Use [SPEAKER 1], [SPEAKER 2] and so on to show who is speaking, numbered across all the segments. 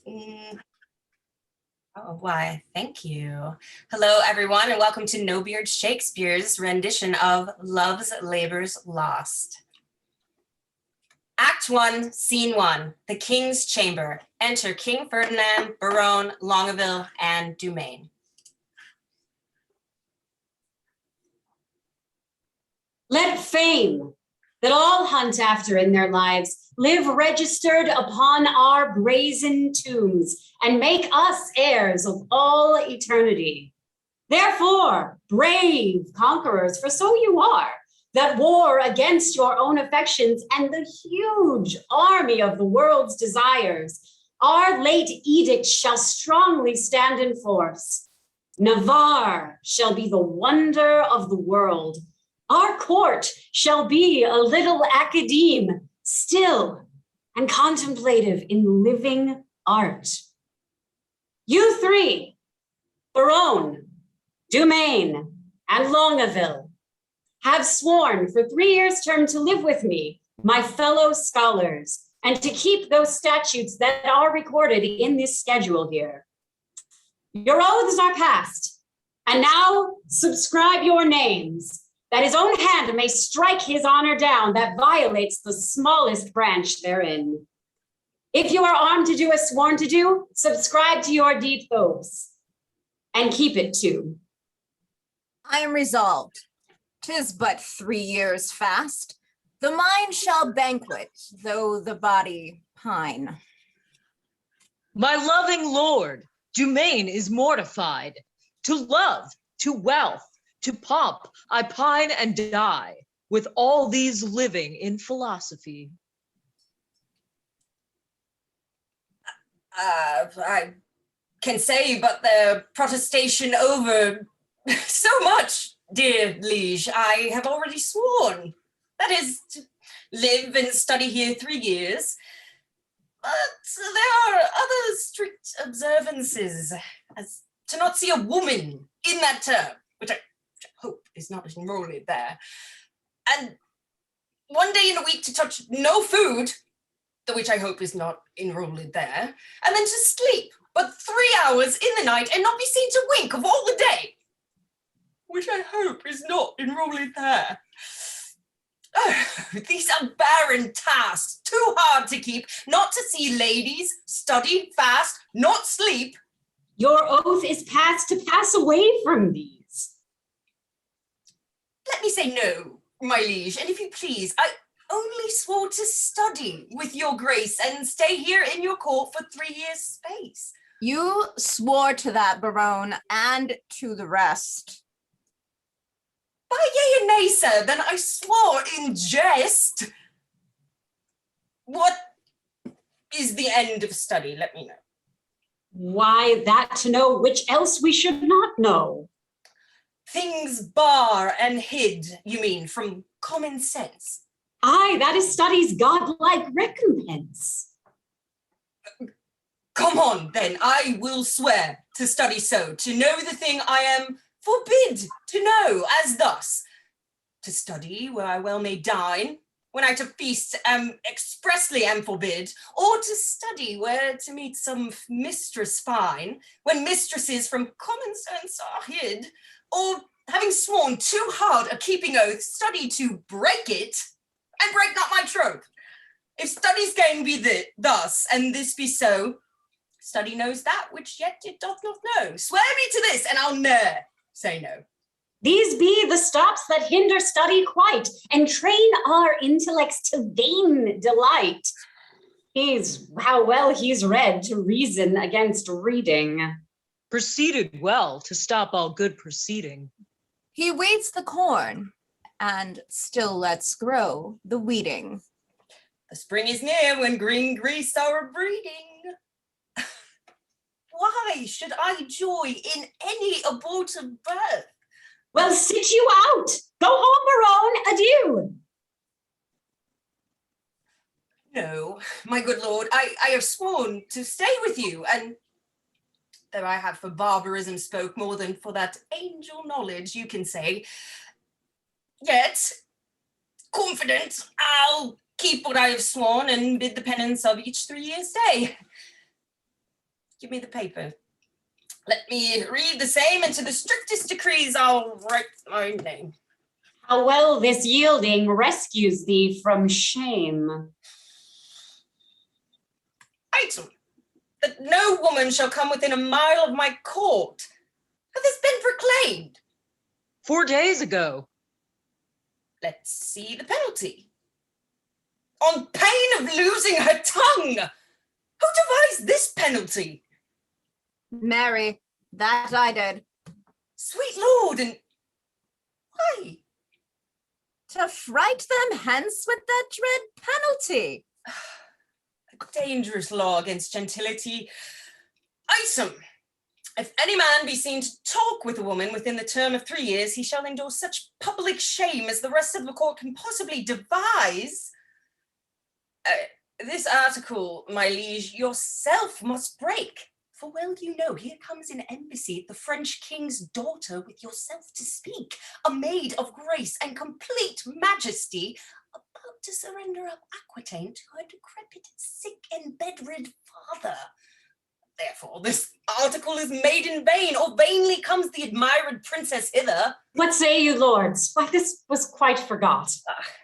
[SPEAKER 1] Oh, why, thank you. Hello, everyone, and welcome to Beard Shakespeare's rendition of Love's Labour's Lost. Act 1, Scene 1, the King's Chamber. Enter King Ferdinand, Berowne, Longaville, and Dumaine.
[SPEAKER 2] Let fame, that all hunt after in their lives, live registered upon our brazen tombs, and make us heirs of all eternity. Therefore, brave conquerors, for so you are, that war against your own affections and the huge army of the world's desires, our late edict shall strongly stand in force. Navarre shall be the wonder of the world. Our court shall be a little academe, still and contemplative in living art. You three, Berowne, Dumaine, and Longaville, have sworn for 3 years' term to live with me, my fellow scholars, and to keep those statutes that are recorded in this schedule here. Your oaths are passed, and now subscribe your names, that his own hand may strike his honor down that violates the smallest branch therein. If you are armed to do as sworn to do, subscribe to your deed oaths, and keep it too.
[SPEAKER 3] I am resolved. 'Tis but 3 years fast. The mind shall banquet, though the body pine.
[SPEAKER 4] My loving lord, Dumaine is mortified. To love, to wealth, to pomp, I pine and die, with all these living in philosophy.
[SPEAKER 1] I can say but the protestation over so much, dear liege. I have already sworn. That is, to live and study here 3 years. But there are other strict observances, as to not see a woman in that term, which I hope is not enrolled there. And 1 day in a week to touch no food, which I hope is not enrolled there. And then to sleep, but 3 hours in the night and not be seen to wink of all the day, which I hope is not enrolled there. Oh, these are barren tasks, too hard to keep, not to see ladies, study, fast, not sleep.
[SPEAKER 2] Your oath is passed to pass away from these.
[SPEAKER 1] Let me say no, my liege, and if you please, I only swore to study with your grace and stay here in your court for 3 years' space.
[SPEAKER 3] You swore to that, Berowne, and to the rest.
[SPEAKER 1] By yea and nay, sir, then I swore in jest. What is the end of study? Let me know.
[SPEAKER 2] Why, that to know which else we should not know.
[SPEAKER 1] Things bar and hid, you mean, from common sense?
[SPEAKER 2] Aye, that is study's godlike recompense.
[SPEAKER 1] Come on, then, I will swear to study so, to know the thing I am forbid to know, as thus. To study where I well may dine, when I to feast expressly am forbid, or to study where to meet some mistress fine, when mistresses from common sense are hid, or having sworn too hard a keeping oath, study to break it, and break not my troth. If study's gain be thus, and this be so, study knows that which yet it doth not know. Swear me to this, and I'll ne'er say no.
[SPEAKER 2] These be the stops that hinder study quite, and train our intellects to vain delight. How well he's read to reason against reading.
[SPEAKER 4] Proceeded well to stop all good proceeding.
[SPEAKER 3] He waits the corn, and still lets grow the weeding.
[SPEAKER 1] The spring is near when green geese are breeding. Why should I joy in any abortive birth?
[SPEAKER 2] Well, sit you out. Go home, Berowne. Adieu.
[SPEAKER 1] No, my good lord, I have sworn to stay with you, and though I have for barbarism spoke more than for that angel knowledge, you can say, yet, confident, I'll keep what I have sworn and bid the penance of each 3 years' day. Give me the paper. Let me read the same, and to the strictest decrees I'll write my name.
[SPEAKER 2] How well this yielding rescues thee from shame.
[SPEAKER 1] Item, that no woman shall come within a mile of my court. Hath this been proclaimed?
[SPEAKER 4] 4 days ago.
[SPEAKER 1] Let's see the penalty. On pain of losing her tongue. Who devised this penalty?
[SPEAKER 3] Mary, that I did.
[SPEAKER 1] Sweet Lord, and why?
[SPEAKER 3] To fright them hence with that dread penalty.
[SPEAKER 1] A dangerous law against gentility. Item, if any man be seen to talk with a woman within the term of 3 years, he shall endure such public shame as the rest of the court can possibly devise. This article, my liege, yourself must break. For well you know, here comes an embassy, the French king's daughter, with yourself to speak, a maid of grace and complete majesty, about to surrender up Aquitaine to her decrepit, sick and bedrid father. Therefore, this article is made in vain, or vainly comes the admired princess hither.
[SPEAKER 2] What say you, lords? Why, this was quite forgot.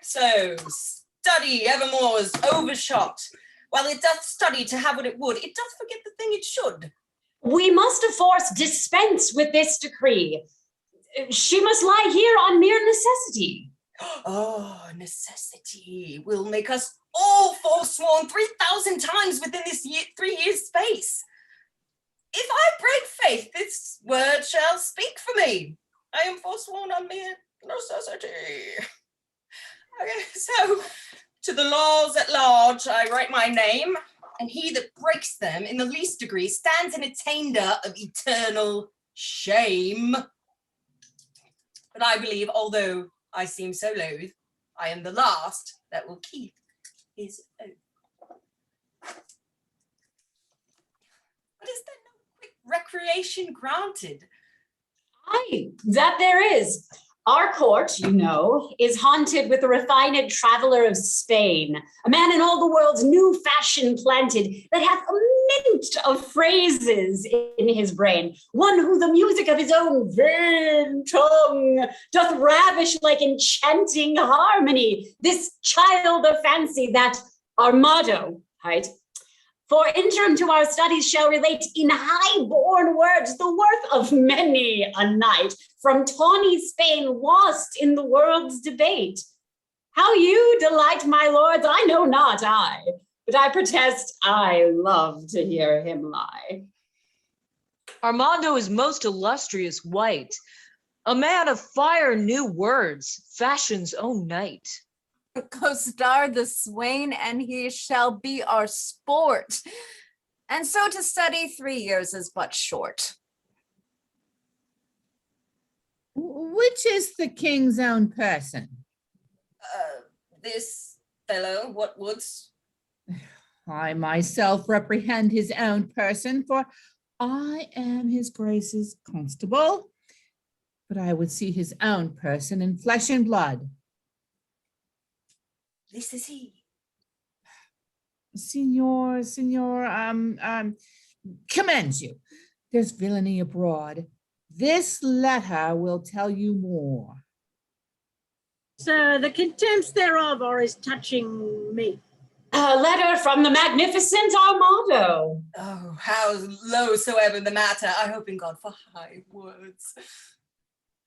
[SPEAKER 1] So, study evermore is overshot. While it doth study to have what it would, it doth forget the thing it should.
[SPEAKER 2] We must of force dispense with this decree. She must lie here on mere necessity.
[SPEAKER 1] Oh, necessity will make us all forsworn 3,000 times within this 3 years' space. If I break faith, this word shall speak for me. I am forsworn on mere necessity. Okay, so to the laws at large, I write my name, and he that breaks them in the least degree stands an attainder of eternal shame. But I believe, although I seem so loath, I am the last that will keep his oath. But is there no quick recreation granted?
[SPEAKER 2] Aye, that there is. Our court, you know, is haunted with a refined traveller of Spain, a man in all the world's new fashion planted, that hath a mint of phrases in his brain, one who the music of his own vain tongue doth ravish like enchanting harmony, this child of fancy, that Armado, right? For interim to our studies shall relate in high-born words the worth of many a knight from tawny Spain lost in the world's debate. How you delight, my lords, I know not I, but I protest I love to hear him lie.
[SPEAKER 4] Armando is most illustrious wight, a man of fire, new words, fashion's own knight.
[SPEAKER 3] Costard the swain, and he shall be our sport. And so to study 3 years is but short.
[SPEAKER 5] Which is the king's own person?
[SPEAKER 1] This fellow, what wouldst?
[SPEAKER 5] I myself reprehend his own person, for I am his grace's constable, but I would see his own person in flesh and blood.
[SPEAKER 1] This is he.
[SPEAKER 5] Signor, commends you. There's villainy abroad. This letter will tell you more.
[SPEAKER 6] Sir, the contempts thereof are as touching me.
[SPEAKER 2] A letter from the magnificent Armado.
[SPEAKER 1] Oh, how low soever the matter, I hope in God for high words.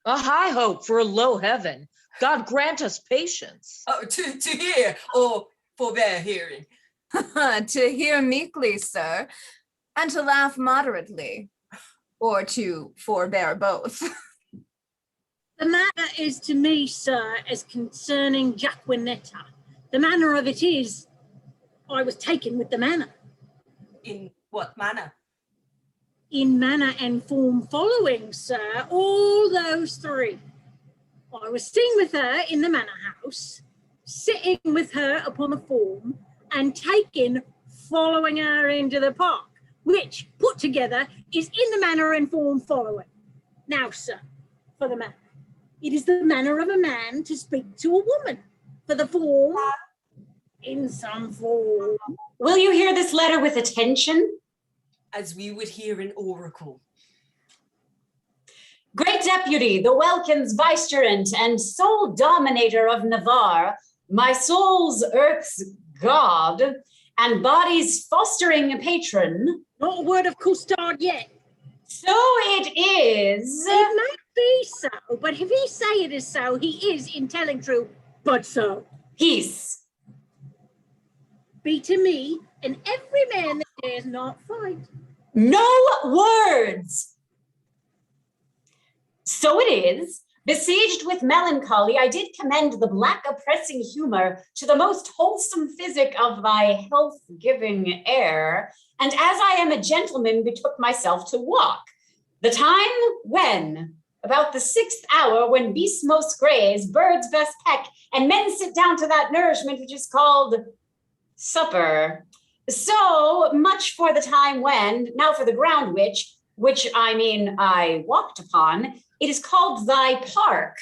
[SPEAKER 4] A high hope for a low heaven. God grant us patience.
[SPEAKER 1] Oh, to hear or forbear hearing.
[SPEAKER 3] To hear meekly, sir, and to laugh moderately, or to forbear both.
[SPEAKER 6] The matter is to me, sir, as concerning Jaquenetta. The manner of it is, I was taken with the manner.
[SPEAKER 1] In what manner?
[SPEAKER 6] In manner and form following, sir, all those three. I was seen with her in the manor house, sitting with her upon the form, and taken following her into the park, which, put together, is in the manner and form following. Now, sir, for the manner. It is the manner of a man to speak to a woman. For the form, in some form.
[SPEAKER 2] Will you hear this letter with attention?
[SPEAKER 1] as we would hear an oracle.
[SPEAKER 2] Great deputy, the Welkin's vicegerent and sole dominator of Navarre, my soul's earth's god, and body's fostering patron.
[SPEAKER 6] Not a word of Costard yet.
[SPEAKER 2] So it is.
[SPEAKER 6] It may be so, but if he say it is so, he is in telling true, but so.
[SPEAKER 2] Peace.
[SPEAKER 6] Be to me, and every man that dares not fight.
[SPEAKER 2] No words. So it is. Besieged with melancholy, I did commend the black oppressing humor to the most wholesome physic of thy health-giving air, and as I am a gentleman, betook myself to walk. The time when, about the 6th hour, when beasts most graze, birds best peck, and men sit down to that nourishment which is called supper. So much for the time when, now for the ground which I mean I walked upon, it is called thy park.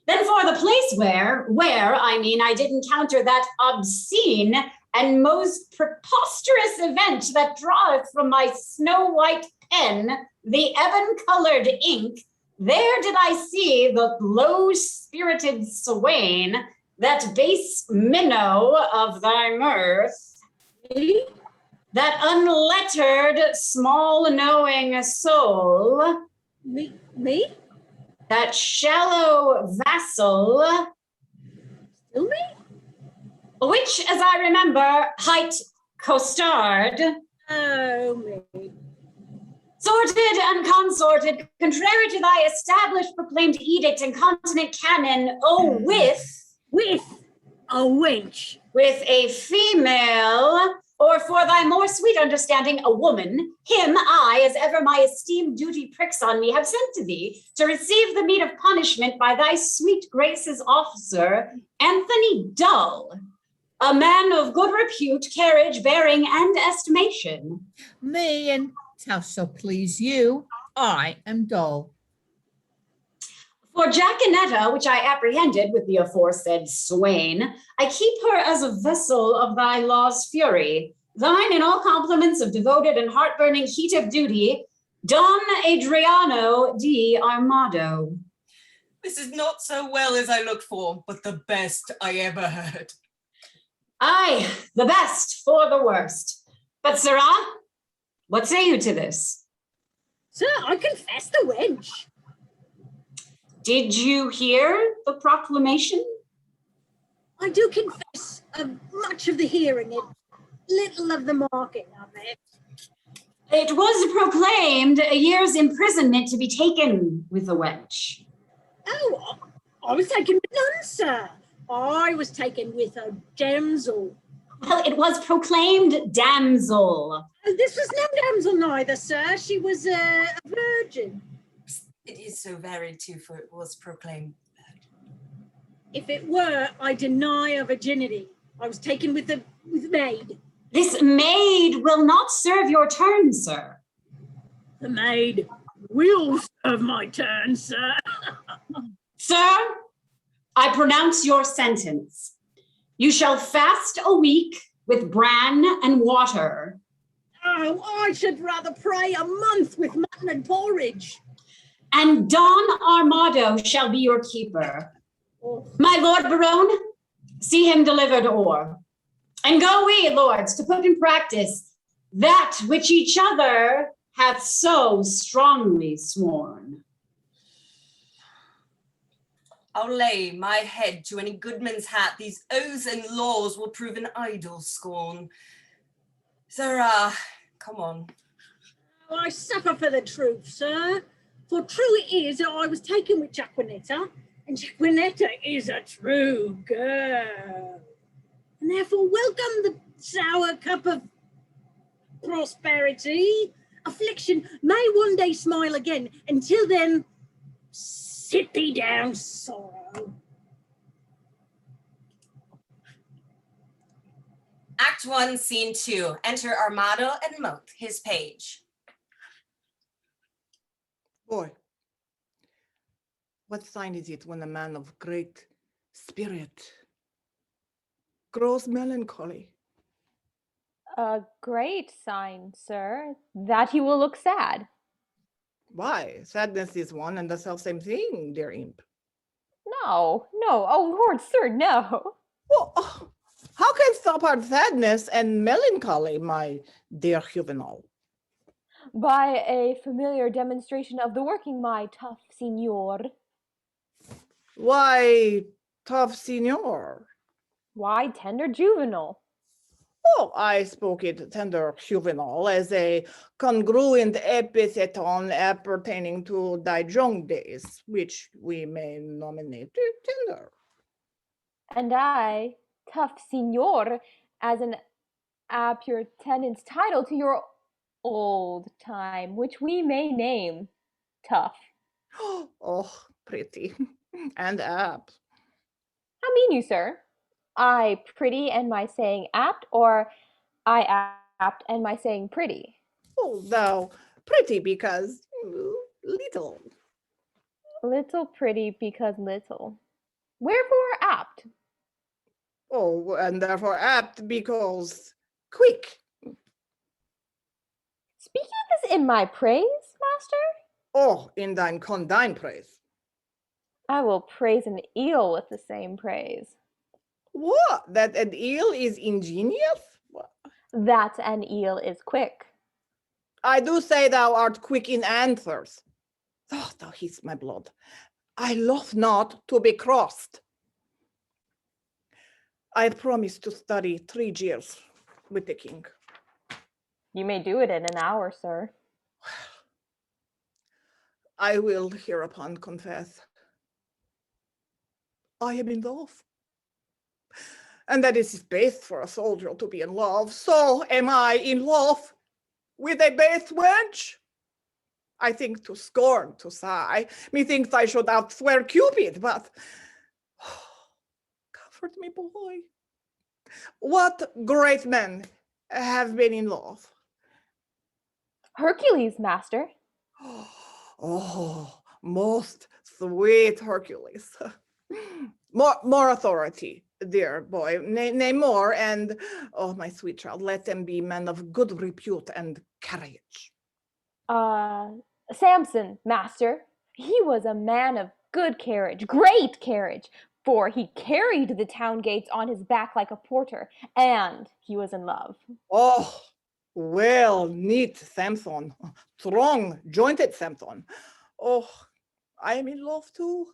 [SPEAKER 2] Then for the place where I mean I did encounter that obscene and most preposterous event that draweth from my snow-white pen the ebon-colored ink, there did I see the low-spirited swain, that base minnow of thy mirth, that unlettered, small-knowing soul,
[SPEAKER 6] Me?
[SPEAKER 2] that shallow vassal,
[SPEAKER 6] Still me?
[SPEAKER 2] which, as I remember, hight Costard,
[SPEAKER 6] Oh, me.
[SPEAKER 2] sorted and consorted, contrary to thy established proclaimed edict and continent canon,
[SPEAKER 6] With a wench.
[SPEAKER 2] with a female, or for thy more sweet understanding, a woman, him I, as ever my esteemed duty pricks on me, have sent to thee, to receive the meed of punishment by thy sweet grace's officer, Anthony Dull, a man of good repute, carriage, bearing, and estimation.
[SPEAKER 5] Me and how so please you, I am dull.
[SPEAKER 2] For Jaquenetta, which I apprehended with the aforesaid swain, I keep her as a vessel of thy law's fury. Thine in all compliments of devoted and heart-burning heat of duty, Don Adriano di Armado.
[SPEAKER 1] This is not so well as I looked for, but the best I ever heard.
[SPEAKER 2] Aye, the best for the worst. But sirrah, what say you to this?
[SPEAKER 6] Sir, I confess the wench.
[SPEAKER 2] Did you hear the proclamation?
[SPEAKER 6] I do confess much of the hearing it, little of the marking of it.
[SPEAKER 2] It was proclaimed a year's imprisonment to be taken with the wench.
[SPEAKER 6] Oh, I was taken with none, sir. I was taken with a damsel.
[SPEAKER 2] Well, it was proclaimed damsel.
[SPEAKER 6] This was no damsel neither, sir. She was a virgin.
[SPEAKER 1] It is so very too, for it was proclaimed.
[SPEAKER 6] If it were, I deny a virginity. I was taken with maid.
[SPEAKER 2] This maid will not serve your turn, sir.
[SPEAKER 6] The maid will serve my turn, sir.
[SPEAKER 2] Sir, I pronounce your sentence. You shall fast a week with bran and water.
[SPEAKER 6] Oh, I should rather pray a month with mutton and porridge.
[SPEAKER 2] And Don Armado shall be your keeper.
[SPEAKER 6] Oh.
[SPEAKER 2] My lord Berowne, see him delivered o'er. And go we, lords, to put in practice that which each other hath so strongly sworn.
[SPEAKER 1] I'll lay my head to any goodman's hat. These oaths and laws will prove an idle scorn. Sirrah, come on.
[SPEAKER 6] Oh, I suffer for the truth, sir. For true it is that I was taken with Jaquenetta, and Jaquenetta is a true girl. And therefore welcome the sour cup of prosperity. Affliction may one day smile again. Until then, sit thee down, sorrow.
[SPEAKER 1] Act 1, Scene 2. Enter Armado and Mote, his page.
[SPEAKER 7] Boy, what sign is it when a man of great spirit grows melancholy?
[SPEAKER 8] A great sign, sir, that he will look sad.
[SPEAKER 7] Why? Sadness is one and the self-same thing, dear imp.
[SPEAKER 8] No, oh Lord, sir, no.
[SPEAKER 7] Well, how can stop our sadness and melancholy, my dear juvenal?
[SPEAKER 8] By a familiar demonstration of the working, my tough signor.
[SPEAKER 7] Why, tough signor?
[SPEAKER 8] Why, tender juvenile?
[SPEAKER 7] Oh, I spoke it tender juvenal as a congruent epitheton appertaining to thy young days, which we may nominate tender.
[SPEAKER 8] And I, tough signor, as an appurtenance title to your old time, which we may name tough.
[SPEAKER 7] Oh, pretty and apt.
[SPEAKER 8] How mean you, sir? I pretty and my saying apt, or I apt and my saying pretty?
[SPEAKER 7] Oh, thou pretty because little.
[SPEAKER 8] Little pretty because little. Wherefore apt?
[SPEAKER 7] Oh, and therefore apt because quick.
[SPEAKER 8] Speaking of this in my praise, master?
[SPEAKER 7] Oh, in thine condign praise.
[SPEAKER 8] I will praise an eel with the same praise.
[SPEAKER 7] What? That an eel is ingenious?
[SPEAKER 8] That an eel is quick.
[SPEAKER 7] I do say thou art quick in answers. Oh, thou heatest my blood. I love not to be crossed. I promise to study 3 years with the king.
[SPEAKER 8] You may do it in an hour, sir.
[SPEAKER 7] I will hereupon confess. I am in love. And that is base for a soldier to be in love. So am I in love with a base wench? I think to scorn to sigh. Methinks I should outswear Cupid, but comfort me, boy. What great men have been in love?
[SPEAKER 8] Hercules, master.
[SPEAKER 7] Oh, most sweet Hercules. More authority, dear boy. Nay, more, and oh, my sweet child, let them be men of good repute and courage.
[SPEAKER 8] Samson, master. He was a man of good carriage, great carriage, for he carried the town gates on his back like a porter, and he was in love.
[SPEAKER 7] Oh, well, neat Samson, strong, jointed Samson. Oh, I am in love too.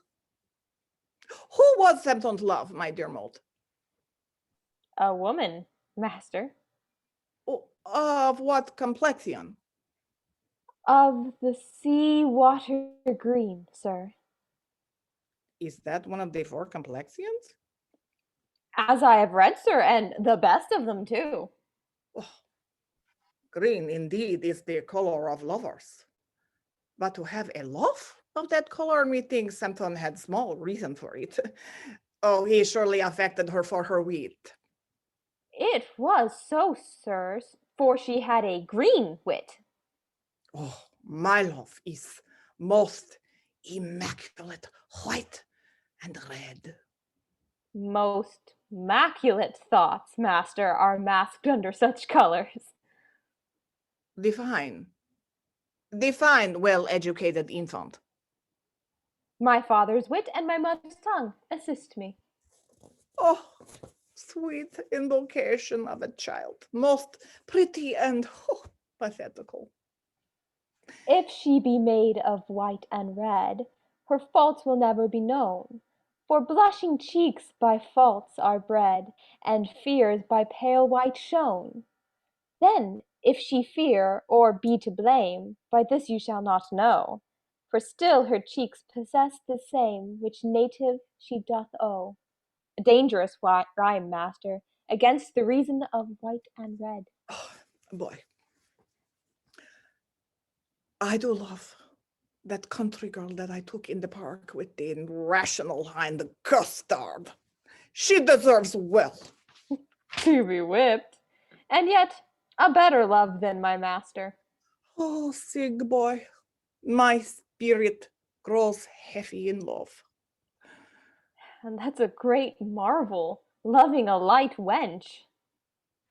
[SPEAKER 7] Who was Samson's love, my dear Mote?
[SPEAKER 8] A woman, master.
[SPEAKER 7] Oh, of what complexion?
[SPEAKER 8] Of the sea water green, sir.
[SPEAKER 7] Is that one of the 4 complexions?
[SPEAKER 8] As I have read, sir, and the best of them too.
[SPEAKER 7] Oh, green indeed is the color of lovers. But to have a love of that color, methinks Samson had small reason for it. Oh, he surely affected her for her wit.
[SPEAKER 8] It was so, sirs, for she had a green wit.
[SPEAKER 7] Oh, my love is most immaculate white and red.
[SPEAKER 8] Most immaculate thoughts, master, are masked under such colors.
[SPEAKER 7] Define, well-educated infant.
[SPEAKER 8] My father's wit and my mother's tongue assist me.
[SPEAKER 7] Oh, sweet invocation of a child, most pretty and pathetical.
[SPEAKER 8] If she be made of white and red, her faults will never be known. For blushing cheeks by faults are bred, and fears by pale white shown. Then, if she fear or be to blame, by this you shall not know. For still her cheeks possess the same which native she doth owe. A dangerous rhyme, master, against the reason of white and red.
[SPEAKER 7] Oh, boy, I do love that country girl that I took in the park with the irrational hind, the Costard. She deserves well.
[SPEAKER 8] To be whipped, and yet a better love than my master.
[SPEAKER 7] Oh, Sig boy, my spirit grows heavy in love.
[SPEAKER 8] And that's a great marvel, loving a light wench.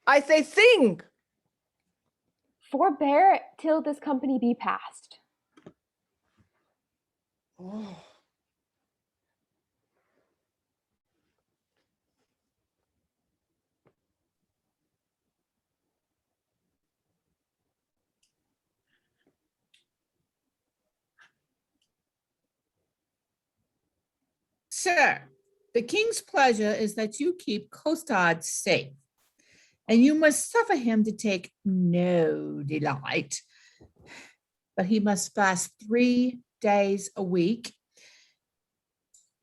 [SPEAKER 7] I say sing,
[SPEAKER 8] Forbear till this company be past.
[SPEAKER 7] Oh.
[SPEAKER 5] Sir, the king's pleasure is that you keep Costard safe, and you must suffer him to take no delight. But he must fast 3 days a week.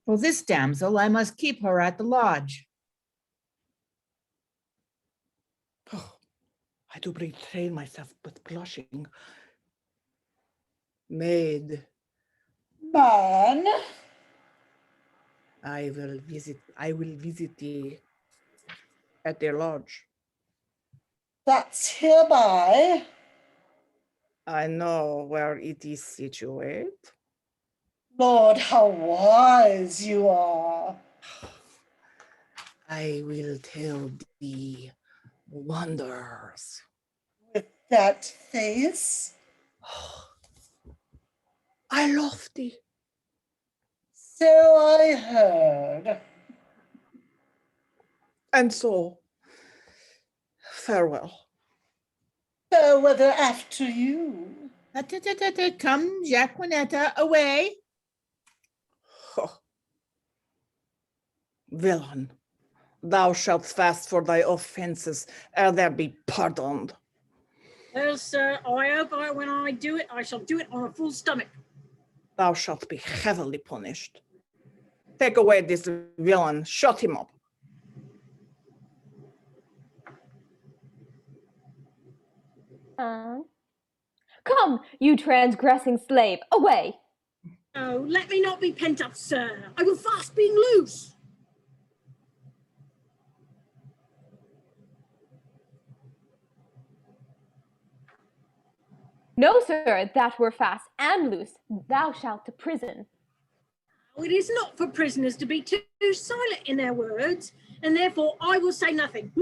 [SPEAKER 5] For this damsel, I must keep her at the lodge.
[SPEAKER 7] Oh, I do betray myself with blushing. Maid,
[SPEAKER 6] Man,
[SPEAKER 7] I will visit thee at their lodge.
[SPEAKER 6] that's hereby.
[SPEAKER 7] I know where it is situated.
[SPEAKER 6] Lord, how wise you are.
[SPEAKER 7] I will tell thee wonders.
[SPEAKER 6] With that face,
[SPEAKER 7] I love thee.
[SPEAKER 6] so I heard.
[SPEAKER 7] And so, farewell.
[SPEAKER 6] Whether after you.
[SPEAKER 5] Come, Jaquenetta, away.
[SPEAKER 7] Oh. Villain, thou shalt fast for thy offenses, ere thou be pardoned.
[SPEAKER 6] Well, sir, I hope when I do it, I shall do it on a full stomach.
[SPEAKER 7] Thou shalt be heavily punished. Take away this villain, shut him up.
[SPEAKER 8] Come, you transgressing slave, away!
[SPEAKER 6] Oh, let me not be pent up, sir. I will fast being loose.
[SPEAKER 8] No, sir, that were fast and loose. Thou shalt to prison.
[SPEAKER 6] Oh, it is not for prisoners to be too silent in their words, and therefore I will say nothing.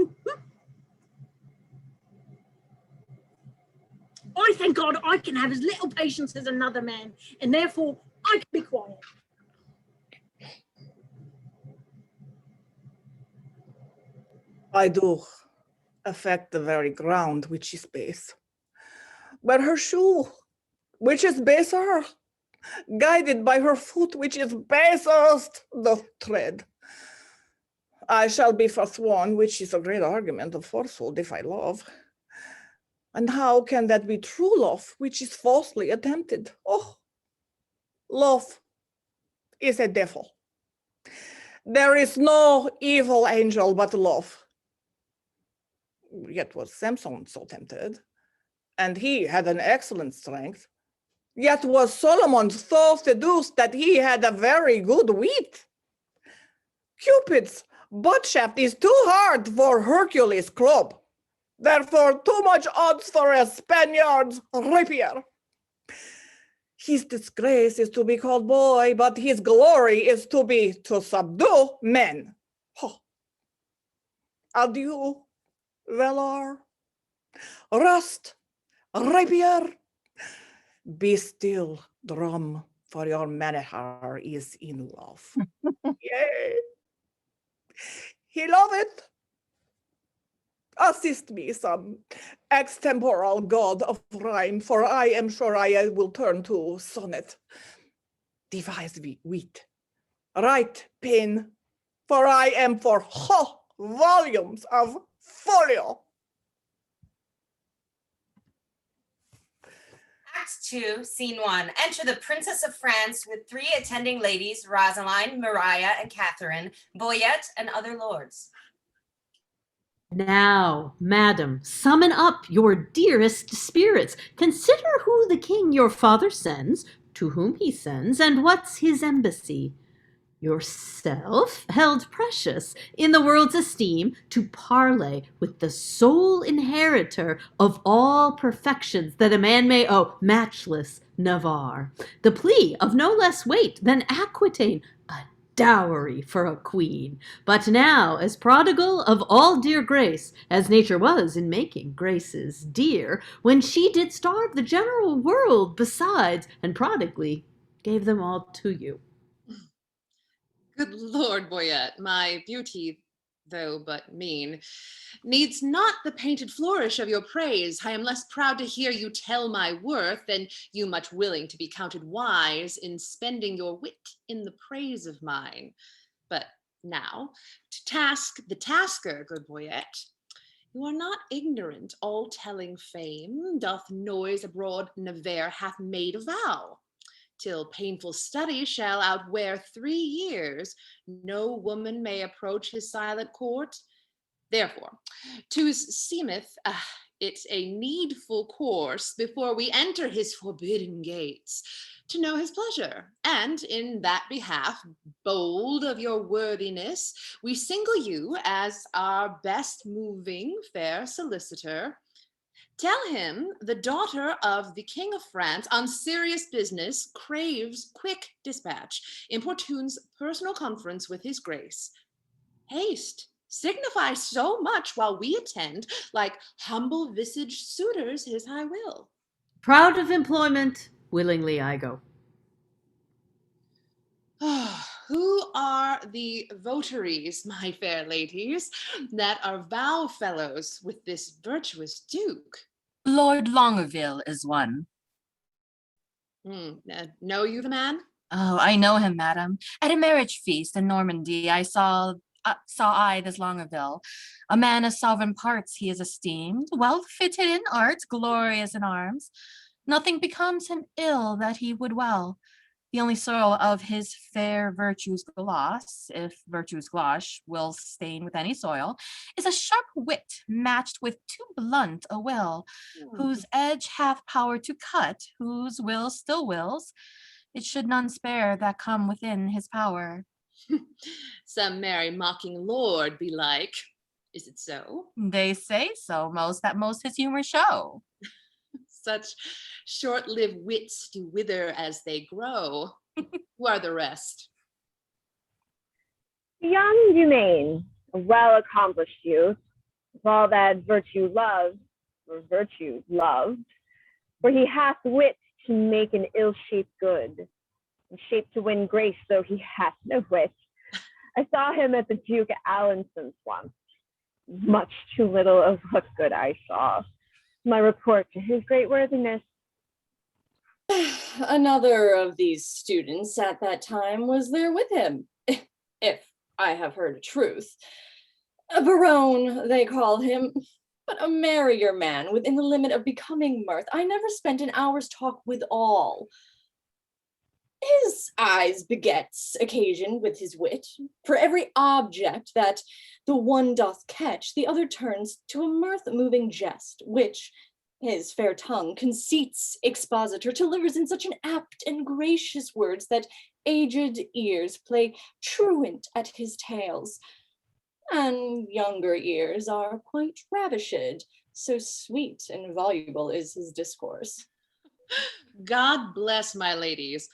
[SPEAKER 6] I thank God I can have as little patience as another man, and therefore I can be quiet.
[SPEAKER 7] I do affect the very ground which is base. But her shoe, which is baser, guided by her foot, which is basest, doth tread. I shall be forsworn, which is a great argument of falsehood if I love. And how can that be true love, which is falsely attempted? Oh, love is a devil. There is no evil angel but love. Yet was Samson so tempted, and he had an excellent strength. Yet was Solomon so seduced that he had a very good wit. Cupid's butt shaft is too hard for Hercules' club. Therefore, too much odds for a Spaniard's rapier. His disgrace is to be called boy, but his glory is to subdue men. Oh. Adieu, valor, rust, rapier. Be still, drum, for your manager is in love. Yay. He loveth. Assist me, some extemporal god of rhyme, for I am sure I will turn to sonnet. Devise wit, write pen, for I am for volumes of folio.
[SPEAKER 1] Act 2, Scene 1. Enter the Princess of France with 3 attending ladies, Rosaline, Maria, and Katherine, Boyet, and other lords.
[SPEAKER 9] Now, madam, summon up your dearest spirits. Consider who the king your father sends, to whom he sends, and what's his embassy. Yourself held precious in the world's esteem to parley with the sole inheritor of all perfections that a man may owe, matchless Navarre. The plea of no less weight than Aquitaine, a dowry for a queen, but now as prodigal of all dear grace, as nature was in making graces dear, when she did starve the general world besides, and prodigally gave them all to you.
[SPEAKER 10] Good Lord, Boyet, my beauty, though but mean, needs not the painted flourish of your praise. I am less proud to hear you tell my worth than you much willing to be counted wise in spending your wit in the praise of mine. But now, to task the tasker, good Boyet, you are not ignorant all telling fame doth noise abroad never hath made a vow. Till painful study shall outwear 3 years, no woman may approach his silent court. Therefore, 'tis seemeth it's a needful course before we enter his forbidden gates, to know his pleasure, and in that behalf, bold of your worthiness, we single you as our best moving fair solicitor. Tell him the daughter of the King of France on serious business craves quick dispatch, importunes personal conference with his grace. Haste signifies so much while we attend, like humble visaged suitors his high will.
[SPEAKER 9] Proud of employment, willingly I go.
[SPEAKER 10] Who are the votaries, my fair ladies, that are vow fellows with this virtuous duke?
[SPEAKER 11] Lord Longaville is one.
[SPEAKER 10] Know you the man?
[SPEAKER 11] Oh, I know him, madam. At a marriage feast in Normandy, I saw this Longaville. A man of sovereign parts he is esteemed, well fitted in art, glorious in arms. Nothing becomes him ill that he would well. The only sorrow of his fair virtue's gloss, if virtue's gloss will stain with any soil, is a sharp wit matched with too blunt a will, whose edge hath power to cut, whose will still wills. It should none spare that come within his power.
[SPEAKER 10] Some merry mocking lord belike. Is it so?
[SPEAKER 11] They say so, that most his humor show.
[SPEAKER 10] Such short-lived wits do wither as they grow. Who are the rest?
[SPEAKER 8] Young Dumaine, a well-accomplished youth, with all that virtue loves, or virtue loved, for he hath wit to make an ill shape good, and shape to win grace, though he hath no wit. I saw him at the Duke Alanson's once. Much too little of what good I saw. My report to his great worthiness.
[SPEAKER 12] Another of these students at that time was there with him, if I have heard a truth. A Berowne, they call him, but a merrier man within the limit of becoming mirth. I never spent an hour's talk with all. His eyes begets occasion with his wit. For every object that the one doth catch, the other turns to a mirth-moving jest, which his fair tongue, conceits expositor, delivers in such an apt and gracious words that aged ears play truant at his tales, and younger ears are quite ravished, so sweet and voluble is his discourse.
[SPEAKER 10] God bless my ladies.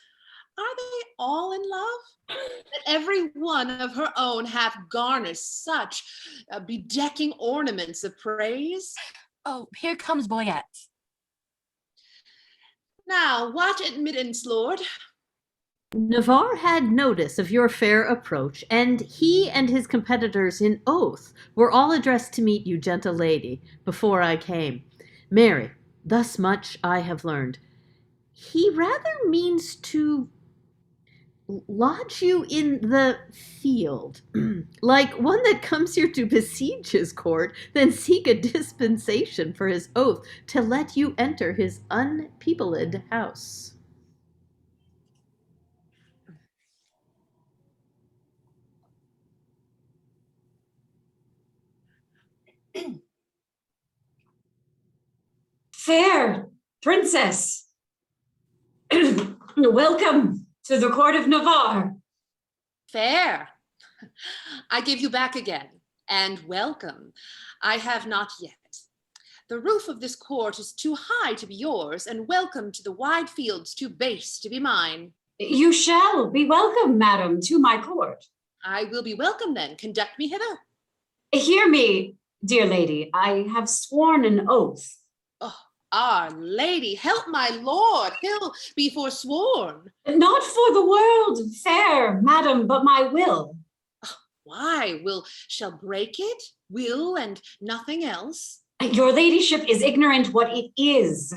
[SPEAKER 10] Are they all in love? That every one of her own hath garnished such bedecking ornaments of praise?
[SPEAKER 11] Oh, here comes Boyet.
[SPEAKER 10] Now, what admittance, lord?
[SPEAKER 9] Navarre had notice of your fair approach, and he and his competitors in oath were all addressed to meet you, gentle lady, before I came. Mary, thus much I have learned. He rather means to lodge you in the field, like one that comes here to besiege his court, then seek a dispensation for his oath to let you enter his unpeopled house.
[SPEAKER 2] Fair princess, welcome to the court of Navarre.
[SPEAKER 10] Fair. I give you back again, and welcome. I have not yet. The roof of this court is too high to be yours, and welcome to the wide fields too base to be mine.
[SPEAKER 2] You shall be welcome, madam, to my court.
[SPEAKER 10] I will be welcome then. Conduct me hither.
[SPEAKER 2] Hear me, dear lady, I have sworn an oath.
[SPEAKER 10] Oh, Our Lady, help my lord, he'll be forsworn.
[SPEAKER 2] Not for the world, fair madam, but my will.
[SPEAKER 10] Why, shall break it? Will and nothing else?
[SPEAKER 2] Your ladyship is ignorant what it is.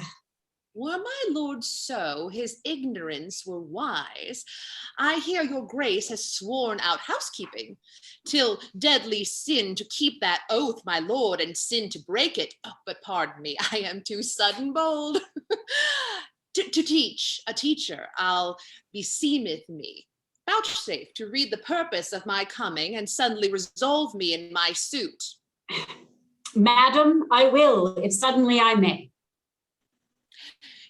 [SPEAKER 10] Were my lord so, his ignorance were wise. I hear your grace has sworn out housekeeping, till deadly sin to keep that oath, my lord, and sin to break it. Oh, but pardon me, I am too sudden bold. to teach, a teacher, I'll beseemeth me. Vouchsafe to read the purpose of my coming, and suddenly resolve me in my suit.
[SPEAKER 2] Madam, I will, if suddenly I may.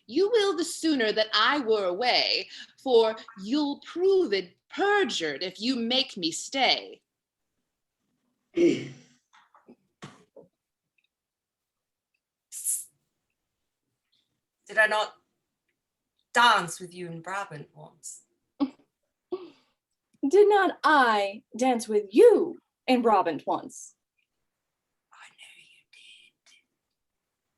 [SPEAKER 10] You will the sooner that I were away, for you'll prove it perjured if you make me stay.
[SPEAKER 1] Did I not dance with you in Brabant once?
[SPEAKER 12] Did not I dance with you in Brabant once?
[SPEAKER 1] I know you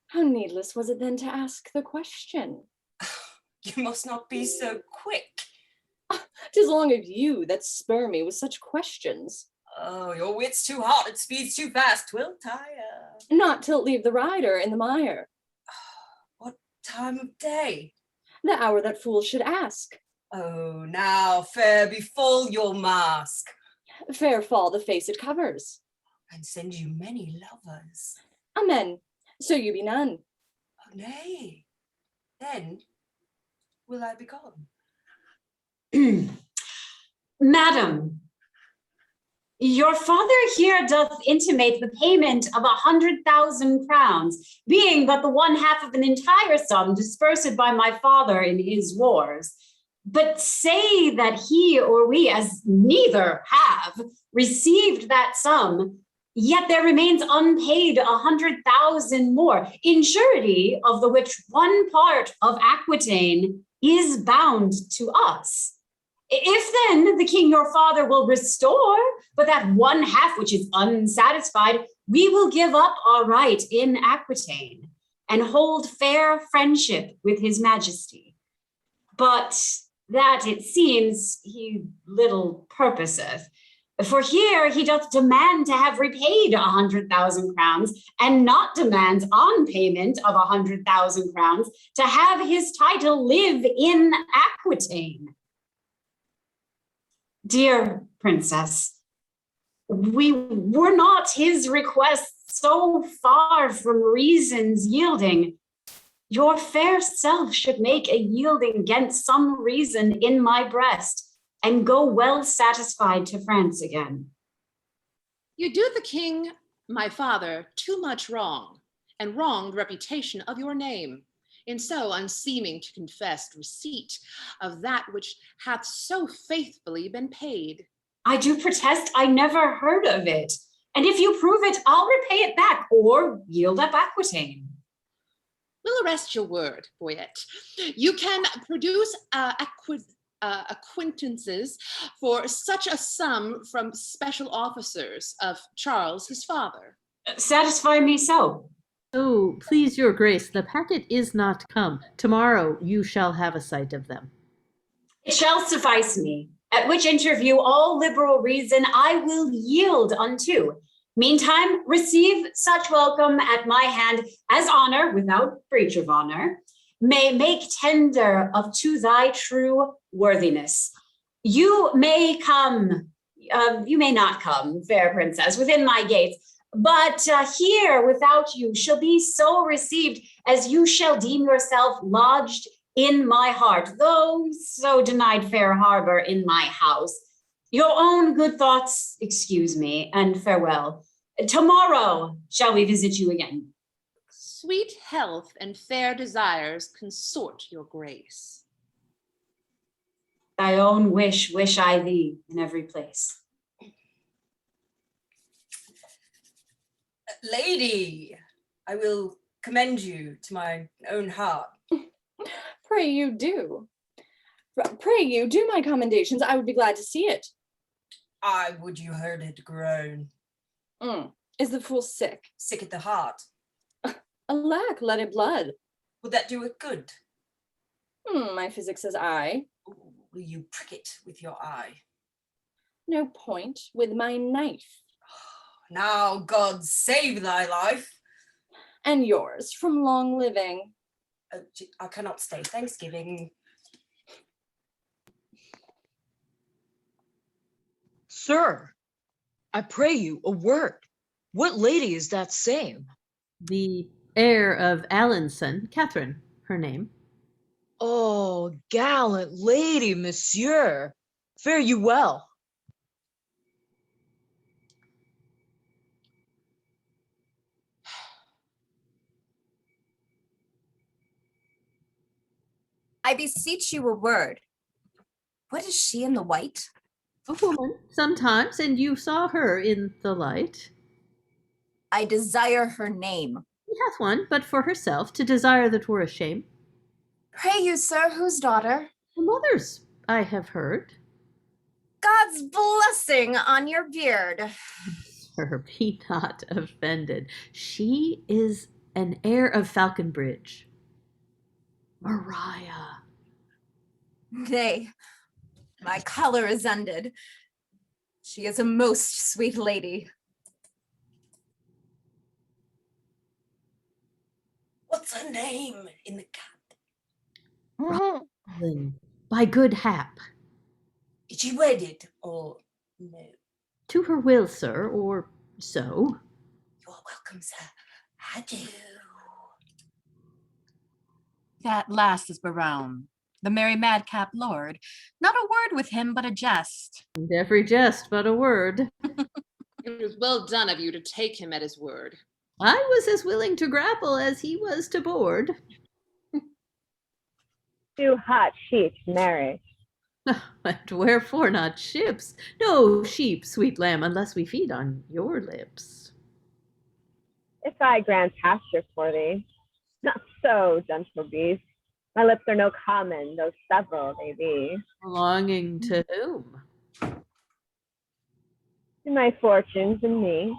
[SPEAKER 12] How needless was it then to ask the question?
[SPEAKER 1] did. You must not be so quick.
[SPEAKER 12] 'Tis long of you that spur me with such questions.
[SPEAKER 1] Oh, your wit's too hot, it speeds too fast, 'twill tire.
[SPEAKER 12] Not till it leave the rider in the mire.
[SPEAKER 1] What time of day?
[SPEAKER 12] The hour that fools should ask.
[SPEAKER 1] Oh, now fair befall your mask,
[SPEAKER 12] Fair fall the face it covers.
[SPEAKER 1] and send you many lovers.
[SPEAKER 12] Amen. So you be none.
[SPEAKER 1] Oh, nay, then will I be gone?
[SPEAKER 2] Madam, your father here doth intimate the payment of 100,000 crowns, being but the one half of an entire sum dispersed by my father in his wars. But say that he or we, as neither have, received that sum, yet there remains unpaid 100,000 more, in surety of the which one part of Aquitaine is bound to us. If then the king your father will restore, but that one half which is unsatisfied, we will give up our right in Aquitaine and hold fair friendship with his majesty. But that it seems he little purposeth. For here he doth demand to have repaid 100,000 crowns, and not demands on payment of 100,000 crowns to have his title live in Aquitaine. Dear princess, we were not his request so far from reason's yielding. Your fair self should make a yielding against some reason in my breast, and go well satisfied to France again.
[SPEAKER 10] You do the king, my father, too much wrong, and wrong the reputation of your name, in so unseeming to confess receipt of that which hath so faithfully been paid.
[SPEAKER 2] I do protest I never heard of it, and if you prove it, I'll repay it back or yield up Aquitaine.
[SPEAKER 10] We'll arrest your word, Boyet. You can produce acquaintances for such a sum from special officers of Charles, his father.
[SPEAKER 2] Satisfy me so.
[SPEAKER 9] Oh, please your grace, the packet is not come. Tomorrow you shall have a sight of them.
[SPEAKER 2] It shall suffice me, at which interview all liberal reason I will yield unto. Meantime, receive such welcome at my hand as honor, without breach of honor, may make tender of to thy true worthiness. You may come, you may not come, fair princess, within my gates, but here without you shall be so received as you shall deem yourself lodged in my heart, though so denied fair harbor in my house. Your own good thoughts excuse me, and farewell. Tomorrow shall we visit you again.
[SPEAKER 10] Sweet health and fair desires consort your grace.
[SPEAKER 2] Thy own wish I thee in every place.
[SPEAKER 1] Lady, I will commend you to my own heart.
[SPEAKER 12] Pray you do. Pray you, do my commendations. I would be glad to see it.
[SPEAKER 1] I would you heard it groan.
[SPEAKER 12] Is the fool sick?
[SPEAKER 1] Sick at the heart.
[SPEAKER 12] Alack, let it blood.
[SPEAKER 1] Would that do it good?
[SPEAKER 12] My physic says aye.
[SPEAKER 1] Will you prick it with your eye?
[SPEAKER 12] No point, with my knife.
[SPEAKER 1] Now God save thy life.
[SPEAKER 12] And yours, from long living.
[SPEAKER 1] I cannot stay Thanksgiving.
[SPEAKER 4] Sir, I pray you a word. What lady is that same?
[SPEAKER 9] The heir of Alanson, Katherine, her name.
[SPEAKER 4] Oh, gallant lady, monsieur. Fare you well.
[SPEAKER 3] I beseech you a word. What is she in the white?
[SPEAKER 9] A woman, sometimes, and you saw her in the light.
[SPEAKER 3] I desire her name.
[SPEAKER 9] She hath one, but for herself, to desire that were a shame.
[SPEAKER 3] Pray you, sir, whose daughter?
[SPEAKER 9] The mother's, I have heard.
[SPEAKER 3] God's blessing on your beard.
[SPEAKER 9] Sir, be not offended. She is an heir of Falconbridge. Maria.
[SPEAKER 3] Nay, my color is ended. She is a most sweet lady.
[SPEAKER 1] What's her name in the cap?
[SPEAKER 9] Rosaline, by good hap.
[SPEAKER 1] Is she wedded or no?
[SPEAKER 9] To her will, sir, or so.
[SPEAKER 1] You are welcome, sir. Adieu.
[SPEAKER 11] That last is Berowne, the merry madcap lord. Not a word with him, but a jest.
[SPEAKER 9] And every jest but a word.
[SPEAKER 10] It was well done of you to take him at his word.
[SPEAKER 9] I was as willing to grapple as he was to board.
[SPEAKER 13] 2 hot sheets marriage.
[SPEAKER 9] And wherefore not ships? No sheep, sweet lamb, unless we feed on your lips.
[SPEAKER 13] If I grant pasture for thee, not so, gentle beast. My lips are no common, though several they be.
[SPEAKER 9] Belonging to whom?
[SPEAKER 13] To my fortunes and me.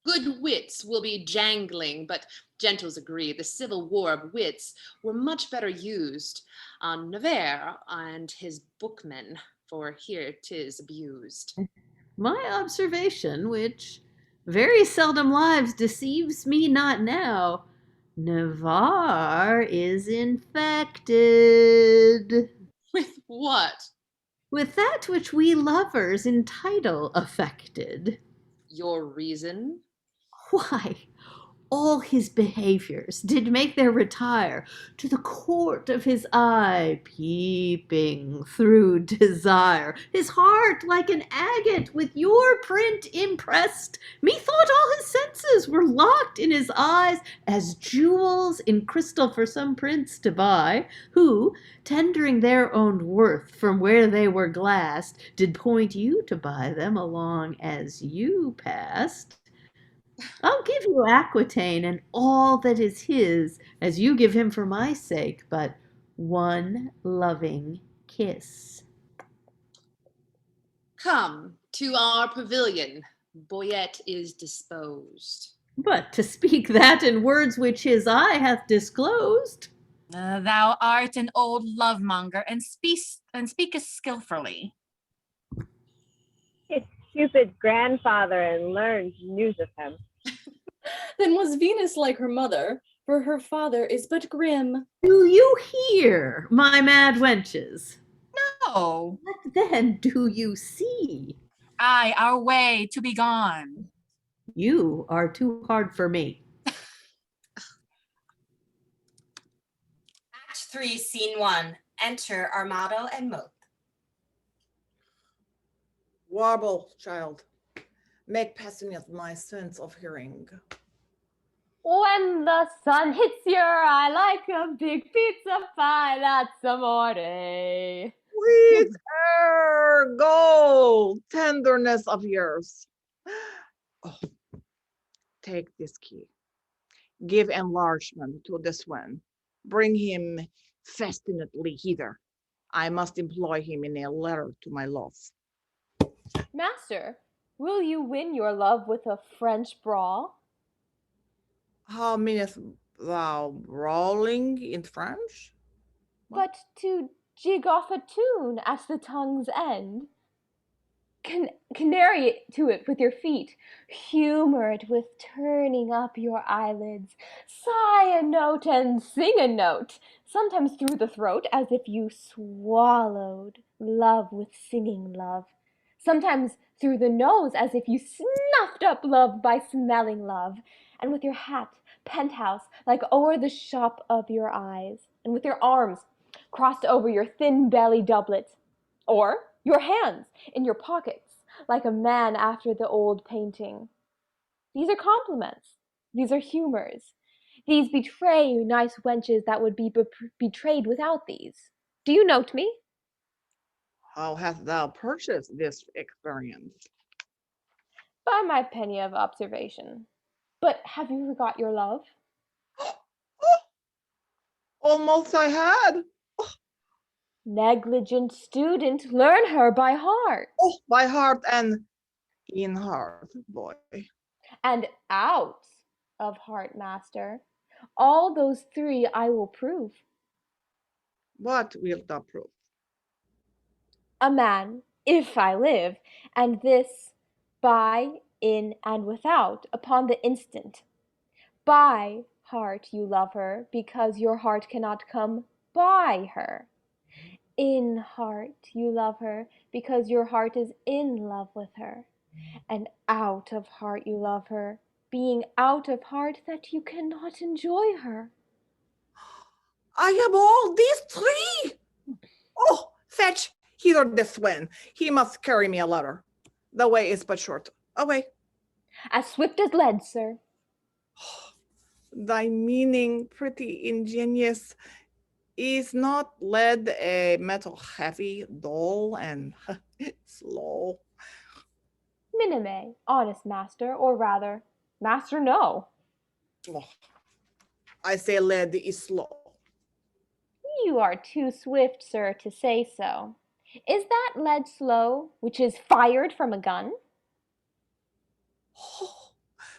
[SPEAKER 10] Good wits will be jangling, but gentles agree the civil war of wits were much better used on Nevers and his bookmen, for here 'tis abused.
[SPEAKER 9] My observation, which very seldom lives, deceives me not now. Navarre is infected.
[SPEAKER 10] With what?
[SPEAKER 9] With that which we lovers in title affected.
[SPEAKER 10] Your reason?
[SPEAKER 9] Why, all his behaviors did make their retire to the court of his eye, peeping through desire, his heart like an agate with your print impressed. Methought all his senses were locked in his eyes as jewels in crystal for some prince to buy, who, tendering their own worth from where they were glassed, did point you to buy them along as you passed. I'll give you Aquitaine and all that is his, as you give him for my sake, but one loving kiss.
[SPEAKER 10] Come to our pavilion. Boyet is disposed.
[SPEAKER 9] But to speak that in words which his eye hath disclosed.
[SPEAKER 11] Thou art an old lovemonger, and speakest skillfully.
[SPEAKER 13] His stupid grandfather and learned news of him.
[SPEAKER 12] Then was Venus like her mother, for her father is but grim.
[SPEAKER 9] Do you hear, my mad wenches?
[SPEAKER 11] No.
[SPEAKER 9] What then do you see?
[SPEAKER 11] Aye, our way to be gone.
[SPEAKER 9] You are too hard for me.
[SPEAKER 1] Act 3, Scene 1. Enter Armado and Mote.
[SPEAKER 7] Warble, child. Make passing of my sense of hearing.
[SPEAKER 8] When the sun hits your eye like a big pizza pie, that's amore.
[SPEAKER 7] Sweet air, gold, tenderness of yours. Oh, take this key. Give enlargement to this one. Bring him festinately hither. I must employ him in a letter to my love.
[SPEAKER 8] Master, will you win your love with a French brawl?
[SPEAKER 7] How meanest thou brawling in French?
[SPEAKER 8] But to jig off a tune at the tongue's end. Canary to it with your feet, humor it with turning up your eyelids, sigh a note and sing a note, sometimes through the throat as if you swallowed love with singing love, sometimes through the nose as if you snuffed up love by smelling love, and with your hat penthouse like o'er the shop of your eyes, and with your arms crossed over your thin belly doublet, or your hands in your pockets, like a man after the old painting. These are compliments. These are humors. These betray nice wenches that would be betrayed without these. Do you note me?
[SPEAKER 7] How hast thou purchased this experience?
[SPEAKER 8] By my penny of observation. But have you forgot your love?
[SPEAKER 7] Almost I had.
[SPEAKER 8] Negligent student, learn her by heart.
[SPEAKER 7] Oh, by heart and in heart, boy.
[SPEAKER 8] And out of heart, master. All those three I will prove.
[SPEAKER 7] What wilt thou prove?
[SPEAKER 8] A man, if I live, and this by, in, and without, upon the instant. By heart you love her, because your heart cannot come by her. In heart you love her, because your heart is in love with her. And out of heart you love her, being out of heart that you cannot enjoy her.
[SPEAKER 7] I have all these three. Oh, fetch hither this one. He must carry me a letter. The way is but short. Away.
[SPEAKER 8] As swift as lead, sir.
[SPEAKER 7] Thy meaning, pretty ingenious, is not lead a metal heavy, dull, and slow?
[SPEAKER 8] Minime, honest master, or rather, master no.
[SPEAKER 7] Oh, I say lead is slow.
[SPEAKER 8] You are too swift, sir, to say so. Is that lead slow, which is fired from a gun?
[SPEAKER 7] Oh,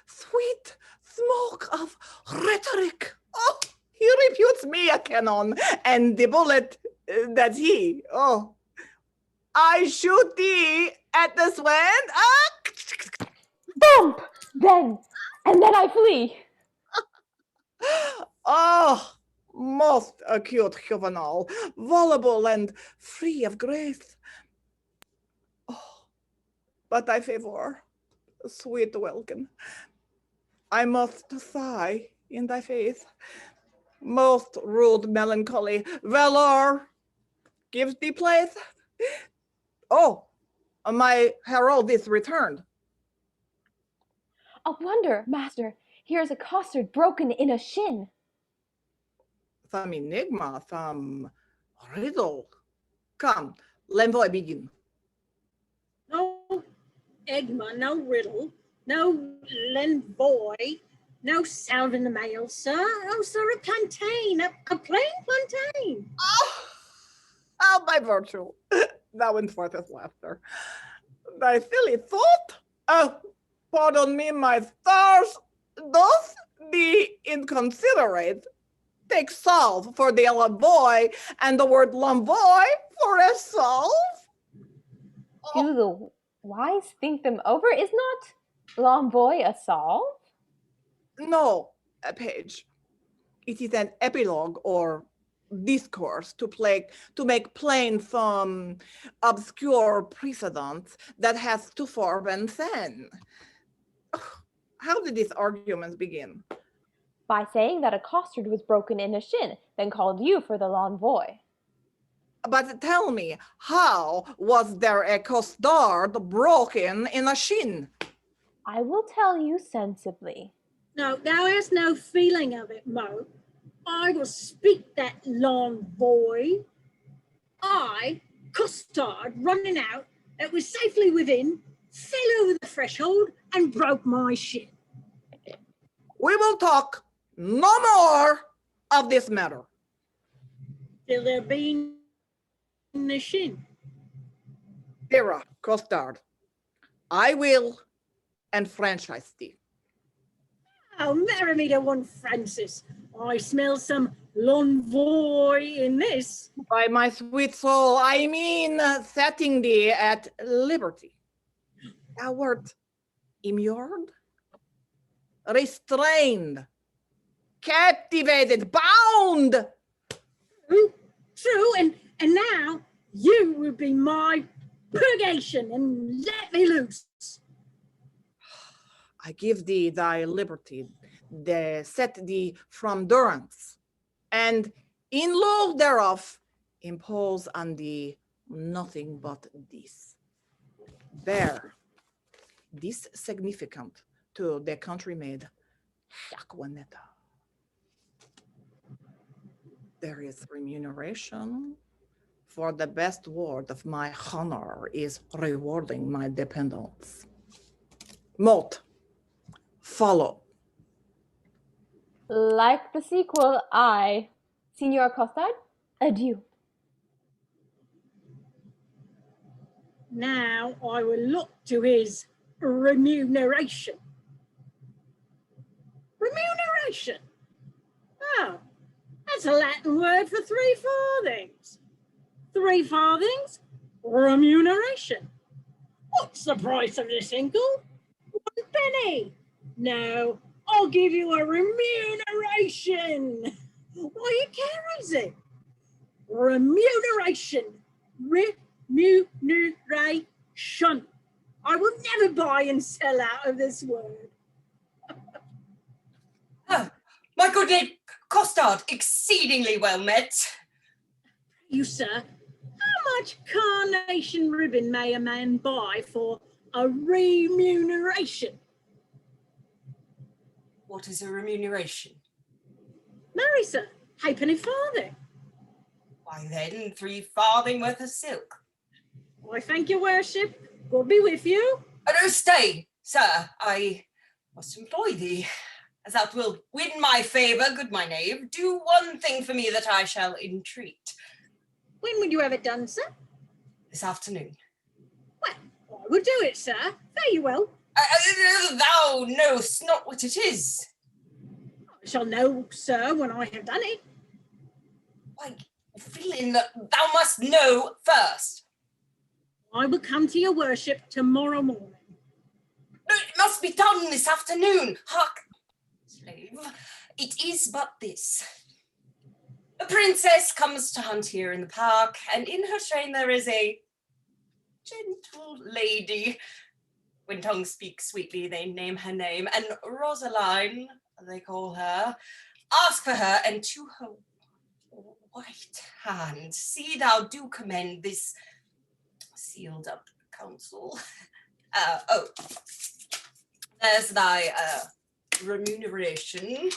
[SPEAKER 7] sweet smoke of rhetoric. Oh, he reputes me a cannon, and the bullet, that's he. Oh, I shoot thee at the swan. Ah!
[SPEAKER 8] Bump! Then, and then I flee.
[SPEAKER 7] Oh, most acute juvenile, voluble and free of grace. Oh, but I favor, sweet welcome. I must sigh in thy face. Most rude melancholy, valor gives thee place. Oh, my herald is returned.
[SPEAKER 8] A wonder, master, here's a costard broken in a shin.
[SPEAKER 7] Some enigma, some riddle. Come, l'envoy begin.
[SPEAKER 6] No enigma, no riddle, no l'envoy, no sound in the mail, sir. Oh, sir, a plantain, a plain plantain.
[SPEAKER 7] Oh, my virtue. Thou enforcest laughter. Thy silly thought? Oh, pardon me, my stars. Thus the inconsiderate take solve for the l'envoy, and the word l'envoy for a solve?
[SPEAKER 8] Do the wise think them over? Is not l'envoy a solve?
[SPEAKER 7] No, a page. It is an epilogue or discourse to make plain some obscure precedent that has to form and then. How did these arguments begin?
[SPEAKER 8] By saying that a costard was broken in a shin, then called you for the l'envoy.
[SPEAKER 7] But tell me, how was there a costard broken in a shin?
[SPEAKER 8] I will tell you sensibly.
[SPEAKER 6] No, thou hast no feeling of it, Mote. I will speak that l'envoy. I, Costard, running out, that was safely within, fell over the threshold and broke my shin.
[SPEAKER 7] We will talk No more of this matter.
[SPEAKER 6] Till there be the shin.
[SPEAKER 7] Vera, Costard, I will enfranchise thee.
[SPEAKER 6] Oh, marry me to one Francis. I smell some l'envoy in this.
[SPEAKER 7] By my sweet soul, I mean setting thee at liberty. Thou wert immured, restrained, captivated, bound.
[SPEAKER 6] True, and now you would be my purgation and let me loose.
[SPEAKER 7] I give thee thy liberty, set thee from durance, and in lieu thereof impose on thee nothing but this. There, this significant to the country maid Jaquenetta. There is remuneration, for the best word of my honor is rewarding my dependents. Mote, follow.
[SPEAKER 8] Like the sequel, I, Signor Costard, adieu.
[SPEAKER 6] Now I will look to his remuneration. Remuneration? Oh, that's a Latin word for 3 farthings. 3 farthings? Remuneration. What's the price of this inkle? 1 penny. No, I'll give you a remuneration. Why, he carries it. Remuneration. Remuneration. I will never buy and sell out of this word.
[SPEAKER 1] My good Lady Costard, exceedingly well met.
[SPEAKER 6] You, sir, how much carnation ribbon may a man buy for a remuneration?
[SPEAKER 1] What is a remuneration?
[SPEAKER 6] Marry, sir, halfpenny farthing.
[SPEAKER 1] Why then, 3 farthing worth of silk.
[SPEAKER 6] I thank your worship. God be with you.
[SPEAKER 1] No, stay, sir. I must employ thee. As thou wilt win my favour, good my knave, do one thing for me that I shall entreat.
[SPEAKER 6] When would you have it done, sir?
[SPEAKER 1] This afternoon.
[SPEAKER 6] Well, I will do it, sir. Fare you well.
[SPEAKER 1] Thou knowest not what it is.
[SPEAKER 6] I shall know, sir, when I have done it.
[SPEAKER 1] Why, villain, thou must know first.
[SPEAKER 6] I will come to your worship tomorrow morning.
[SPEAKER 1] No, it must be done this afternoon. Hark, slave, it is but this. A princess comes to hunt here in the park, and in her train there is a gentle lady. When tongues speak sweetly, they name her name, and Rosaline, they call her. Ask for her, and to her white hand, see thou do commend this sealed up counsel. There's thy remuneration.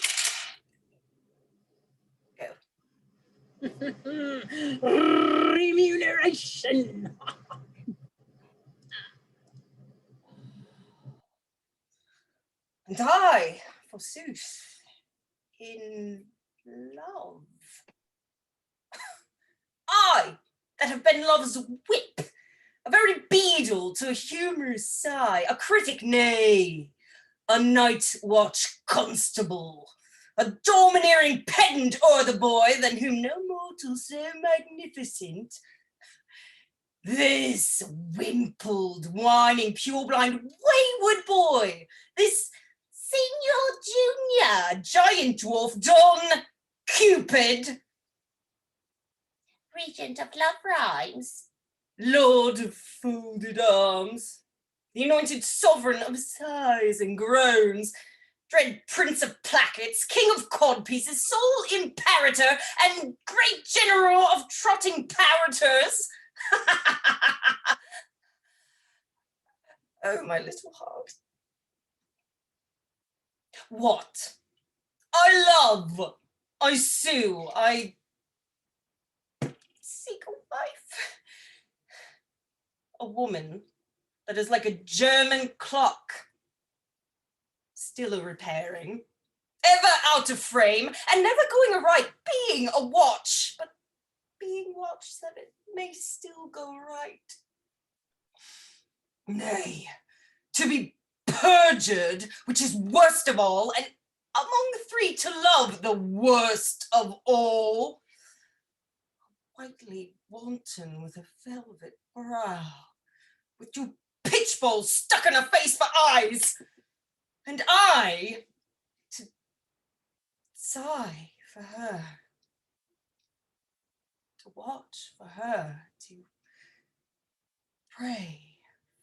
[SPEAKER 1] Go.
[SPEAKER 6] Remuneration.
[SPEAKER 1] And I, forsooth, in love. I, that have been love's whip, a very beadle to a humorous sigh, a critic, nay, a night watch constable, a domineering pedant o'er the boy, than whom no mortal so magnificent. This wimpled, whining, purblind, wayward boy, this Senior Junior, giant dwarf, Don Cupid, regent of love rhymes, lord of folded arms, the anointed sovereign of sighs and groans, dread prince of plackets, king of codpieces, sole imperator, and great general of trotting parroters. Oh, my little heart. What? I love, I sue, I seek a wife. A woman that is like a German clock, still a repairing, ever out of frame, and never going aright, being a watch, but being watched that it may still go right. Nay, to be perjured, which is worst of all, and among the three to love the worst of all. Whitely wanton with a velvet brow, with two pitchballs stuck in her face for eyes, and I to sigh for her, to watch for her, to pray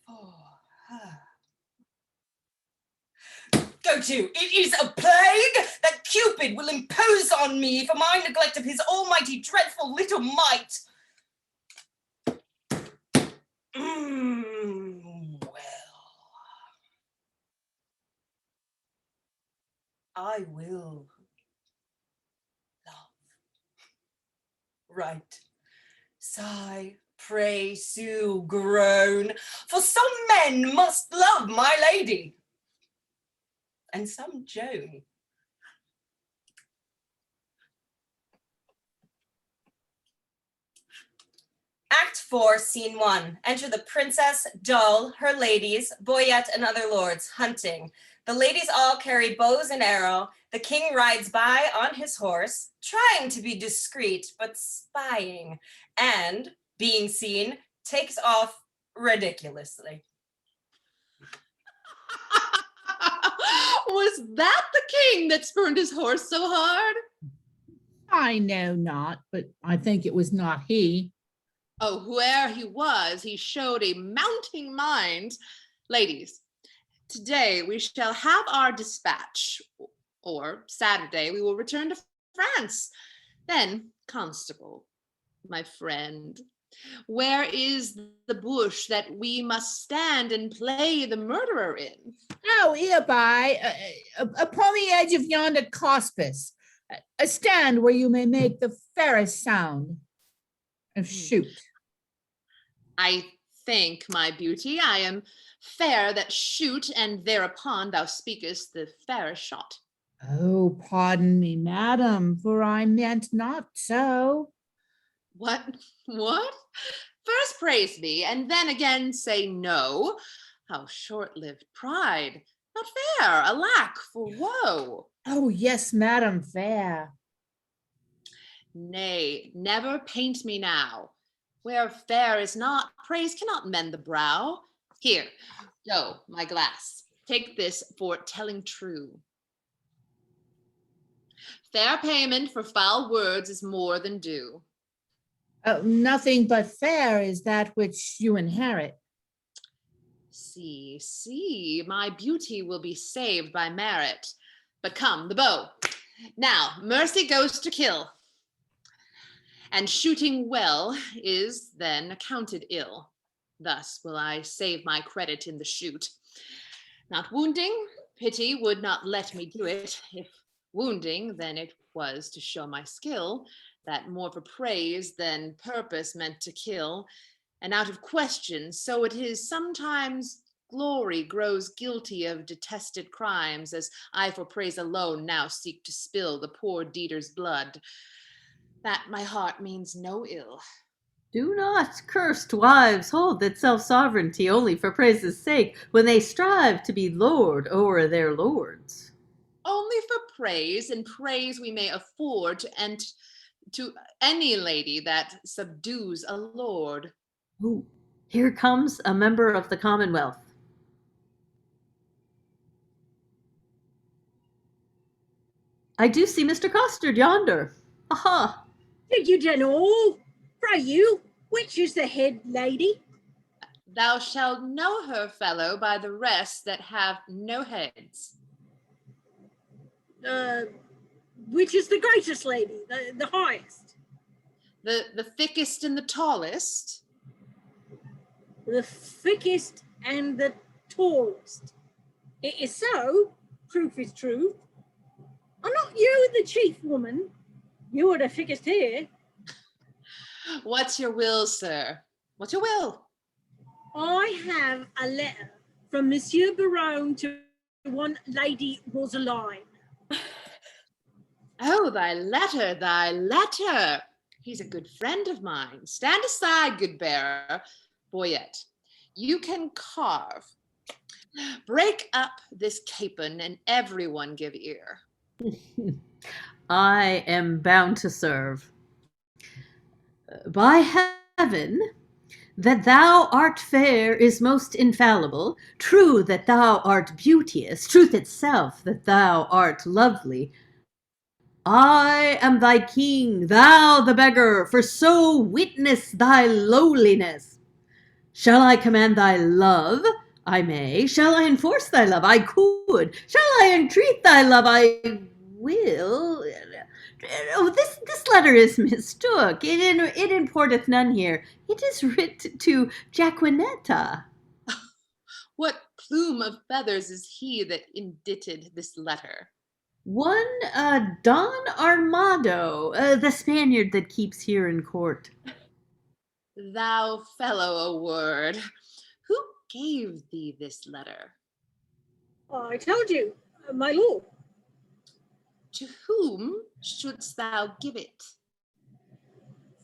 [SPEAKER 1] for her. Go to, it is a plague that Cupid will impose on me for my neglect of his almighty dreadful little might. Well, I will love. Right. Sigh, pray, sue, groan, for some men must love my lady, and some Joan. Act 4, Scene 1. Enter the princess, Dull, her ladies, Boyet, and other lords, hunting. The ladies all carry bows and arrow. The king rides by on his horse, trying to be discreet, but spying, and, being seen, takes off ridiculously.
[SPEAKER 10] Was that the king that spurned his horse so hard?
[SPEAKER 5] I know not, but I think it was not he.
[SPEAKER 10] Oh, whoe'er he was, he showed a mounting mind. Ladies, today we shall have our dispatch, or Saturday we will return to France. Then, Constable, my friend, where is the bush that we must stand and play the murderer in?
[SPEAKER 5] Oh, hereby, upon the edge of yonder causpus, a stand where you may make the fairest sound of shoot.
[SPEAKER 10] I think, my beauty, I am fair that shoot, and thereupon thou speakest the fairest shot.
[SPEAKER 5] Oh, pardon me, madam, for I meant not so.
[SPEAKER 10] What? First praise me, and then again say no. How short-lived pride. Not fair, alack, for woe.
[SPEAKER 5] Oh, yes, madam, fair.
[SPEAKER 10] Nay, never paint me now. Where fair is not, praise cannot mend the brow. Here, go, my glass. Take this for telling true. Fair payment for foul words is more than due.
[SPEAKER 5] Nothing but fair is that which you inherit.
[SPEAKER 10] See, my beauty will be saved by merit. But come, the bow. Now, mercy goes to kill. And shooting well is then accounted ill. Thus will I save my credit in the shoot. Not wounding, pity would not let me do it. If wounding, then it was to show my skill, that more for praise than purpose meant to kill. And out of question, so it is sometimes glory grows guilty of detested crimes, as I for praise alone now seek to spill the poor deeder's blood. That my heart means no ill.
[SPEAKER 9] Do not, cursed wives, hold that self-sovereignty only for praise's sake, when they strive to be lord o'er their lords.
[SPEAKER 10] Only for praise, and praise we may afford to any lady that subdues a lord.
[SPEAKER 9] Oh, here comes a member of the Commonwealth. I do see Mr. Costard yonder. Aha!
[SPEAKER 6] Did you then all? Pray you, which is the head lady?
[SPEAKER 10] Thou shalt know her, fellow, by the rest that have no heads.
[SPEAKER 6] Which is the greatest lady, the highest?
[SPEAKER 10] The thickest and the tallest.
[SPEAKER 6] The thickest and the tallest. It is so, truth is truth. Are not you the chief woman? You are the thickest here.
[SPEAKER 10] What's your will, sir? What's your will?
[SPEAKER 6] I have a letter from Monsieur Berowne to one Lady Rosaline.
[SPEAKER 10] Oh, thy letter, thy letter. He's a good friend of mine. Stand aside, good bearer. Boyet, you can carve. Break up this capon and everyone give ear.
[SPEAKER 9] I am bound to serve. By heaven, that thou art fair is most infallible. True that thou art beauteous, truth itself that thou art lovely. I am thy king, thou the beggar, for so witness thy lowliness. Shall I command thy love? I may. Shall I enforce thy love? I could. Shall I entreat thy love? I will. Oh, this letter is mistook. It importeth none here. It is writ to Jaquenetta.
[SPEAKER 10] What plume of feathers is he that inditted this letter?
[SPEAKER 9] One Don Armado, the Spaniard that keeps here in court.
[SPEAKER 10] Thou fellow a word. Who gave thee this letter?
[SPEAKER 6] I told you, my lord.
[SPEAKER 10] To whom shouldst thou give it?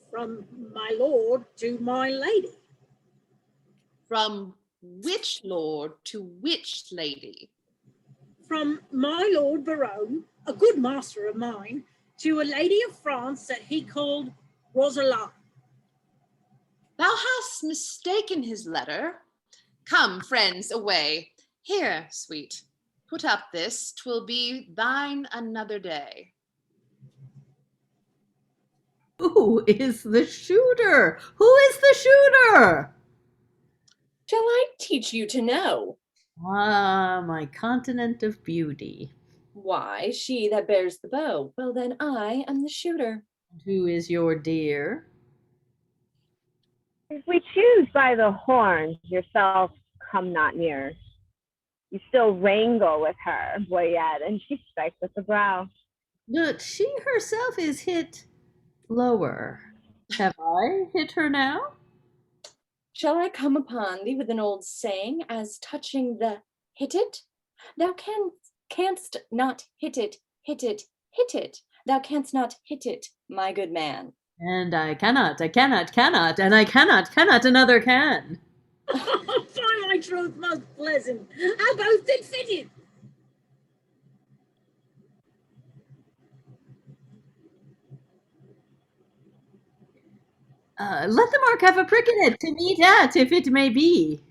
[SPEAKER 6] From my lord to my lady.
[SPEAKER 10] From which lord to which lady?
[SPEAKER 6] From my lord Berowne, a good master of mine, to a lady of France that he called Rosaline.
[SPEAKER 10] Thou hast mistaken his letter. Come, friends, away. Here, sweet, put up this, 'twill be thine another day.
[SPEAKER 9] Who is the shooter? Who is the shooter?
[SPEAKER 12] Shall I teach you to know?
[SPEAKER 9] Ah, my continent of beauty.
[SPEAKER 12] Why, she that bears the bow. Well, then I am the shooter.
[SPEAKER 9] And who is your dear?
[SPEAKER 13] If we choose by the horns, yourself come not near. You still wrangle with her, Boyet, and she strikes at the brow.
[SPEAKER 9] But she herself is hit lower. Have I hit her now?
[SPEAKER 12] Shall I come upon thee with an old saying as touching the hit it? Thou canst not hit it, hit it, hit it. Thou canst not hit it, my good man.
[SPEAKER 9] And I cannot, and I cannot, another can.
[SPEAKER 6] By my troth, most pleasant. How both did fit it.
[SPEAKER 9] Let the mark have a prick in it, to meet at, if it may be.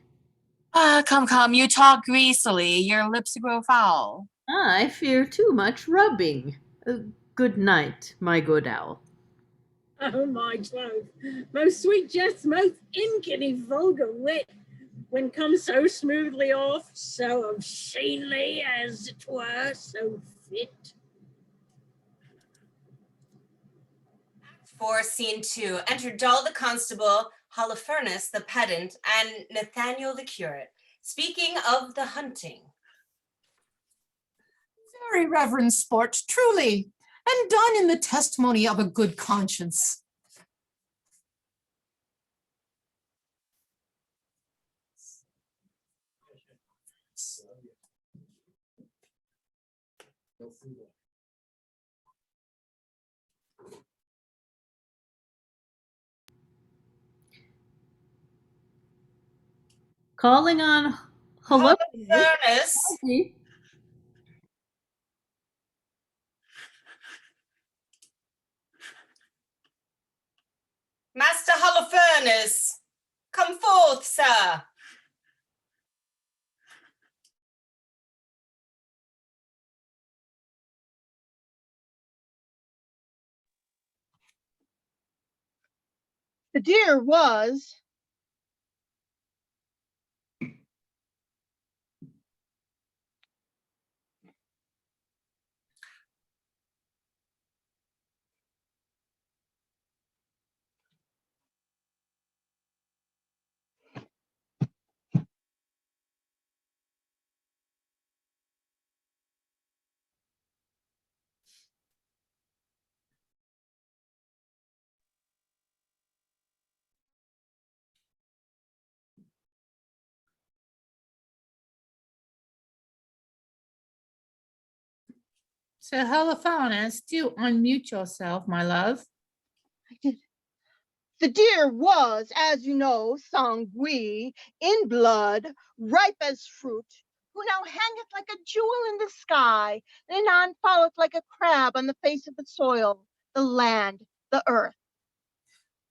[SPEAKER 11] Come, you talk greasily. Your lips grow foul.
[SPEAKER 9] I fear too much rubbing. Good night, my good owl.
[SPEAKER 6] Oh, my troth. Most sweet jests, most inky vulgar wit, when come so smoothly off, so obscenely, as it were, so fit.
[SPEAKER 1] 4, Scene 2. Enter Dull the constable, Holofernes the pedant, and Nathaniel the curate, speaking of the hunting.
[SPEAKER 14] Very reverend sport, truly, and done in the testimony of a good conscience.
[SPEAKER 9] Calling on Holofernes.
[SPEAKER 1] Master Holofernes, come forth, sir.
[SPEAKER 7] The deer was
[SPEAKER 5] So Holofernes, do unmute yourself, my love.
[SPEAKER 15] I did. The deer was, as you know, sanguine, in blood, ripe as fruit, who now hangeth like a jewel in the sky, and anon falleth like a crab on the face of the soil, the land, the earth.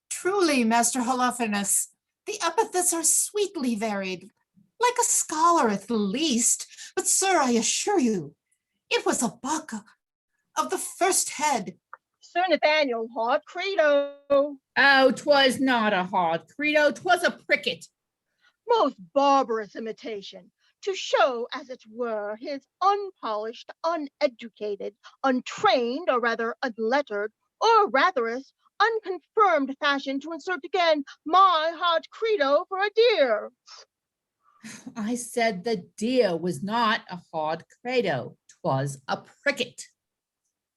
[SPEAKER 14] Truly, Master Holofernes, the epithets are sweetly varied, like a scholar at the least. But, sir, I assure you, it was a buck of the first head.
[SPEAKER 15] Sir Nathaniel, hot credo.
[SPEAKER 5] Oh, 'twas not a hard credo, 'twas a pricket.
[SPEAKER 15] Most barbarous imitation, to show, as it were, his unpolished, uneducated, untrained, or rather unlettered, or ratherest, unconfirmed fashion to insert again my hot credo for a deer.
[SPEAKER 5] I said the deer was not a hard credo, 'twas a pricket.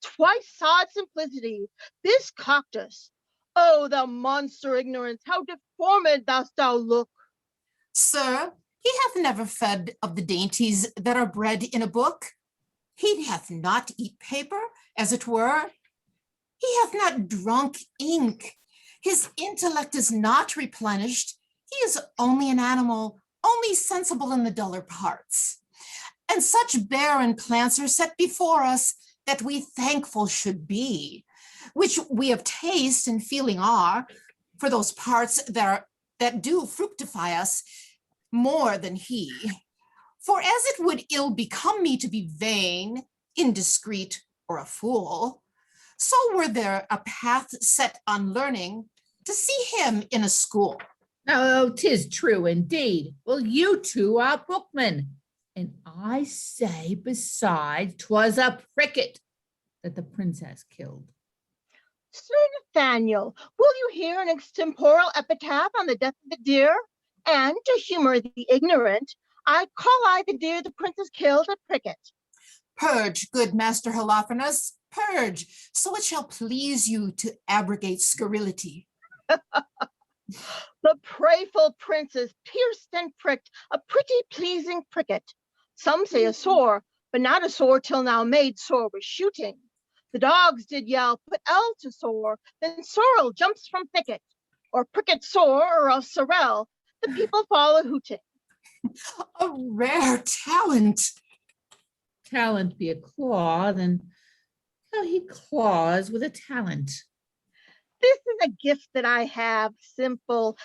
[SPEAKER 15] Twice sod simplicity, this coctus. Oh, thou monster ignorance, how deformed dost thou look.
[SPEAKER 14] Sir, he hath never fed of the dainties that are bred in a book. He hath not eat paper, as it were. He hath not drunk ink. His intellect is not replenished. He is only an animal, only sensible in the duller parts. And such barren plants are set before us that we thankful should be, which we of taste and feeling are, for those parts that do fructify us more than he. For as it would ill become me to be vain, indiscreet, or a fool, so were there a path set on learning to see him in a school.
[SPEAKER 5] Oh, 'tis true indeed. Well, you two are bookmen. And I say besides, 'twas a pricket that the princess killed.
[SPEAKER 15] Sir Nathaniel, will you hear an extemporal epitaph on the death of the deer? And to humor the ignorant, I the deer the princess killed a pricket.
[SPEAKER 14] Purge, good Master Holofernes, purge, so it shall please you to abrogate scurrility.
[SPEAKER 15] The prayful princess pierced and pricked a pretty pleasing pricket. Some say a sore, but not a sore till now made sore with shooting. The dogs did yell, put L to sore, then sorrel jumps from thicket, or pricket sore, or else sorrel. The people fall a hooting.
[SPEAKER 14] A rare talent.
[SPEAKER 5] Talent be a claw, then how he claws with a talent.
[SPEAKER 15] This is a gift that I have, simple,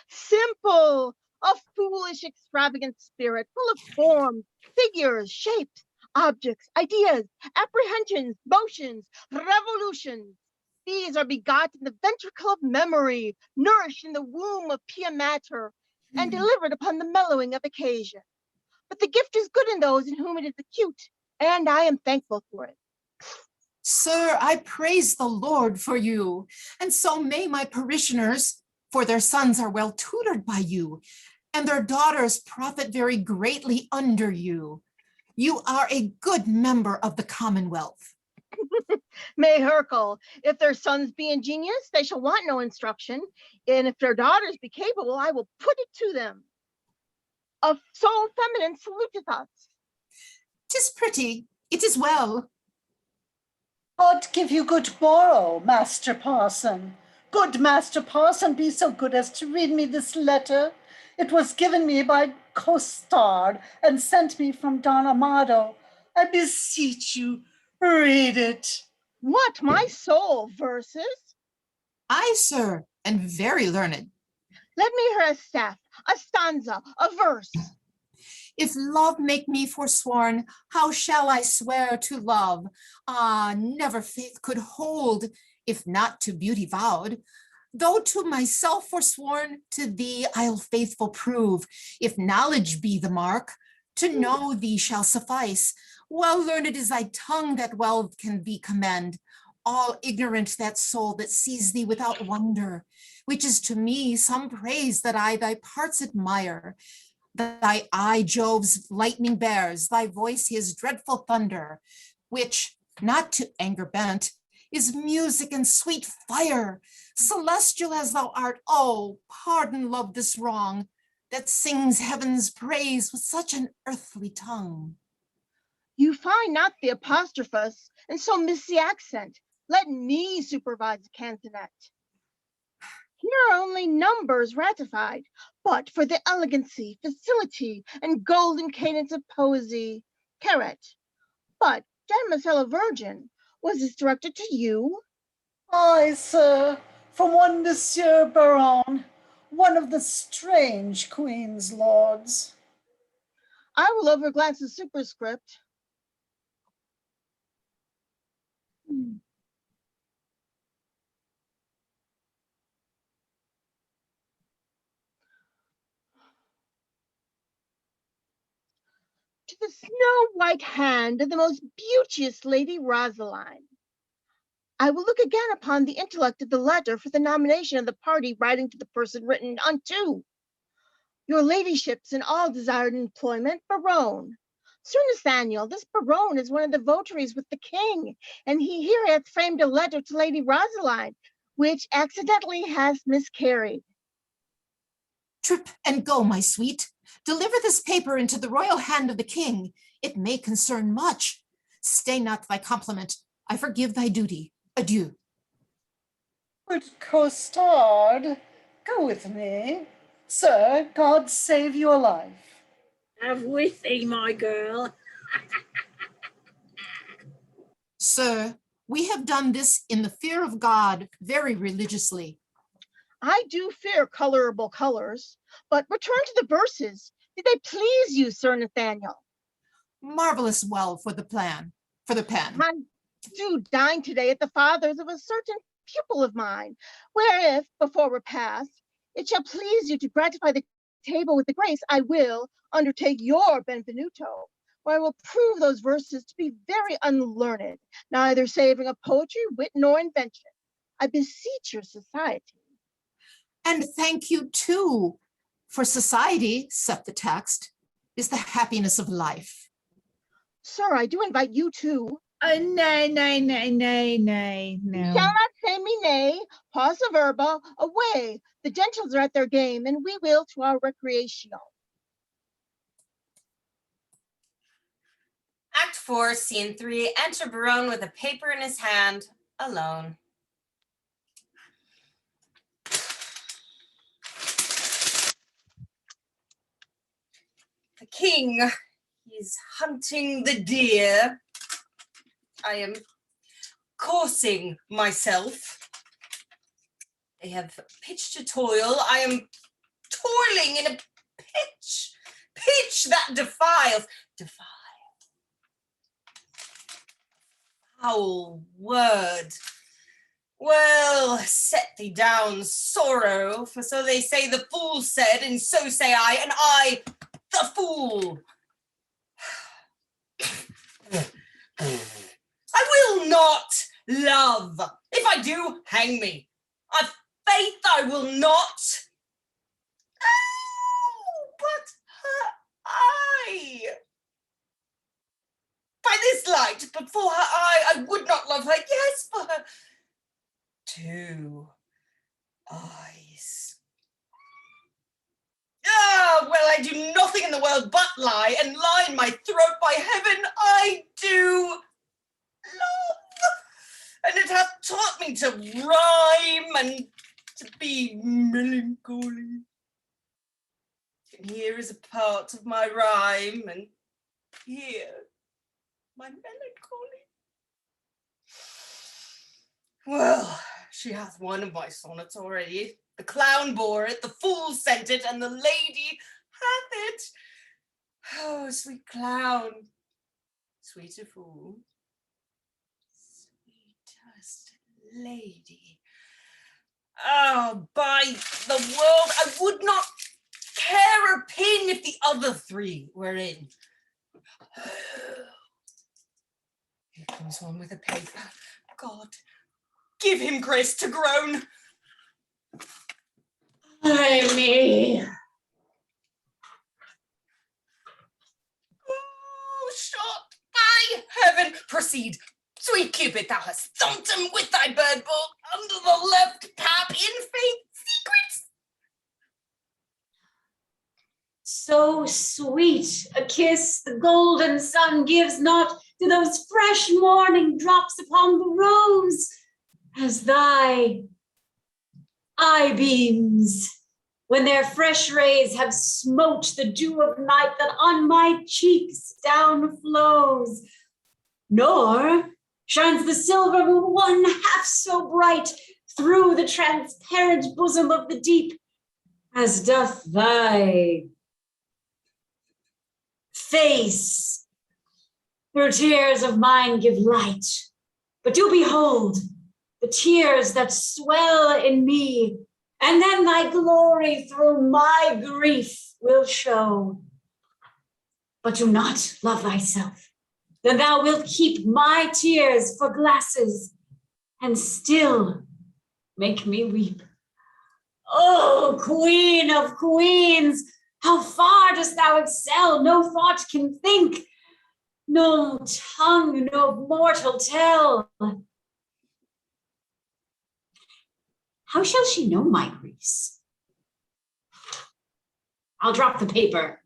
[SPEAKER 15] a foolish, extravagant spirit, full of forms, figures, shapes, objects, ideas, apprehensions, motions, revolutions. These are begot in the ventricle of memory, nourished in the womb of pia mater, and delivered upon the mellowing of occasion. But the gift is good in those in whom it is acute, and I am thankful for it.
[SPEAKER 14] Sir, I praise the Lord for you, and so may my parishioners, for their sons are well tutored by you, and their daughters profit very greatly under you. You are a good member of the Commonwealth.
[SPEAKER 15] May Hercule, if their sons be ingenious, they shall want no instruction, and if their daughters be capable, I will put it to them. A soul feminine saluteth us.
[SPEAKER 14] 'Tis pretty, it is well.
[SPEAKER 16] God give you good morrow, Master Parson. Good Master Parson, be so good as to read me this letter. It was given me by Costard and sent me from Don Armado. I beseech you, read it.
[SPEAKER 15] What, my soul, verses?
[SPEAKER 14] Aye, sir, and very learned.
[SPEAKER 15] Let me hear a step, a stanza, a verse.
[SPEAKER 14] If love make me forsworn, how shall I swear to love? Ah, never faith could hold, if not to beauty vowed. Though to myself forsworn, to thee I'll faithful prove. If knowledge be the mark, to know thee shall suffice. Well learned is thy tongue that well can thee commend. All ignorant that soul that sees thee without wonder, which is to me some praise that I thy parts admire. Thy eye Jove's lightning bears, thy voice his dreadful thunder, which, not to anger bent, is music and sweet fire. Celestial as thou art, oh, pardon love this wrong, that sings heaven's praise with such an earthly tongue.
[SPEAKER 15] You find not the apostrophus, and so miss the accent. Let me supervise the canzonet. Here are only numbers ratified, but for the elegancy, facility, and golden cadence of poesy, carrot. But, Mademoiselle Virgin, was this directed to you?
[SPEAKER 16] Aye, sir, from one Monsieur Berowne, one of the strange Queen's lords.
[SPEAKER 15] I will overglance the superscript. To the snow-white hand of the most beauteous Lady Rosaline. I will look again upon the intellect of the letter for the nomination of the party writing to the person written unto. Your ladyship's in all desired employment, Berowne. Sir Nathaniel, this Berowne is one of the votaries with the king, and he here hath framed a letter to Lady Rosaline, which accidentally has miscarried.
[SPEAKER 14] Trip and go, my sweet. Deliver this paper into the royal hand of the king. It may concern much. Stay not thy compliment. I forgive thy duty. Adieu.
[SPEAKER 16] Good Costard, go with me. Sir, God save your life.
[SPEAKER 6] Have with thee, my girl.
[SPEAKER 14] Sir, we have done this in the fear of God very religiously.
[SPEAKER 15] I do fear colorable colors, but return to the verses. Did they please you, Sir Nathaniel?
[SPEAKER 14] Marvelous well for the pen.
[SPEAKER 15] I do dine today at the father's of a certain pupil of mine, where if, before repast, it shall please you to gratify the table with the grace, I will undertake your Benvenuto, where I will prove those verses to be very unlearned, neither savoring of poetry, wit, nor invention. I beseech your society.
[SPEAKER 14] And thank you too, for society, saith the text, is the happiness of life.
[SPEAKER 15] Sir, I do invite you too.
[SPEAKER 5] Nay, no.
[SPEAKER 15] You shall not say me nay. Pause the verba, away. The gentles are at their game, and we will to our recreational.
[SPEAKER 1] Act 4, Scene 3. Enter Berowne with a paper in his hand, alone. The king, he's hunting the deer. I am coursing myself. They have pitched a toil. I am toiling in a pitch that defiles. Foul word. Well, set thee down, sorrow, for so they say the fool said, and so say I, and I, the fool. I will not love. If I do, hang me. I've faith I will not. Oh, but her eye. By this light, but for her eye, I would not love her. Yes, for her 2 eyes. Ah, well, I do nothing in the world but lie, and lie in my throat, by heaven, I do love. And it hath taught me to rhyme and to be melancholy. And here is a part of my rhyme, and here my melancholy. Well, she hath one of my sonnets already. The clown bore it, the fool sent it, and the lady hath it. Oh, sweet clown, sweeter fool, sweetest lady. Oh, by the world, I would not care a pin if the other 3 were in. Here comes one with a paper. God, give him grace to groan. Ay me. Oh, shot by heaven. Proceed. Sweet Cupid, thou hast thumped him with thy bird ball under the left pap in faith secrets.
[SPEAKER 2] So sweet a kiss the golden sun gives not to those fresh morning drops upon the rose as thy eye beams, when their fresh rays have smote the dew of night that on my cheeks down flows. Nor shines the silver moon one half so bright through the transparent bosom of the deep as doth thy face. Through tears of mine give light, but do behold the tears that swell in me, and then thy glory through my grief will show. But do not love thyself, then thou wilt keep my tears for glasses, and still make me weep. Oh, Queen of Queens, how far dost thou excel? No thought can think, no tongue, no mortal tell. How shall she know my griefs? I'll drop the paper.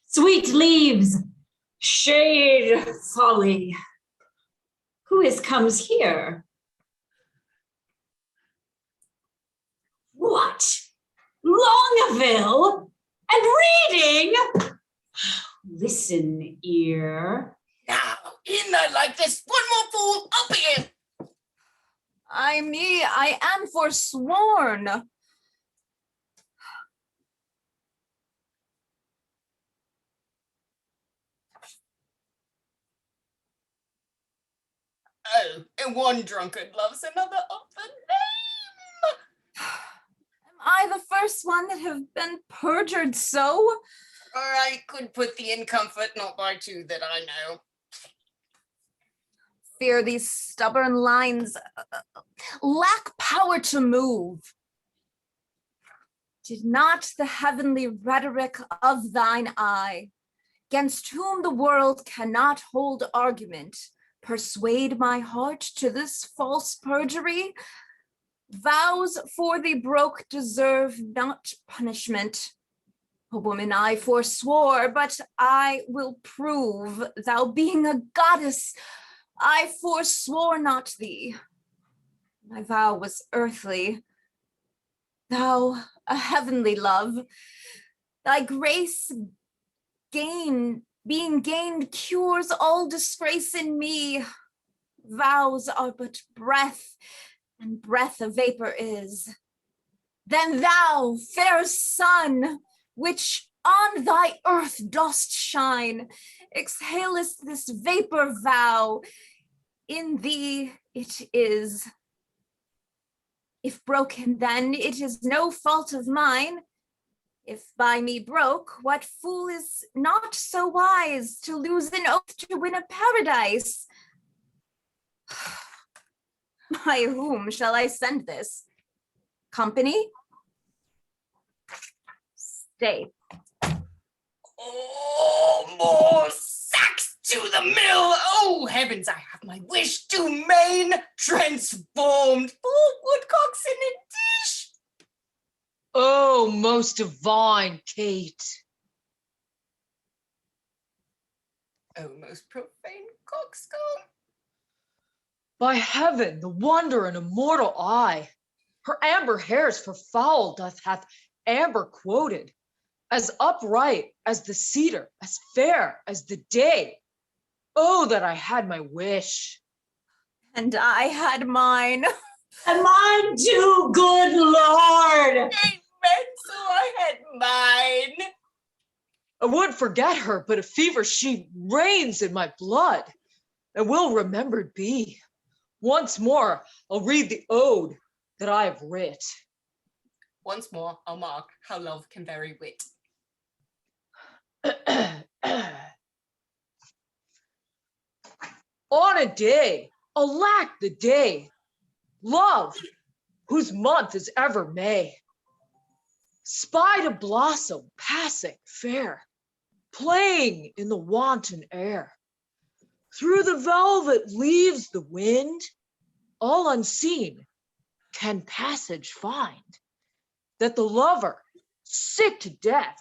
[SPEAKER 2] Sweet leaves, shade folly. Who comes here? What? Longaville? And reading? Listen, ear.
[SPEAKER 1] Now, in there like this, one more fool, up again.
[SPEAKER 3] I am forsworn.
[SPEAKER 1] Oh, and one drunkard loves another of the name.
[SPEAKER 3] Am I the first one that have been perjured so?
[SPEAKER 1] Or I could put thee in comfort, not by two that I know.
[SPEAKER 3] Fear these stubborn lines lack power to move. Did not the heavenly rhetoric of thine eye, 'gainst whom the world cannot hold argument, persuade my heart to this false perjury? Vows for thee broke deserve not punishment. A woman I forswore, but I will prove, thou being a goddess, I forswore not thee. My vow was earthly, thou a heavenly love. Thy grace being gained cures all disgrace in me. Vows are but breath, and breath a vapor is. Then thou, fair sun, which on thy earth dost shine, exhalest this vapor vow, in thee it is. If broken, then it is no fault of mine. If by me broke, what fool is not so wise to lose an oath to win a paradise? By whom shall I send this? Company? Stay.
[SPEAKER 1] Oh, more sacks to the mill. Oh, heavens, I have my wish. Dumaine transformed. 4 woodcocks in a dish.
[SPEAKER 4] Oh, most divine Kate.
[SPEAKER 1] Oh, most profane coxcomb.
[SPEAKER 4] By heaven, the wonder and immortal eye, her amber hairs for foul hath amber quoted, as upright as the cedar, as fair as the day. Oh, that I had my wish.
[SPEAKER 3] And I had mine.
[SPEAKER 2] And mine too, good Lord.
[SPEAKER 1] Amen, so I had mine.
[SPEAKER 4] I would forget her, but a fever she reigns in my blood, and will remembered be. Once more, I'll read the ode that I have writ.
[SPEAKER 1] Once more, I'll mark how love can vary wit.
[SPEAKER 4] On a day, alack the day, love, whose month is ever May, spied a blossom passing fair, playing in the wanton air. Through the velvet leaves the wind, all unseen, can passage find, that the lover sick to death,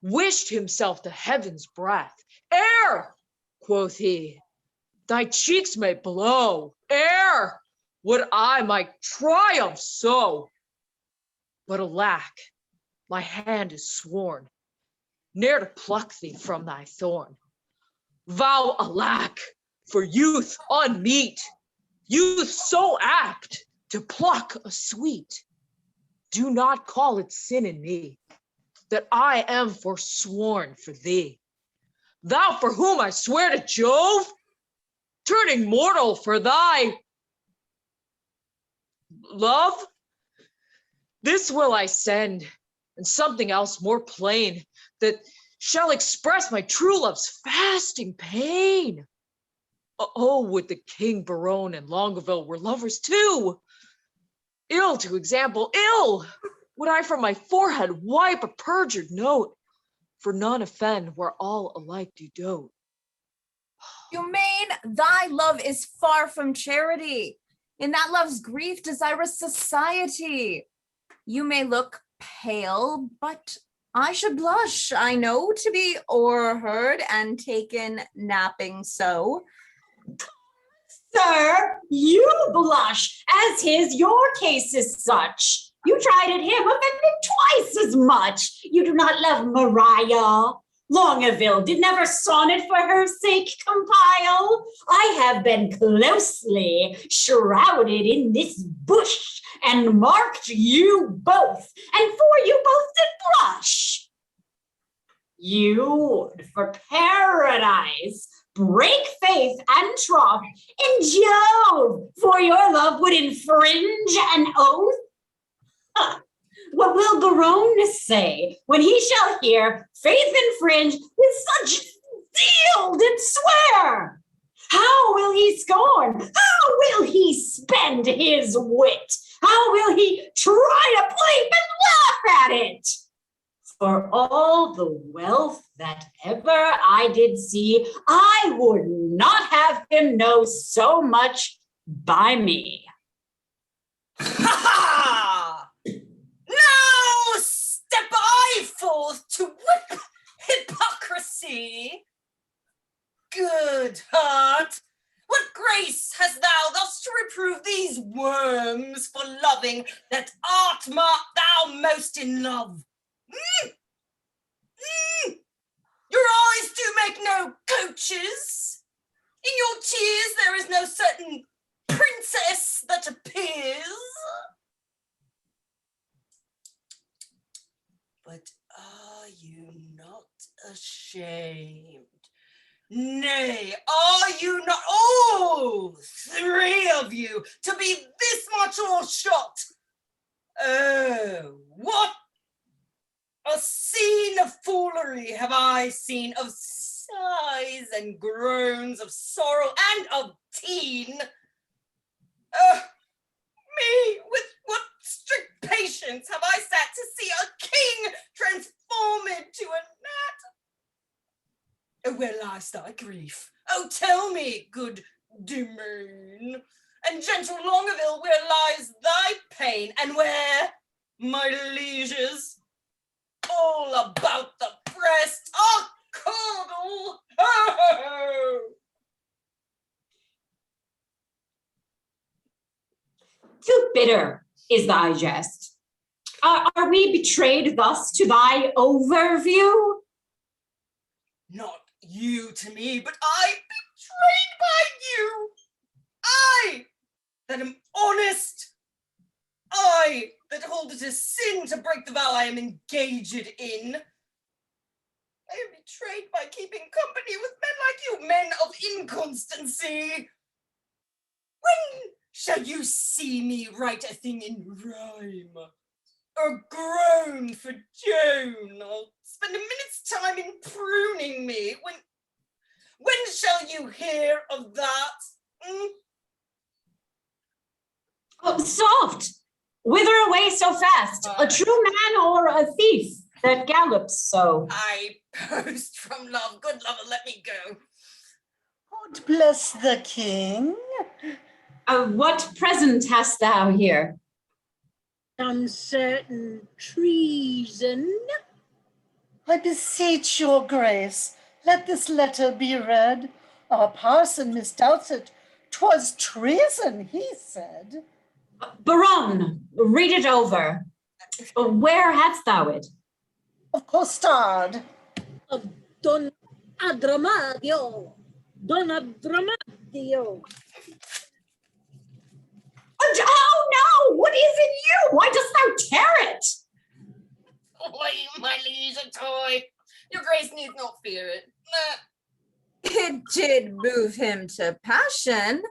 [SPEAKER 4] wished himself to heaven's breath. Air, quoth he, thy cheeks may blow. Air, would I might triumph so. But alack, my hand is sworn, ne'er to pluck thee from thy thorn. Vow alack, for youth unmeet, youth so apt to pluck a sweet. Do not call it sin in me, that I am forsworn for thee. Thou for whom I swear to Jove, turning mortal for thy love? This will I send, and something else more plain, that shall express my true love's fasting pain. Oh, would the King Berowne and Longaville were lovers too! Ill to example, ill would I from my forehead wipe a perjured note, for none offend where all alike do dote.
[SPEAKER 3] Dumaine, thy love is far from charity. In that love's grief desirous society. You may look pale, but I should blush, I know, to be o'erheard and taken napping so.
[SPEAKER 2] Sir, you blush, as your case is such. You tried at him, offended twice as much. You do not love Maria. Longaville did never sonnet for her sake compile. I have been closely shrouded in this bush and marked you both, and for you both did blush. You would for paradise break faith and troth, and Jove for your love would infringe an oath. Huh. What will Berowne say when he shall hear faith infringed with such zeal did swear? How will he scorn? How will he spend his wit? How will he try to plague and laugh at it? For all the wealth that ever I did see, I would not have him know so much by me.
[SPEAKER 1] Ha ha! Now step I forth to whip hypocrisy. Good heart, what grace hast thou thus to reprove these worms for loving that art thou most in love? Your eyes do make no coaches. In your tears there is no certain princess that appears. But are you not ashamed? Nay, are you not, all three of you, to be this much o'ershot? Oh, what a scene of foolery have I seen, of sighs and groans, of sorrow and of teen. Me, with what strict patience have I sat to see a king transformed to a gnat? Oh, where lies thy grief? Oh, tell me, good Dumaine, and gentle Longaville, where lies thy pain, and where, my lieges, all about the breast, a caudle, ho!
[SPEAKER 2] Too bitter is thy jest. Are we betrayed thus to thy overview?
[SPEAKER 1] Not you to me, but I betrayed by you. I that am honest. I that hold it a sin to break the vow I am engaged in. I am betrayed by keeping company with men like you, men of inconstancy. When shall you see me write a thing in rhyme? Or groan for Joan? Or spend a minute's time in pruning me? When shall you hear of that?
[SPEAKER 2] Oh, soft! Whither away so fast? A true man or a thief that gallops so?
[SPEAKER 1] I post from love. Good lover, let me go.
[SPEAKER 16] God bless the king.
[SPEAKER 2] What present hast thou here?
[SPEAKER 6] some certain treason.
[SPEAKER 16] I beseech your grace, let this letter be read. Our parson misdoubts it. 'Twas treason, he said.
[SPEAKER 2] Berowne, read it over. Where hadst thou it?
[SPEAKER 16] Of Costard.
[SPEAKER 6] Of Don Adramadio. Don Adramadio.
[SPEAKER 2] Oh no! What is in you? Why dost thou tear it?
[SPEAKER 1] Oh, my liege, a toy. Your grace needs not fear it.
[SPEAKER 3] It did move him to passion,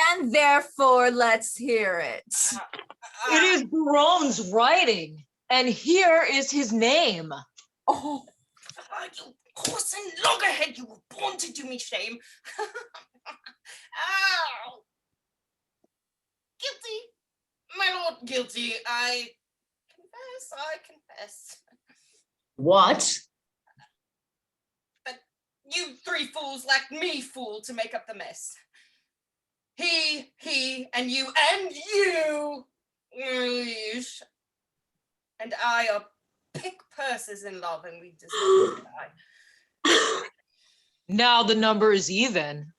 [SPEAKER 3] and therefore let's hear it.
[SPEAKER 4] It is Berowne's writing, and here is his name.
[SPEAKER 1] Oh, you horse and loggerhead, you were born to do me shame. Ow! Guilty, my lord, guilty. I confess.
[SPEAKER 2] What?
[SPEAKER 1] But you three fools lacked me, fool, to make up the mess. He, and you, liege, and I are pick purses in love, and we deserve to die.
[SPEAKER 4] Now the number is even.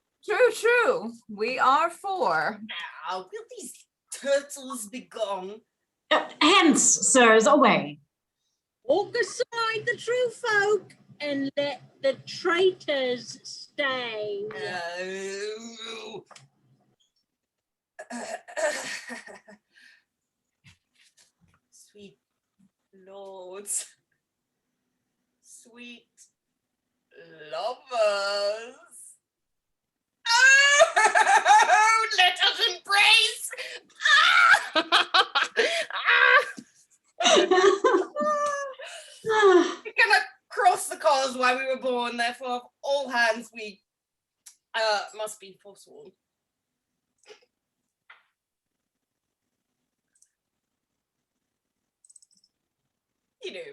[SPEAKER 3] True. We are 4.
[SPEAKER 1] Now, will these turtles be gone?
[SPEAKER 2] Hence, sirs, away.
[SPEAKER 6] Walk aside the true folk and let the traitors stay.
[SPEAKER 1] Sweet lords, sweet lovers. Oh, let us embrace. We're gonna cross the cause why we were born, therefore of all hands we must be forsworn. You know.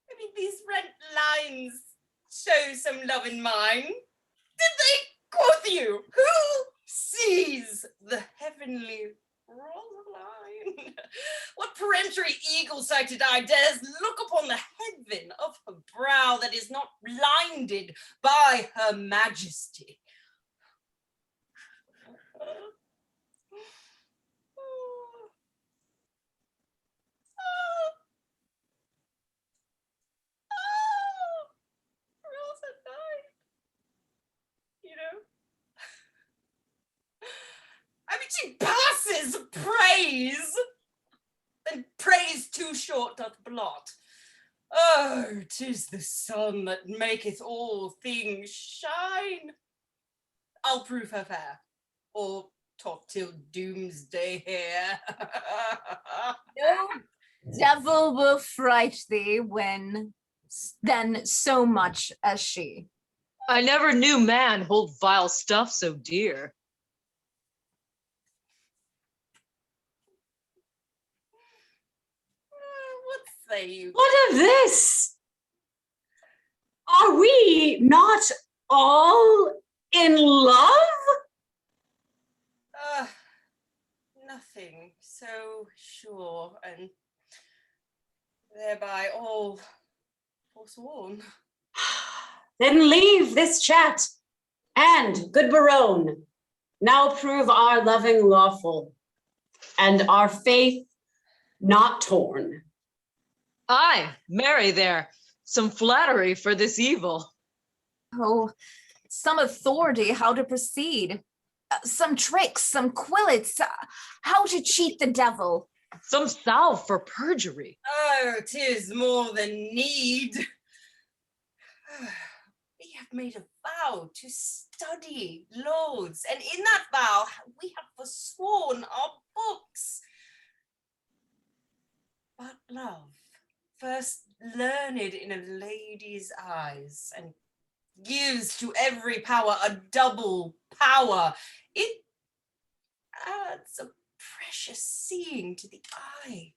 [SPEAKER 1] I mean, these red lines show some love in mine. Did they, quoth you? Who sees the heavenly Rosaline? What peremptory eagle-sighted eye dares look upon the heaven of her brow that is not blinded by her majesty? You know? I mean, she passes praise, and praise too short doth blot. Oh, 'tis the sun that maketh all things shine. I'll prove her fair, or talk till doomsday here.
[SPEAKER 3] No devil will fright thee when then so much as she.
[SPEAKER 4] I never knew man hold vile stuff so dear.
[SPEAKER 1] What say you?
[SPEAKER 2] What of this? Are we not all in love?
[SPEAKER 1] Nothing so sure, and thereby all forsworn.
[SPEAKER 2] Then leave this chat, and, good Berowne, now prove our loving lawful, and our faith not torn.
[SPEAKER 4] Aye, marry there, some flattery for this evil.
[SPEAKER 3] Oh, some authority how to proceed. Some tricks, some quillets, how to cheat the devil.
[SPEAKER 4] Some salve for perjury.
[SPEAKER 1] Oh, 'tis more than need. We have made a vow to study loads, and in that vow we have forsworn our books. But love, first learned in a lady's eyes, and gives to every power a double power. It adds a precious seeing to the eye.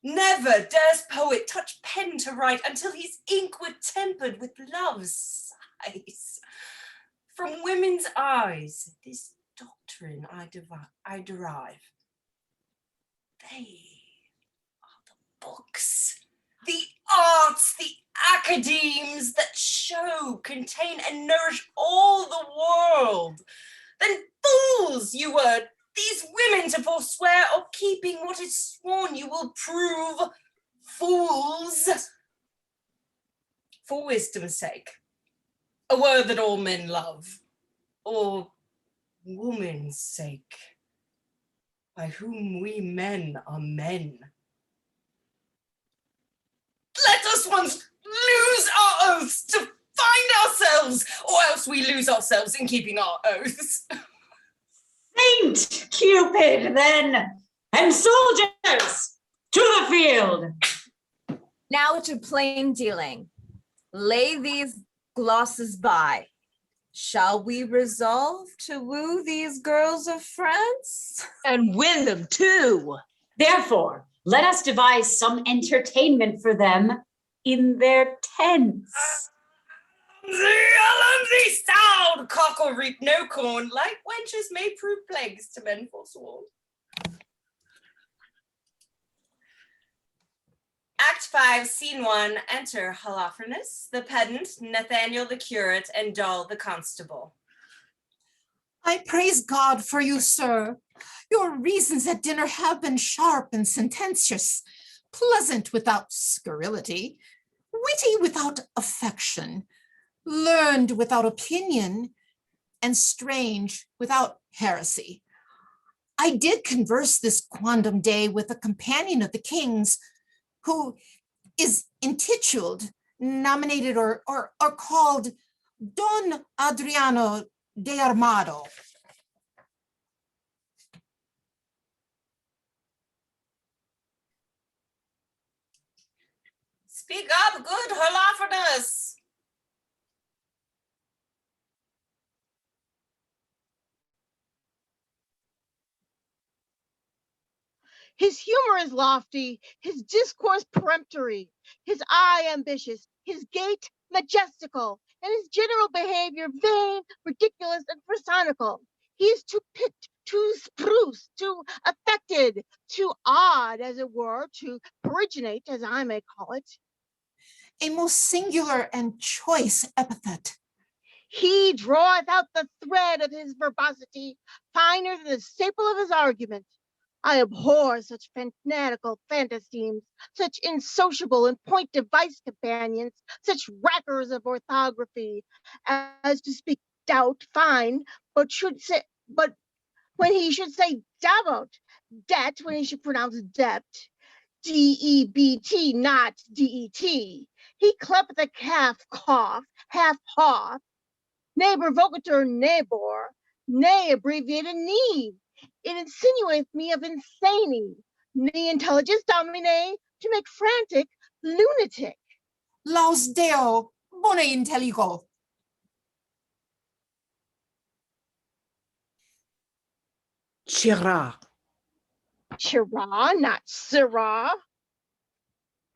[SPEAKER 1] Never dares poet touch pen to write until his ink were tempered with love's sighs. From women's eyes, this doctrine I derive. They are the books, the arts, the academes that show, contain, and nourish all the world. Then fools you were, these women to forswear, or keeping what is sworn you will prove fools. For wisdom's sake, a word that all men love, or woman's sake, by whom we men are men. Let us once lose our oaths to find ourselves, or else we lose ourselves in keeping our oaths.
[SPEAKER 2] Saint Cupid, then, and soldiers, to the field.
[SPEAKER 3] Now to plain dealing. Lay these glosses by. Shall we resolve to woo these girls of France?
[SPEAKER 4] And win them too.
[SPEAKER 2] Therefore, let us devise some entertainment for them in their tents.
[SPEAKER 1] The sound, cock will reap no corn, like wenches may prove plagues to men forsworn. Act 5, Scene 1, enter Holofernes, the pedant, Nathaniel the curate, and Doll the constable.
[SPEAKER 14] I praise God for you, sir. Your reasons at dinner have been sharp and sententious, pleasant without scurrility, witty without affection, learned without opinion, and strange without heresy. I did converse this quondam day with a companion of the king's, who is intituled, nominated, or called Don Adriano de Armado.
[SPEAKER 1] Speak up, good Holofernes.
[SPEAKER 15] His humor is lofty, his discourse peremptory, his eye ambitious, his gait majestical, and his general behavior vain, ridiculous, and personical. He is too picked, too spruce, too affected, too odd, as it were, to originate, as I may call it.
[SPEAKER 14] A most singular and choice epithet.
[SPEAKER 15] He draweth out the thread of his verbosity, finer than the staple of his argument. I abhor such fanatical fantasemes, such insociable and point device companions, such rackers of orthography, as to speak doubt, fine, but when he should say doubt, debt when he should pronounce debt, D-E-B-T, not D-E-T. He clepeth a calf cough, half hoth, neighbor vocator neighbor, nay abbreviated need. It insinuates me of insanity, the intelligence domine to make frantic lunatic.
[SPEAKER 14] Laus Deo, bone intelligo.
[SPEAKER 7] Chira,
[SPEAKER 15] Chira, not Syrah.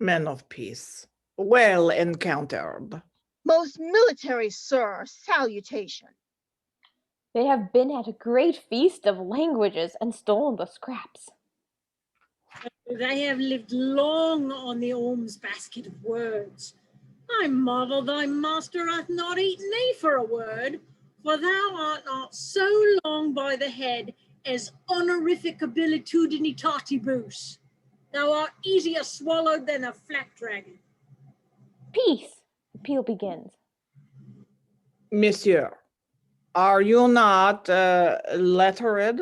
[SPEAKER 7] men of peace, well encountered.
[SPEAKER 15] Most military, sir, salutation.
[SPEAKER 8] They have been at a great feast of languages and stolen the scraps.
[SPEAKER 6] They have lived long on the alms basket of words. I marvel thy master hath not eaten thee for a word, for thou art not so long by the head as honorific abilitudinetatibus. Thou art easier swallowed than a flat dragon.
[SPEAKER 8] Peace! Appeal begins.
[SPEAKER 7] Monsieur, are you not lettered?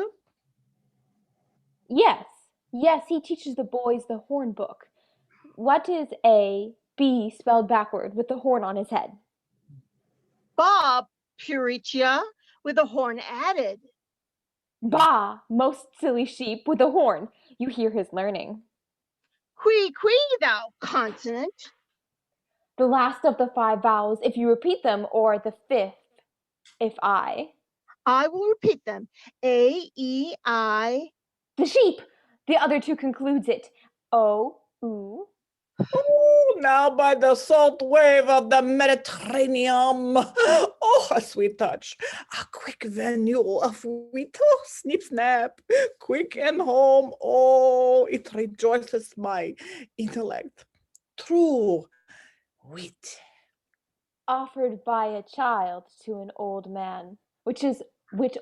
[SPEAKER 8] Yes, he teaches the boys the horn book. What is A, B spelled backward with the horn on his head?
[SPEAKER 15] Bob, Puritia, with a horn added.
[SPEAKER 8] Bah, most silly sheep with a horn. You hear his learning.
[SPEAKER 15] Qui, thou consonant.
[SPEAKER 8] The last of the 5 vowels if you repeat them, or the 5th if I.
[SPEAKER 15] I will repeat them. A, E, I.
[SPEAKER 8] The sheep! The other 2 concludes it. O, Ooh.
[SPEAKER 7] Oh, now by the salt wave of the Mediterranean. Oh, a sweet touch. A quick venue of wheat. Oh, snip, snap. Quick and home. Oh, it rejoices my intellect. True wit.
[SPEAKER 8] Offered by a child to an old man, which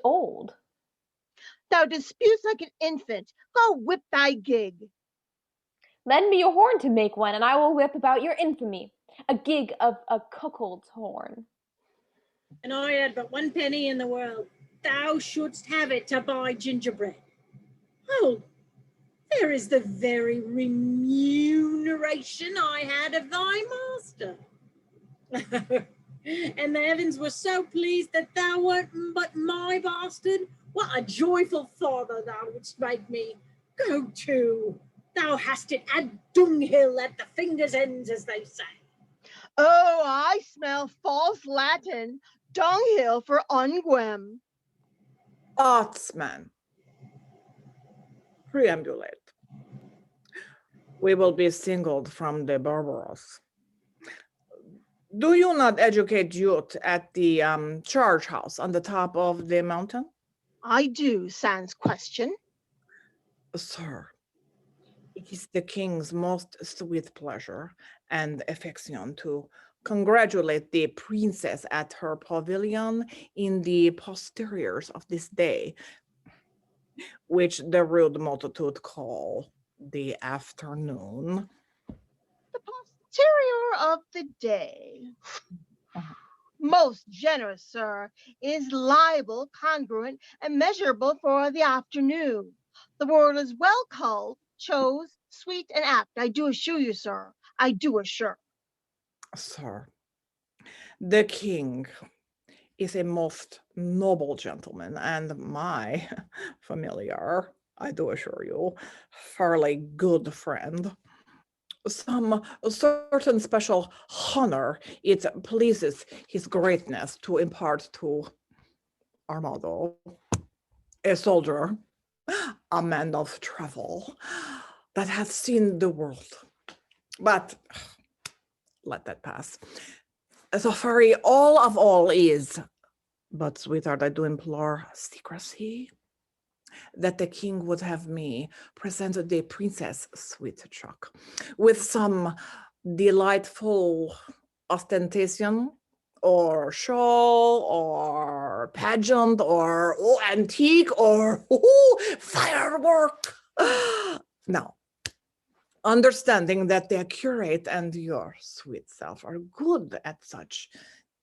[SPEAKER 8] old?
[SPEAKER 15] Thou disputes like an infant. Go whip thy gig.
[SPEAKER 8] Lend me your horn to make one, and I will whip about your infamy. A gig of a cuckold's horn.
[SPEAKER 6] And I had but 1 penny in the world. Thou shouldst have it to buy gingerbread. Oh, there is the very remuneration I had of thy master. And the heavens were so pleased that thou wert but my bastard. What a joyful father thou wouldst make me. Go to. Thou hast it at dunghill at the fingers' ends, as they say.
[SPEAKER 15] Oh, I smell false Latin. Dunghill for unguem.
[SPEAKER 7] Artsman. Preambulate. We will be singled from the barbarous. Do you not educate youth at the church house on the top of the mountain?
[SPEAKER 15] I do, sans question.
[SPEAKER 7] Sir, it is the king's most sweet pleasure and affection to congratulate the princess at her pavilion in the posteriors of this day, which the rude multitude call the afternoon.
[SPEAKER 15] The posterior of the day. Most generous, sir, is liable, congruent, and measurable for the afternoon. The word is well culled, chose, sweet, and apt. I do assure you, sir. I do assure.
[SPEAKER 7] Sir, the king is a most noble gentleman and my familiar, I do assure you, fairly good friend. Some certain special honor it pleases his greatness to impart to Armado, a soldier, a man of travel that hath seen the world. But let that pass. So furry, all is, but sweetheart, I do implore secrecy, that the king would have me present the princess, sweet Chuck, with some delightful ostentation or show or pageant or antique or firework. Now, understanding that the curate and your sweet self are good at such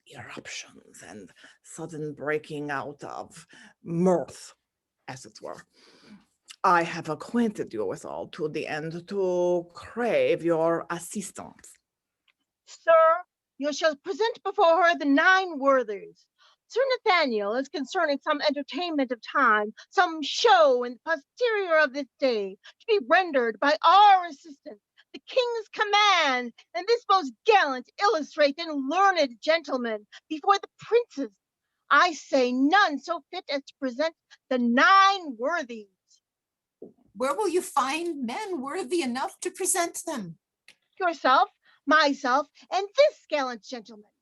[SPEAKER 7] eruptions and sudden breaking out of mirth, as it were, I have acquainted you with all to the end to crave your assistance.
[SPEAKER 15] Sir, you shall present before her the 9 worthies. Sir Nathaniel is concerning some entertainment of time, some show in the posterior of this day, to be rendered by our assistance, the king's command, and this most gallant, illustrate, and learned gentleman before the princes. I say none so fit as to present the 9 worthies.
[SPEAKER 14] Where will you find men worthy enough to present them?
[SPEAKER 15] Yourself, myself, and this gallant gentleman.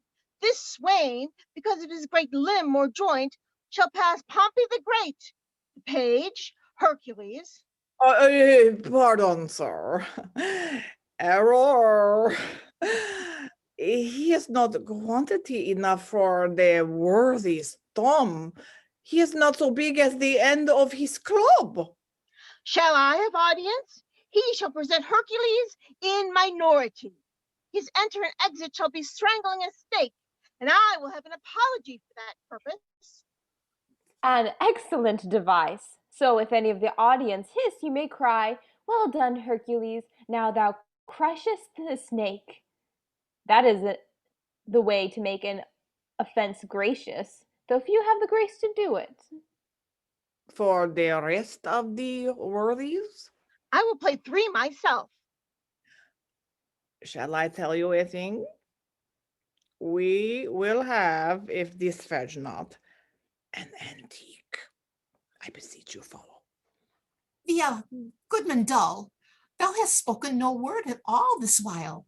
[SPEAKER 15] This swain, because of his great limb or joint, shall pass Pompey the Great, the page, Hercules.
[SPEAKER 7] Pardon, sir. Error. He is not quantity enough for the worthy's thumb. He is not so big as the end of his club.
[SPEAKER 15] Shall I have audience? He shall present Hercules in minority. His enter and exit shall be strangling a stake, and I will have an apology for that purpose.
[SPEAKER 8] An excellent device. So if any of the audience hiss, you may cry, "Well done, Hercules, now thou crushest the snake." That is the way to make an offense gracious, though few have the grace to do it.
[SPEAKER 7] For the rest of the worthies?
[SPEAKER 15] I will play 3 myself.
[SPEAKER 7] Shall I tell you a thing? We will have, if this fudge not, an antique. I beseech you, follow.
[SPEAKER 14] The Goodman Dull. Thou hast spoken no word at all this while.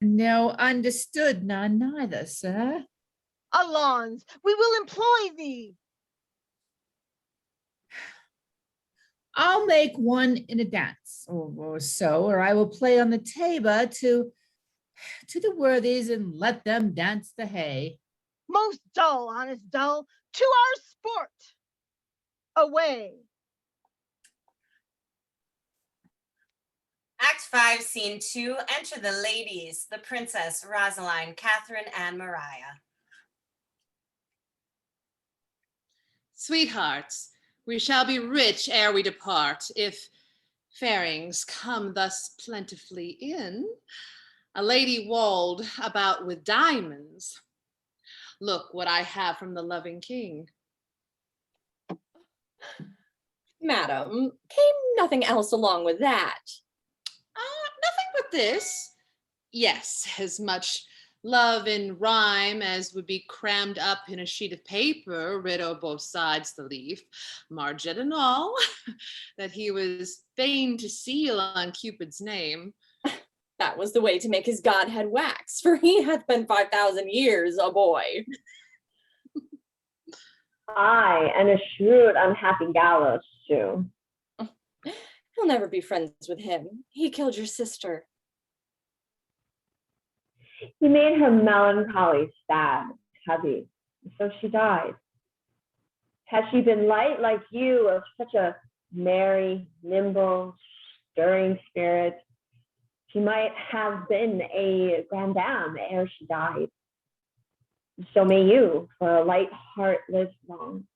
[SPEAKER 5] No, understood none neither, sir.
[SPEAKER 15] Allons, we will employ thee.
[SPEAKER 5] I'll make one in a dance or so, or I will play on the tabor to the worthies and let them dance the hay.
[SPEAKER 15] Most dull, honest dull, to our sport. Away.
[SPEAKER 17] Act 5, Scene 2, enter the ladies, the princess, Rosaline, Katherine, and Mariah.
[SPEAKER 10] Sweethearts, we shall be rich ere we depart, if fairings come thus plentifully in. A lady walled about with diamonds. Look what I have from the loving king.
[SPEAKER 12] Madam, came nothing else along with that?
[SPEAKER 10] Nothing but this. Yes, as much love in rhyme as would be crammed up in a sheet of paper, writ o' both sides the leaf, margent and all, that he was fain to seal on Cupid's name.
[SPEAKER 12] That was the way to make his godhead wax, for he hath been 5,000 years a boy.
[SPEAKER 13] Aye, and a shrewd, unhappy gallows too.
[SPEAKER 12] He'll never be friends with him. He killed your sister.
[SPEAKER 13] He made her melancholy, sad, heavy, and so she died. Had she been light like you, of such a merry, nimble, stirring spirit, she might have been a grande dame ere she died. So may you, for a light heart, live long.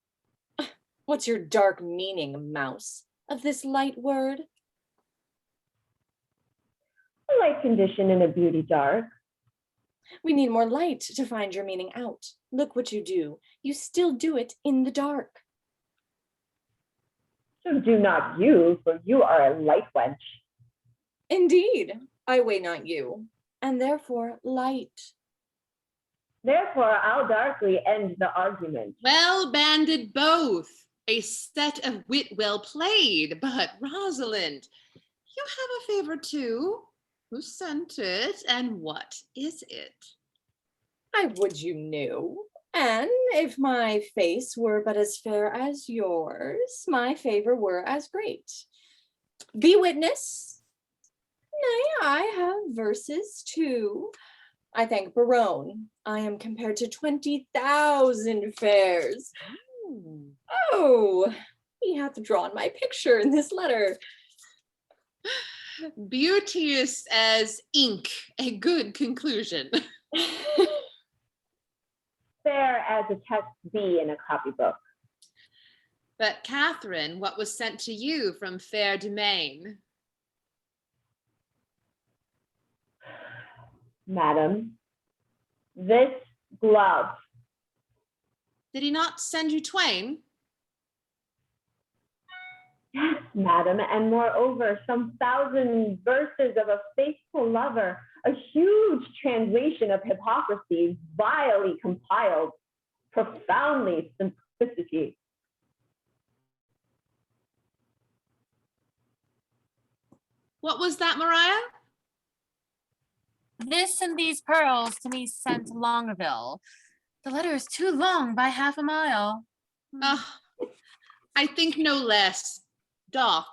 [SPEAKER 12] What's your dark meaning, mouse, of this light word?
[SPEAKER 13] A light condition in a beauty dark.
[SPEAKER 12] We need more light to find your meaning out. Look what you do. You still do it in the dark.
[SPEAKER 13] So do not you, for you are a light wench.
[SPEAKER 12] Indeed, I weigh not you, and therefore light.
[SPEAKER 13] Therefore, I'll darkly end the argument.
[SPEAKER 10] Well banded both, a set of wit well played, but Rosalind, you have a favor too. Who sent it, and what is it?
[SPEAKER 12] I would you knew, and if my face were but as fair as yours, my favor were as great. Be witness. Nay, I have verses too. I thank Berowne. I am compared to 20,000 fairs. Oh, he hath drawn my picture in this letter.
[SPEAKER 10] Beauteous as ink, a good conclusion.
[SPEAKER 13] Fair as a text be in a copybook.
[SPEAKER 10] But Katherine, what was sent to you from fair Dumaine?
[SPEAKER 13] Madam, this glove.
[SPEAKER 10] Did he not send you twain?
[SPEAKER 13] Yes, madam, and moreover, some 1,000 verses of a faithful lover, a huge translation of hypocrisy, vilely compiled, profoundly simplicity.
[SPEAKER 10] What was that, Mariah?
[SPEAKER 11] This and these pearls to me sent to Longaville. The letter is too long by half a mile.
[SPEAKER 10] I think no less. Doth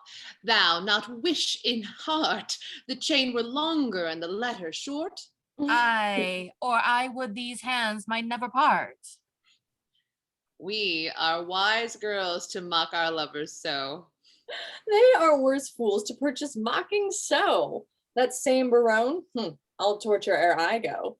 [SPEAKER 10] thou not wish in heart the chain were longer and the letter short?
[SPEAKER 11] Aye, or I would these hands might never part.
[SPEAKER 10] We are wise girls to mock our lovers so.
[SPEAKER 12] They are worse fools to purchase mocking so. That same Berowne, I'll torture ere I go.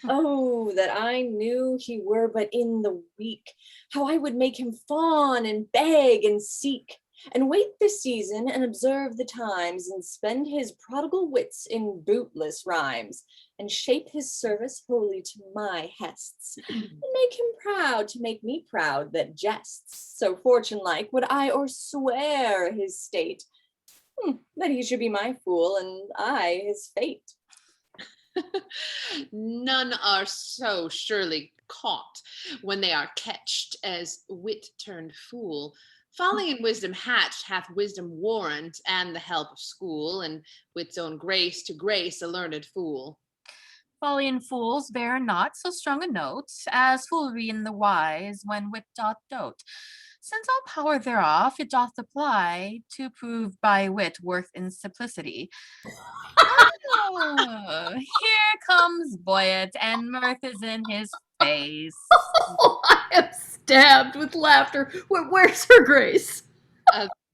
[SPEAKER 12] Oh, that I knew he were but in the week, how I would make him fawn and beg and seek, and wait the season and observe the times, and spend his prodigal wits in bootless rhymes, and shape his service wholly to my hests, and make him proud to make me proud that jests. So fortune-like would I o'erswear his state, that he should be my fool, and I his fate.
[SPEAKER 10] None are so surely caught when they are catched as wit turned fool. Folly and wisdom hatched hath wisdom warrant, and the help of school, and wit's own grace to grace a learned fool.
[SPEAKER 11] Folly and fools bear not so strong a note as foolery in the wise when wit doth dote. Since all power thereof it doth apply to prove by wit worth in simplicity. Oh, here comes Boyet, and mirth is in his face.
[SPEAKER 9] I am stabbed with laughter. Where's her grace?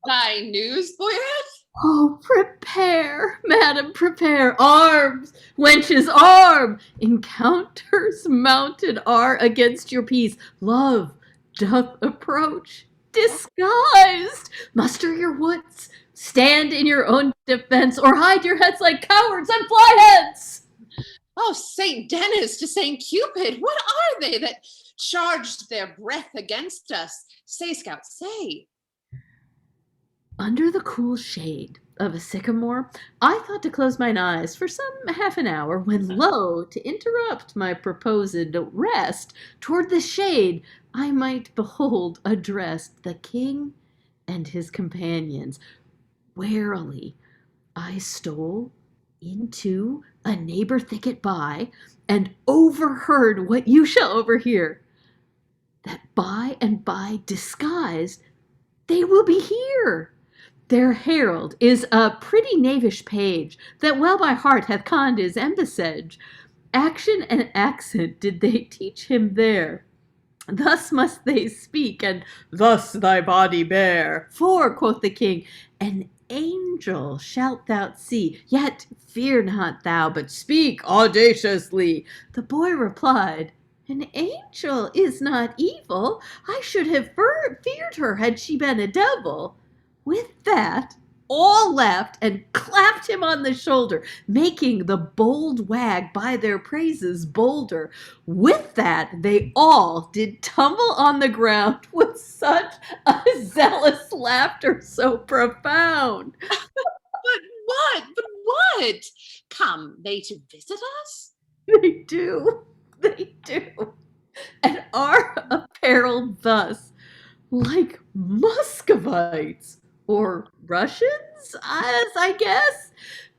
[SPEAKER 10] Thy news, Boyet?
[SPEAKER 9] Oh, prepare, madam, prepare. Arms, wenches, arm. Encounters mounted are against your peace. Love doth approach, disguised. Muster your wits. Stand in your own defense, or hide your heads like cowards and fly hence.
[SPEAKER 10] Oh, Saint Dennis to Saint Cupid, what are they that charged their breath against us? Say, scout, say.
[SPEAKER 9] Under the cool shade of a sycamore, I thought to close mine eyes for some half an hour, when lo, to interrupt my proposed rest, toward the shade I might behold addressed the king and his companions. Warily I stole into a neighbor thicket by, and overheard what you shall overhear, that by and by disguised they will be here. Their herald is a pretty knavish page, that well by heart hath conned his embassage. Action and accent did they teach him there. Thus must they speak, and thus thy body bear. For, quoth the king, an angel shalt thou see, yet fear not thou, but speak audaciously. The boy replied, an angel is not evil. I should have feared her had she been a devil. With that, all laughed and clapped him on the shoulder, making the bold wag by their praises bolder. With that, they all did tumble on the ground with such a zealous laughter so profound.
[SPEAKER 10] But what? Come they to visit us?
[SPEAKER 9] They do, and are apparelled thus, like Muscovites. Or Russians, as I guess.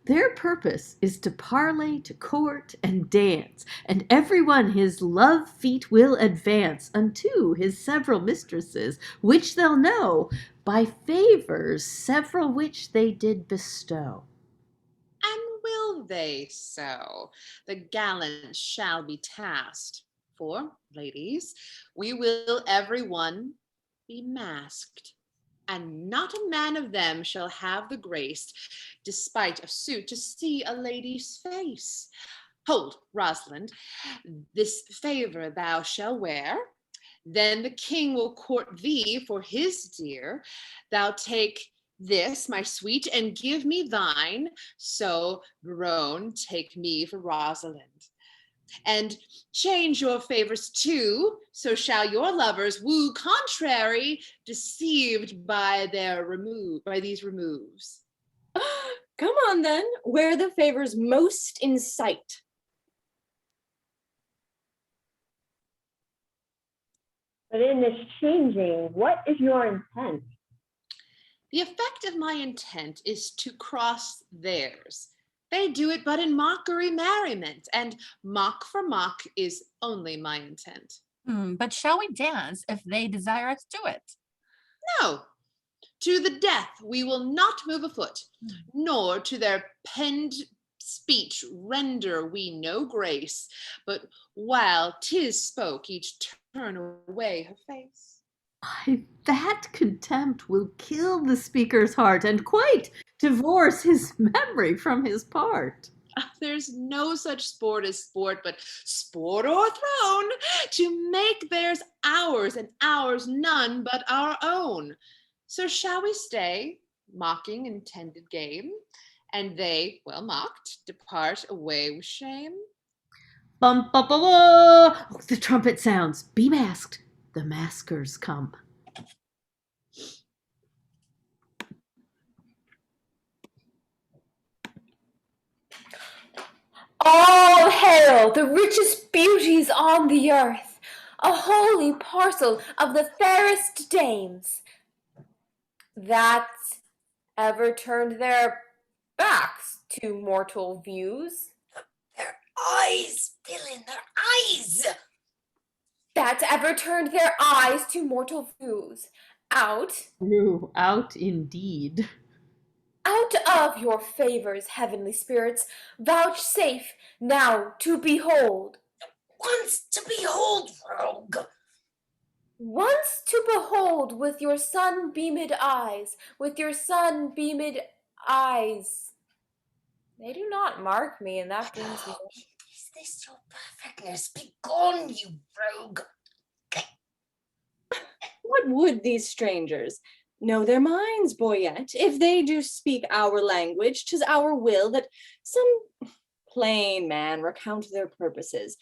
[SPEAKER 9] Their purpose is to parley, to court, and dance, and every one his love feet will advance unto his several mistresses, which they'll know by favors several which they did bestow.
[SPEAKER 10] And will they so? The gallant shall be tasked. For, ladies, we will every one be masked. And not a man of them shall have the grace, despite of suit, to see a lady's face. Hold, Rosalind, this favor thou shalt wear. Then the king will court thee for his dear. Thou take this, my sweet, and give me thine. So, Berowne, take me for Rosalind. And change your favors too, so shall your lovers woo contrary, deceived by these removes.
[SPEAKER 12] Come on then, where the favors most in sight.
[SPEAKER 13] But in this changing, what is your intent?
[SPEAKER 10] The effect of my intent is to cross theirs. They do it but in mockery merriment, and mock for mock is only my intent.
[SPEAKER 11] But shall we dance if they desire us to it?
[SPEAKER 10] No, to the death we will not move a foot, nor to their penned speech render we no grace, but while 'tis spoke, each turn away her face.
[SPEAKER 9] Why, that contempt will kill the speaker's heart, and quite divorce his memory from his part.
[SPEAKER 10] There's no such sport as sport, but sport o'erthrown, to make theirs ours, and ours none but our own. So shall we stay, mocking intended game, and they, well mocked, depart away with shame?
[SPEAKER 9] Bum, ba, ba, ba. Oh, the trumpet sounds. Be masked. The maskers come.
[SPEAKER 18] All hail the richest beauties on the earth, a holy parcel of the fairest dames. that ever turned their backs to mortal views.
[SPEAKER 1] Their eyes, Dylan, their eyes!
[SPEAKER 18] That ever turned their eyes to mortal views. Out
[SPEAKER 9] Indeed.
[SPEAKER 18] Out of your favors, heavenly spirits, vouchsafe now to behold.
[SPEAKER 1] Once to behold, rogue.
[SPEAKER 18] Once to behold with your sun-beamed eyes, with your sun-beamed eyes. They do not mark me, and that brings me.
[SPEAKER 1] Is this your perfectness? Begone, you rogue.
[SPEAKER 12] What would these strangers? Know their minds, Boyet. If they do speak our language, 'tis our will that some plain man recount their purposes.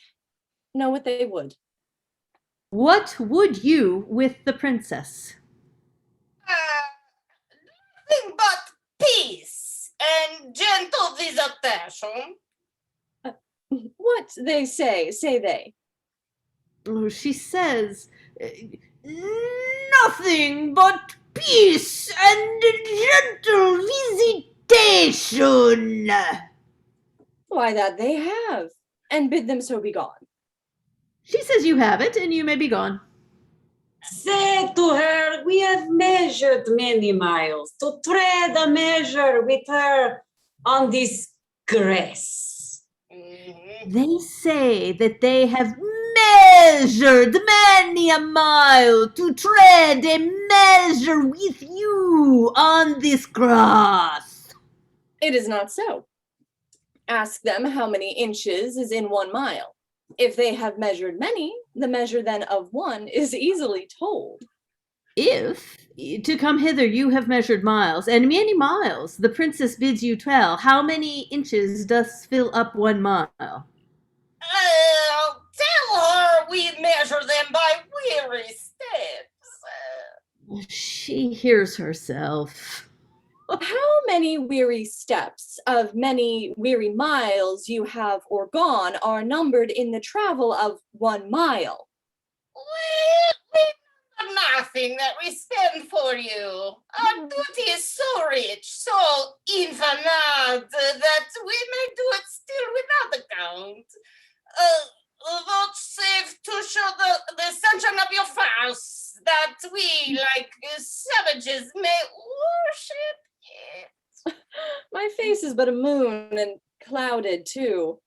[SPEAKER 12] Know what they would.
[SPEAKER 9] What would you with the princess?
[SPEAKER 1] Nothing but peace and gentle visitation.
[SPEAKER 12] What they say they.
[SPEAKER 9] Oh, she says, nothing but peace and gentle visitation.
[SPEAKER 12] Why, that they have, and bid them so be gone.
[SPEAKER 9] She says you have it, and you may be gone.
[SPEAKER 2] Say to her, we have measured many miles to tread a measure with her on this grass.
[SPEAKER 9] They say that they have measured many a mile to tread a measure with you on this grass.
[SPEAKER 12] It is not so. Ask them how many inches is in 1 mile. If they have measured many, the measure then of one is easily told.
[SPEAKER 9] If, to come hither, you have measured miles, and many miles, the princess bids you tell, how many inches doth fill up 1 mile?
[SPEAKER 1] Tell her we measure them by weary steps.
[SPEAKER 9] She hears herself.
[SPEAKER 12] How many weary steps of many weary miles you have or gone are numbered in the travel of 1 mile?
[SPEAKER 1] We number nothing that we spend for you. Our duty is so rich, so infinite, that we may do it still without account. Vouchsafe to show the sunshine of your face, that we, like savages, may worship it.
[SPEAKER 12] My face is but a moon, and clouded too.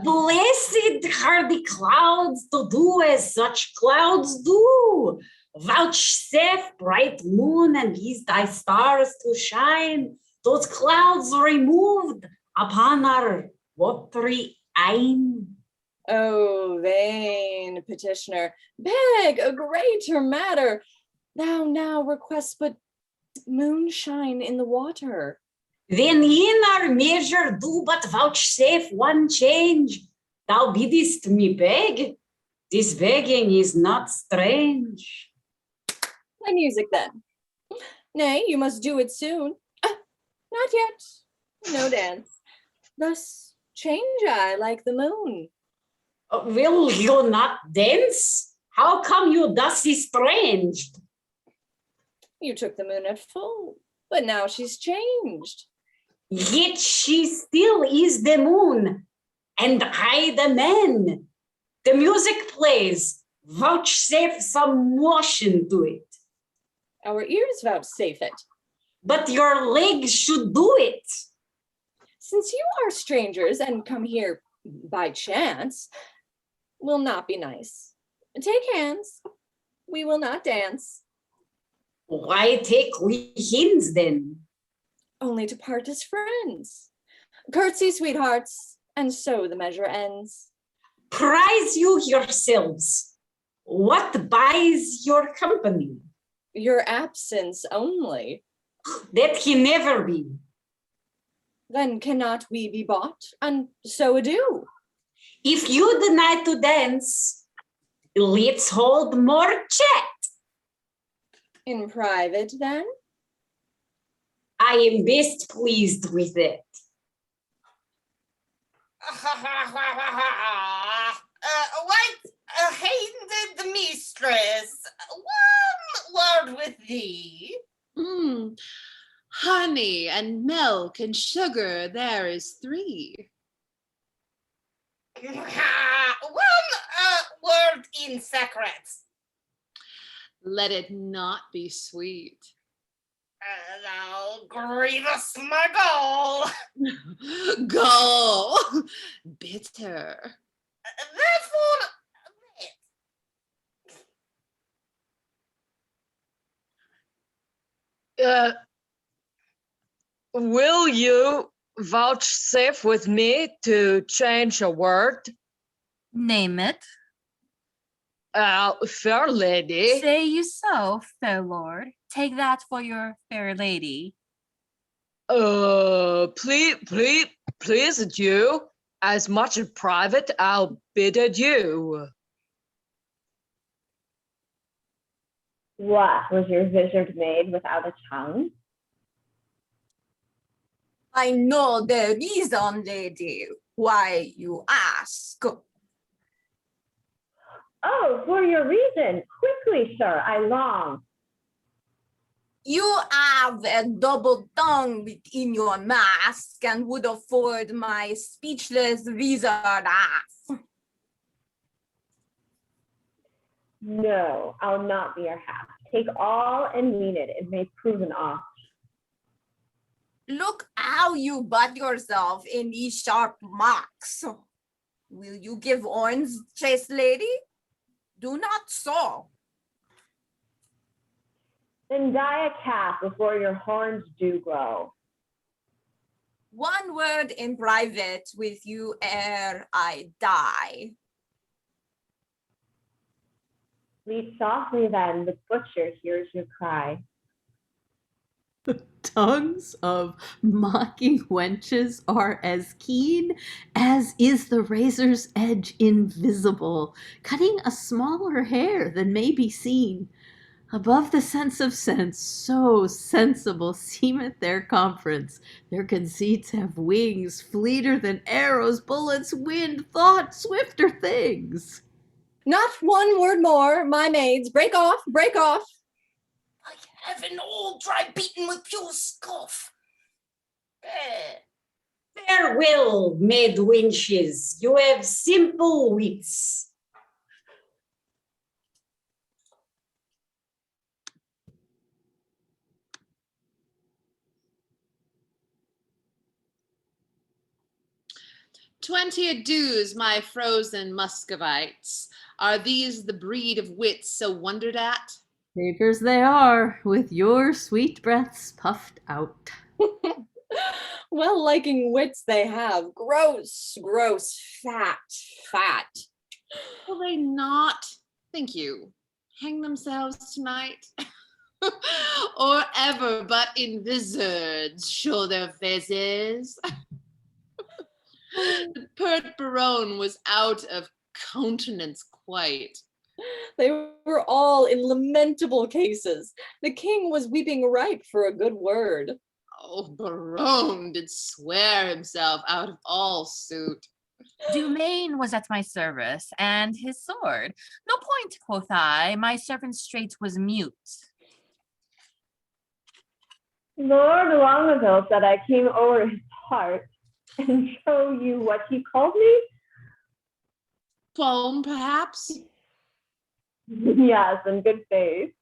[SPEAKER 2] Blessed are the clouds to do as such clouds do. Vouchsafe, bright moon, and these thy stars to shine. Those clouds removed upon our watery eyne.
[SPEAKER 12] Oh, vain petitioner, beg a greater matter. Thou now request but moonshine in the water.
[SPEAKER 2] Then in our measure do but vouchsafe one change. Thou biddest me beg. This begging is not strange.
[SPEAKER 12] Play music then. Nay, you must do it soon. Not yet. No dance. Thus change I like the moon.
[SPEAKER 2] Will you not dance? How come you thus estranged?
[SPEAKER 12] You took the moon at full, but now she's changed.
[SPEAKER 2] Yet she still is the moon, and I the man. The music plays. Vouchsafe some motion to it.
[SPEAKER 12] Our ears vouchsafe it.
[SPEAKER 2] But your legs should do it.
[SPEAKER 12] Since you are strangers and come here by chance, will not be nice. Take hands. We will not dance.
[SPEAKER 2] Why take we hands then?
[SPEAKER 12] Only to part as friends. Curtsy, sweethearts, and so the measure ends.
[SPEAKER 2] Prize you yourselves. What buys your company?
[SPEAKER 12] Your absence only.
[SPEAKER 2] That can never be.
[SPEAKER 12] Then cannot we be bought, and so adieu.
[SPEAKER 2] If you deny to dance, let's hold more chat.
[SPEAKER 12] In private, then?
[SPEAKER 2] I am best pleased with it.
[SPEAKER 1] White-handed mistress, one word with thee.
[SPEAKER 10] Honey and milk and sugar, there is 3.
[SPEAKER 1] One word in secret.
[SPEAKER 10] Let it not be sweet.
[SPEAKER 1] Thou grievous my gall.
[SPEAKER 10] Gall. Bitter.
[SPEAKER 1] Therefore,
[SPEAKER 4] Will you vouchsafe with me to change a word?
[SPEAKER 11] Name it.
[SPEAKER 4] Fair lady.
[SPEAKER 11] Say you so, fair lord. Take that for your fair lady.
[SPEAKER 4] Please you. As much in private, I'll bid adieu.
[SPEAKER 13] What, was your wizard made without a tongue?
[SPEAKER 3] I know the reason, lady, why you ask.
[SPEAKER 13] Oh, for your reason. Quickly, sir, I long.
[SPEAKER 3] You have a double tongue within your mask and would afford my speechless wizard ass.
[SPEAKER 13] No, I'll not be your half. Take all and mean it. It may prove an off.
[SPEAKER 3] Look how you butt yourself in these sharp marks. Will you give orange, chaste lady? Do not so.
[SPEAKER 13] Then die a calf before your horns do grow.
[SPEAKER 3] One word in private with you ere I die.
[SPEAKER 13] Bleat softly then, the butcher hears your cry.
[SPEAKER 9] Tongues of mocking wenches are as keen as is the razor's edge invisible, cutting a smaller hair than may be seen. Above the sense of sense, so sensible seemeth their conference. Their conceits have wings, fleeter than arrows, bullets, wind, thought, swifter things.
[SPEAKER 12] Not one word more, my maids. Break off, break off.
[SPEAKER 1] by heaven, all dry beaten with pure scoff.
[SPEAKER 2] Farewell, maid wenches. You have simple wits.
[SPEAKER 10] "20 adieus, my frozen Muscovites. Are these the breed of wits so wondered at?"
[SPEAKER 9] Figures they are, with your sweet breaths puffed out.
[SPEAKER 12] Well-liking wits they have. Gross, gross, fat, fat.
[SPEAKER 10] Will they not, think you, hang themselves tonight? Or ever but in wizards show their faces? The pert Berowne was out of countenance quite.
[SPEAKER 12] They were all in lamentable cases. The king was weeping ripe for a good word.
[SPEAKER 10] Oh, Berowne did swear himself out of all suit.
[SPEAKER 11] Dumaine was at my service, and his sword. No point, quoth I, my servant straight was mute.
[SPEAKER 13] Lord Longaville said I came over his heart and show you what he called me?
[SPEAKER 10] Foam, perhaps?
[SPEAKER 13] Yes, in good faith.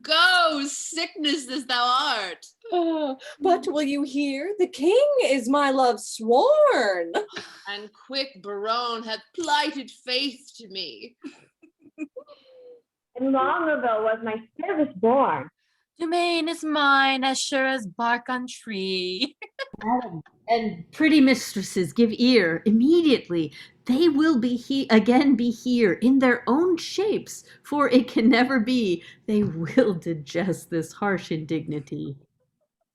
[SPEAKER 10] Go, sickness as thou art.
[SPEAKER 12] But will you hear? The king is my love sworn.
[SPEAKER 10] And quick Berowne hath plighted faith to me.
[SPEAKER 13] And Longaville was my service born.
[SPEAKER 11] Dumaine is mine as sure as bark on tree.
[SPEAKER 9] Madam, and pretty mistresses, give ear immediately. They will be again be here in their own shapes, for it can never be. They will digest this harsh indignity.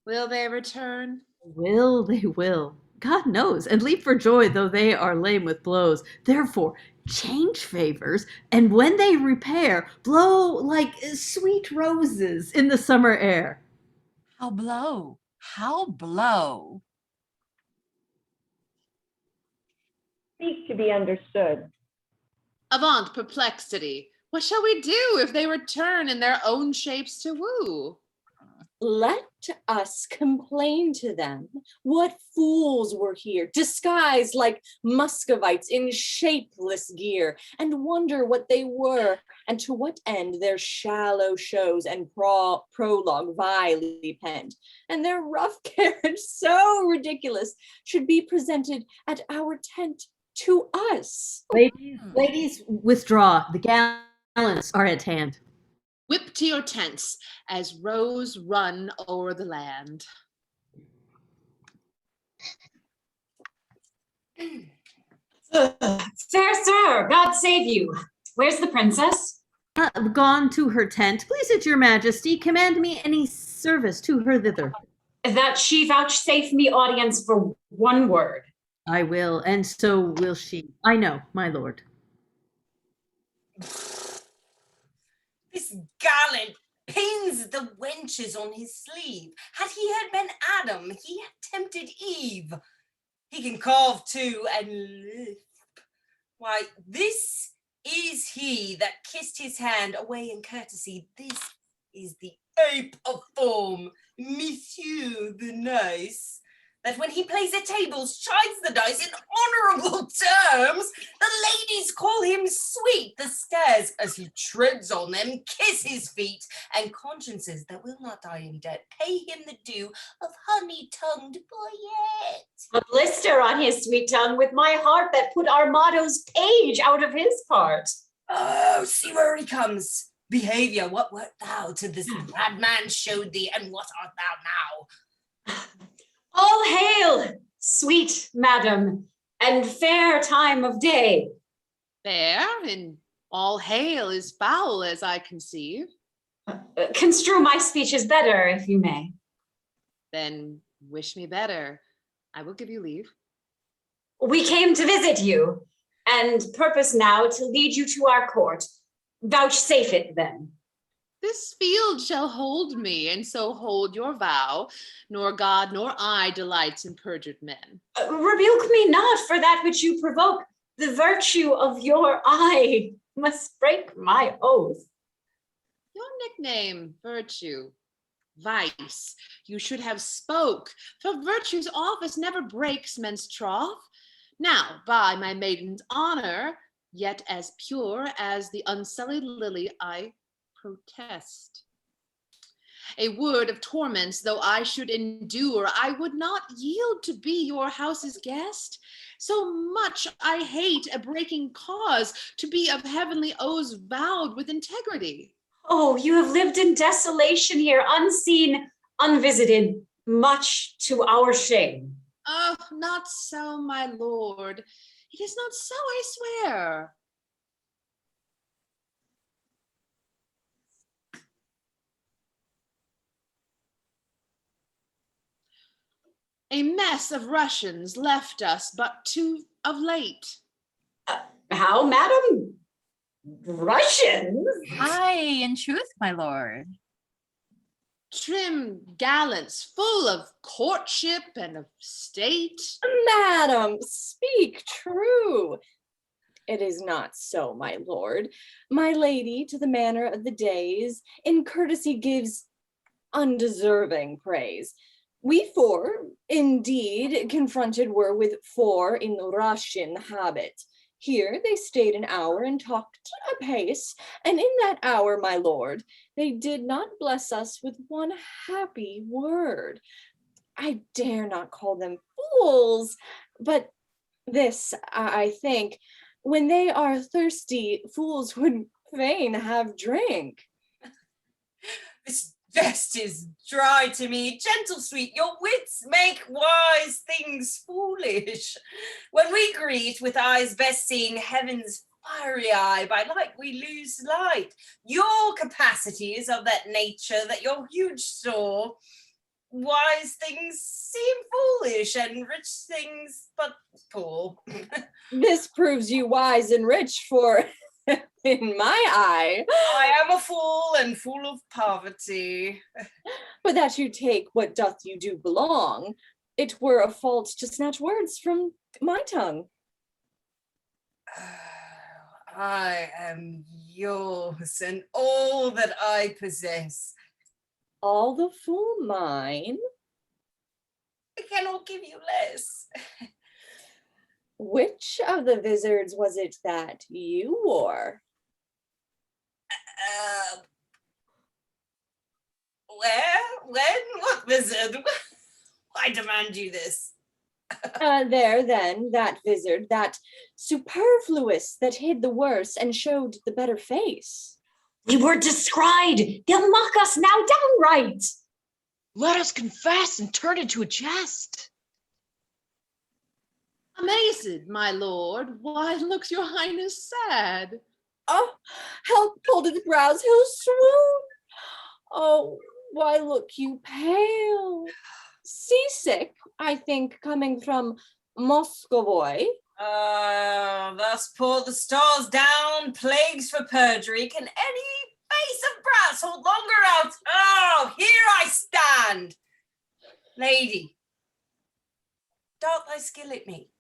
[SPEAKER 10] Will they return?
[SPEAKER 9] They will. God knows, and leap for joy, though they are lame with blows. Therefore, change favors, and when they repair, blow like sweet roses in the summer air.
[SPEAKER 11] How blow? How blow?
[SPEAKER 13] Speak to be understood.
[SPEAKER 10] Avant perplexity. What shall we do if they return in their own shapes to woo?
[SPEAKER 12] Let us complain to them. What fools were here, disguised like Muscovites in shapeless gear, and wonder what they were, and to what end their shallow shows and prologue vilely penned, and their rough carriage so ridiculous should be presented at our tent to us.
[SPEAKER 9] Ladies, withdraw. The gallants are at hand.
[SPEAKER 10] Whip to your tents as roes run o'er the land.
[SPEAKER 2] Fair sir, God save you. Where's the princess?
[SPEAKER 9] Gone to her tent. Please it your majesty, command me any service to her thither.
[SPEAKER 2] That she vouchsafe me audience for one word.
[SPEAKER 9] I will, and so will she. I know, my lord.
[SPEAKER 1] This gallant pins the wenches on his sleeve. Had he had been Adam, he had tempted Eve. He can carve too and lisp. Why, this is he that kissed his hand away in courtesy. This is the ape of form, Monsieur the Nice, that when he plays at tables, chides the dice in honourable terms. The ladies call him sweet. The stairs, as he treads on them, kiss his feet, and consciences that will not die in debt pay him the due of honey-tongued Boyet.
[SPEAKER 2] A blister on his sweet tongue with my heart that put Armado's page out of his part.
[SPEAKER 1] Oh, see where he comes. Behaviour, what wert thou to this bad man showed thee, and what art thou now?
[SPEAKER 2] All hail, sweet madam, and fair time of day.
[SPEAKER 10] Fair, and all hail is foul, as I conceive.
[SPEAKER 2] Construe my speeches better, if you may.
[SPEAKER 10] Then wish me better. I will give you leave.
[SPEAKER 2] We came to visit you, and purpose now to lead you to our court. Vouchsafe it then.
[SPEAKER 10] This field shall hold me, and so hold your vow. Nor God nor I delights in perjured men.
[SPEAKER 2] Rebuke me not for that which you provoke. The virtue of your eye must break my oath.
[SPEAKER 10] Your nickname, virtue, vice, you should have spoke, for virtue's office never breaks men's troth. Now, by my maiden's honor, yet as pure as the unsullied lily, I protest. A word of torments, though I should endure, I would not yield to be your house's guest. So much I hate a breaking cause, to be of heavenly oaths vowed with integrity.
[SPEAKER 2] Oh, you have lived in desolation here, unseen, unvisited, much to our shame.
[SPEAKER 10] Oh, not so, my lord. It is not so, I swear. A mess of Russians left us but too of late.
[SPEAKER 2] How, madam? Russians?
[SPEAKER 11] Aye, in truth, my lord.
[SPEAKER 10] Trim gallants, full of courtship and of state.
[SPEAKER 12] Madam, speak true. It is not so, my lord. My lady, to the manner of the days, in courtesy gives undeserving praise. We four, indeed, confronted were with four in Russian habit. Here they stayed an hour and talked apace, and in that hour, my lord, they did not bless us with one happy word. I dare not call them fools, but this, I think, when they are thirsty, fools would fain have drink.
[SPEAKER 1] This jest is dry to me. Gentle sweet, your wits make wise things foolish. When we greet with eyes best seeing heaven's fiery eye, by light we lose light. Your capacity is of that nature that your huge store, wise things seem foolish, and rich things but poor.
[SPEAKER 12] This proves you wise and rich, for in my eye,
[SPEAKER 1] I am a fool and full of poverty.
[SPEAKER 12] But that you take what doth you do belong, it were a fault to snatch words from my tongue.
[SPEAKER 1] I am yours and all that I possess.
[SPEAKER 12] All the full mine?
[SPEAKER 1] I cannot give you less.
[SPEAKER 12] Which of the vizards was it that you wore?
[SPEAKER 1] Where? When? What wizard? I demand you this.
[SPEAKER 12] There then, that vizard, that superfluous that hid the worse and showed the better face.
[SPEAKER 2] We were descried. They'll mock us now downright.
[SPEAKER 4] Let us confess and turn it to a jest.
[SPEAKER 10] Amazed, my lord, why looks your highness sad?
[SPEAKER 12] Oh, how pulled its brows, how swoon! Oh, why look you pale? Seasick, I think, coming from Moscow.
[SPEAKER 1] Thus pour the stars down, plagues for perjury. Can any face of brass hold longer out? Oh, here I stand. Lady, dart thy skill at me.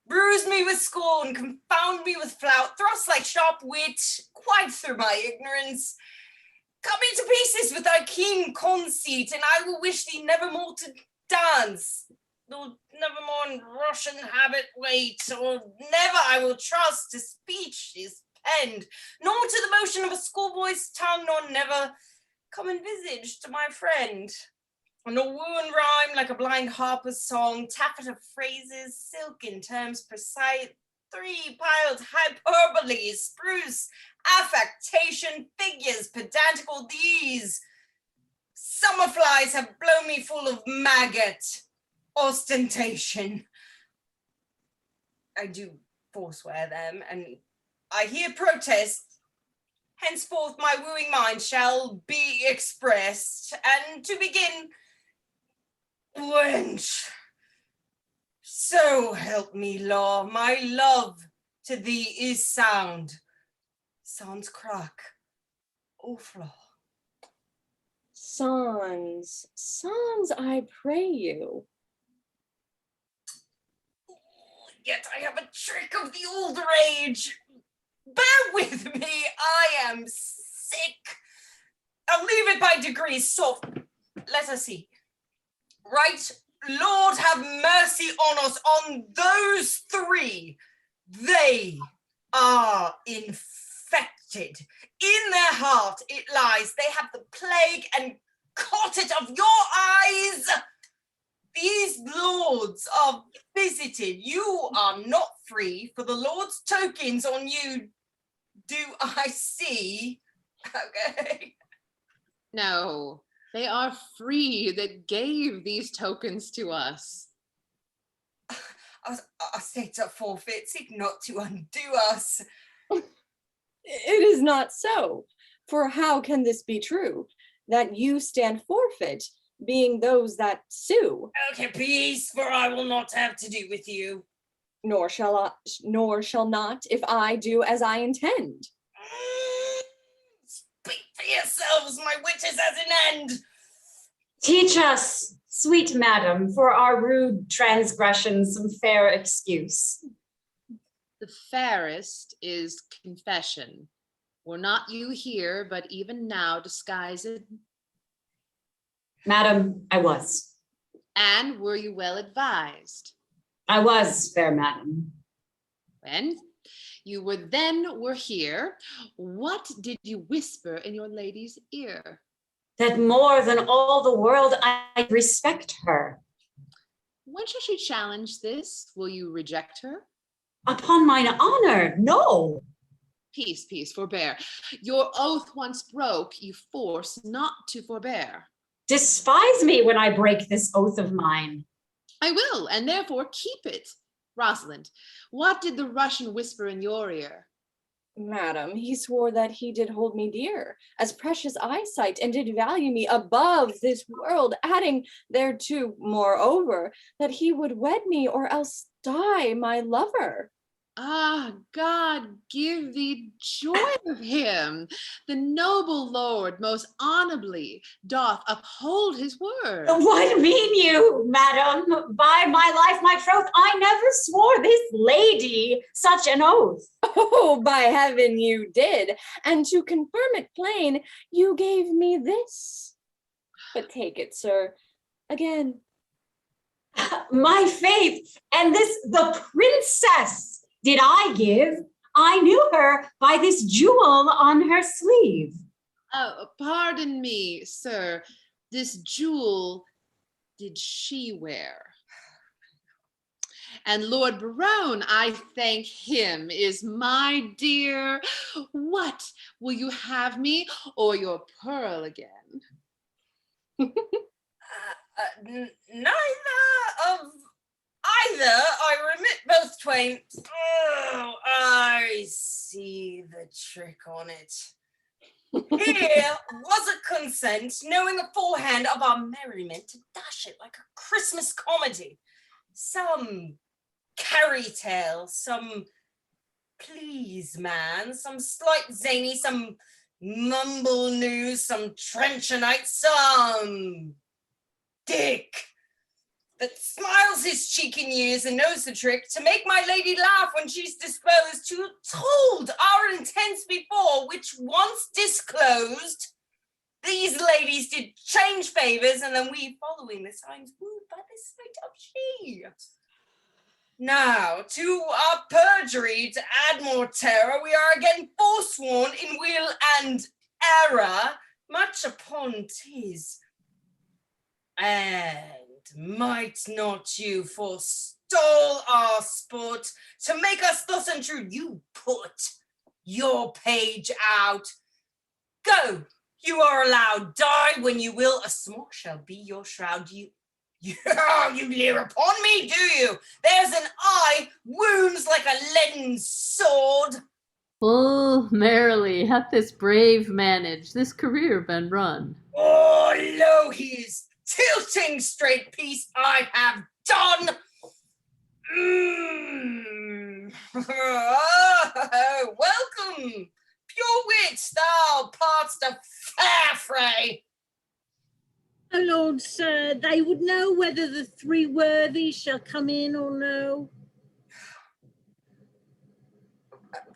[SPEAKER 1] Bruise me with scorn, confound me with flout, thrust like sharp wit, quite through my ignorance. Cut me to pieces with thy keen conceit, and I will wish thee nevermore to dance, nor nevermore in Russian habit wait, or never I will trust to speech is penned, nor to the motion of a schoolboy's tongue, nor never come in visage to my friend. Nor woo and rhyme like a blind harper's song, taffet of phrases, silken terms precise, three-piled hyperbole, spruce affectation, figures pedantical these. Summer flies have blown me full of maggot ostentation. I do forswear them, and I here protest. Henceforth my wooing mind shall be expressed, and to begin, wench, so help me law, my love to thee is sound, sans crack or flaw.
[SPEAKER 12] Sans, I pray you.
[SPEAKER 1] Yet I have a trick of the older age. Bear with me, I am sick. I'll leave it by degrees, soft. Let us see. Right, Lord, have mercy on us, on those three. They are infected. In their heart it lies. They have the plague and caught it of your eyes. These lords are visited. You are not free, for the Lord's tokens on you do I see. Okay.
[SPEAKER 10] No, they are free that gave these tokens to us.
[SPEAKER 1] Our states are forfeit, seek not to undo us.
[SPEAKER 12] It is not so, for how can this be true, that you stand forfeit, being those that sue?
[SPEAKER 1] Okay, peace, for I will not have to do with you.
[SPEAKER 12] Nor shall not, if I do as I intend.
[SPEAKER 1] Speak for yourselves, my wit is at an end.
[SPEAKER 2] Teach us, sweet madam, for our rude transgressions some fair excuse.
[SPEAKER 10] The fairest is confession. Were not you here, but even now disguised?
[SPEAKER 2] Madam, I was.
[SPEAKER 10] And were you well advised?
[SPEAKER 2] I was, fair madam.
[SPEAKER 10] When you were here, what did you whisper in your lady's ear?
[SPEAKER 2] That more than all the world I respect her.
[SPEAKER 10] When shall she challenge this? Will you reject her?
[SPEAKER 2] Upon mine honor, no.
[SPEAKER 10] Peace, forbear. Your oath once broke, you force not to forbear.
[SPEAKER 2] Despise me when I break this oath of mine.
[SPEAKER 10] I will, and therefore keep it. Rosalind, what did the Russian whisper in your ear?
[SPEAKER 12] Madam, he swore that he did hold me dear, as precious eyesight, and did value me above this world, adding thereto, moreover, that he would wed me or else die my lover.
[SPEAKER 10] Ah, God give thee joy of him. The noble lord most honorably doth uphold his word.
[SPEAKER 2] What mean you, madam? By my life, my troth, I never swore this lady such an oath.
[SPEAKER 12] Oh, by heaven you did, and to confirm it plain, you gave me this. But take it, sir, again.
[SPEAKER 2] My faith, and this the princess did I give. I knew her by this jewel on her sleeve.
[SPEAKER 10] Oh, pardon me, sir. This jewel did she wear? And Lord Berowne, I thank him, is my dear. What, will you have me or your pearl again?
[SPEAKER 1] Neither of either. I remit both twain. Oh, I see the trick on it. Here was a consent, knowing aforehand of our merriment, to dash it like a Christmas comedy. Some carry tale, some please man, some slight zany, some mumble news, some trenchonite, some dick that smiles his cheeky ears and knows the trick to make my lady laugh when she's disposed to told our intents before, which once disclosed, these ladies did change favors, and then we, following the signs wooed by this sweet of she. Now, to our perjury, to add more terror, we are again forsworn in will and error, much upon 'tis. And might not you forestall our sport to make us thus untrue? You put your page out. Go, you are allowed. Die when you will. A smock shall be your shroud. You leer upon me, do you? There's an eye wounds like a leaden sword.
[SPEAKER 9] Full merrily hath this brave managed this career been run.
[SPEAKER 1] Oh, lo, he is tilting straight piece I have done. Oh, welcome, pure wit, thou part'st a fair fray.
[SPEAKER 6] My lord, sir, they would know whether the three worthies shall come in or no.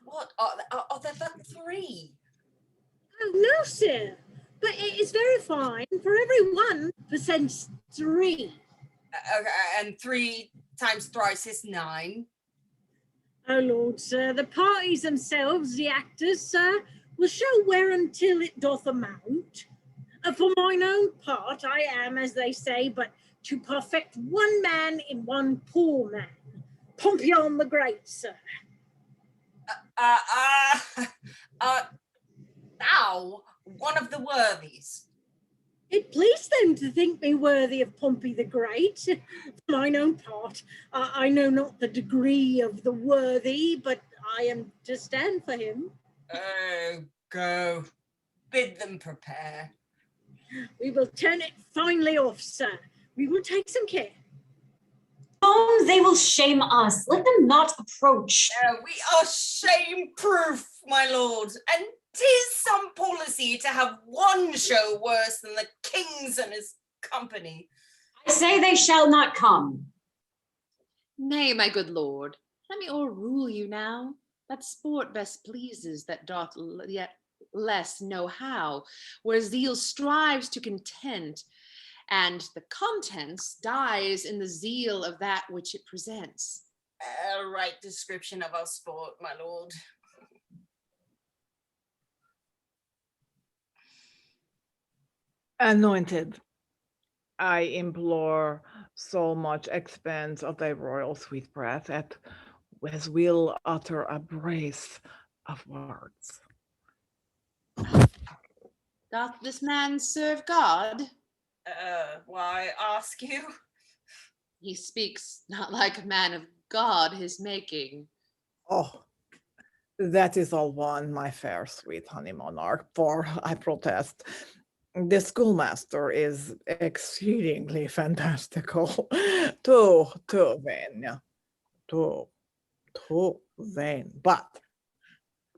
[SPEAKER 1] What, are there but three?
[SPEAKER 6] Oh, no, sir, but it is very fine. For every 1 presents 3.
[SPEAKER 1] Okay, and 3 times thrice is 9.
[SPEAKER 6] Oh, lord, sir, the parties themselves, the actors, sir, will show whereuntil it doth amount. For mine own part, I am, as they say, but to perfect one man in one poor man. Pompey the Great, sir.
[SPEAKER 1] Thou, one of the worthies.
[SPEAKER 6] It pleased them to think me worthy of Pompey the Great. For mine own part, I know not the degree of the worthy, but I am to stand for him.
[SPEAKER 1] Oh, go. Bid them prepare.
[SPEAKER 6] We will turn it finely off, sir. We will take some care.
[SPEAKER 2] Oh, they will shame us. Let them not approach.
[SPEAKER 1] We are shame-proof, my lord, and 'tis some policy to have one show worse than the king's and his company.
[SPEAKER 2] I say they shall not come.
[SPEAKER 10] Nay, my good lord, let me o'errule you now. That sport best pleases that doth yet less know how, where zeal strives to content, and the contents dies in the zeal of that which it presents.
[SPEAKER 1] A right description of our sport, my lord.
[SPEAKER 7] Anointed, I implore so much expense of thy royal sweet breath, as will utter a brace of words.
[SPEAKER 10] Doth this man serve God?
[SPEAKER 1] Why ask you?
[SPEAKER 10] He speaks not like a man of God his making.
[SPEAKER 7] Oh, that is all one, my fair sweet honey monarch, for I protest, the schoolmaster is exceedingly fantastical. Too vain. Too vain. But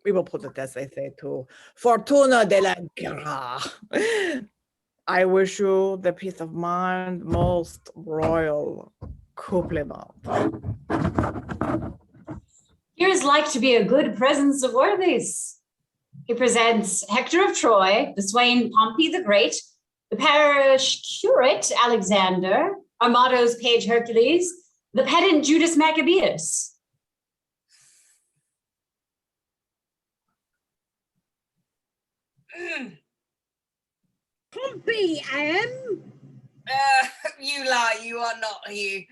[SPEAKER 7] we will put it as they say, to Fortuna de la Guerra. I wish you the peace of mind, most royal compliment.
[SPEAKER 2] Here is like to be a good presence of worthies. He presents Hector of Troy, the swain Pompey the Great, the parish curate Alexander, Armado's page Hercules, the pedant Judas Maccabeus.
[SPEAKER 6] Pompey am.
[SPEAKER 1] You lie, you are not he.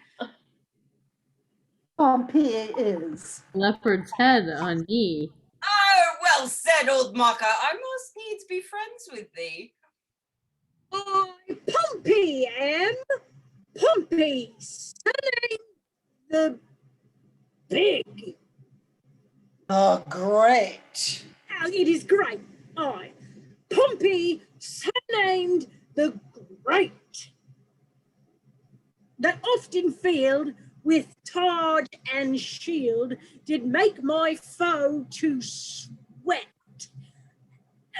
[SPEAKER 16] Pompey is.
[SPEAKER 9] Leopard's head on ye.
[SPEAKER 1] Oh, well said, old mocker. I must needs be friends with thee.
[SPEAKER 6] I, Pompey am. Pompey, surname the Big.
[SPEAKER 16] Oh, great.
[SPEAKER 6] Oh, it is great. I, Pompey, surnamed the Great, that oft in field with targe and shield did make my foe to sweat.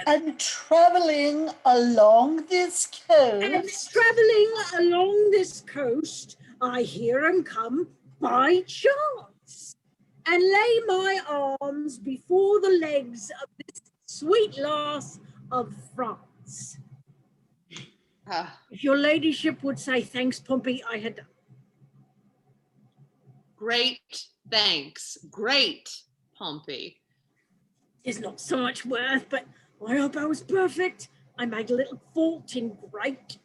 [SPEAKER 16] And traveling along this coast.
[SPEAKER 6] And traveling along this coast, I hear him come by chance, and lay my arms before the legs of this sweet lass of France. If your ladyship would say thanks, Pompey, I had done.
[SPEAKER 10] Great thanks. Great, Pompey.
[SPEAKER 6] Is not so much worth, but I hope I was perfect. I made a little fault in great.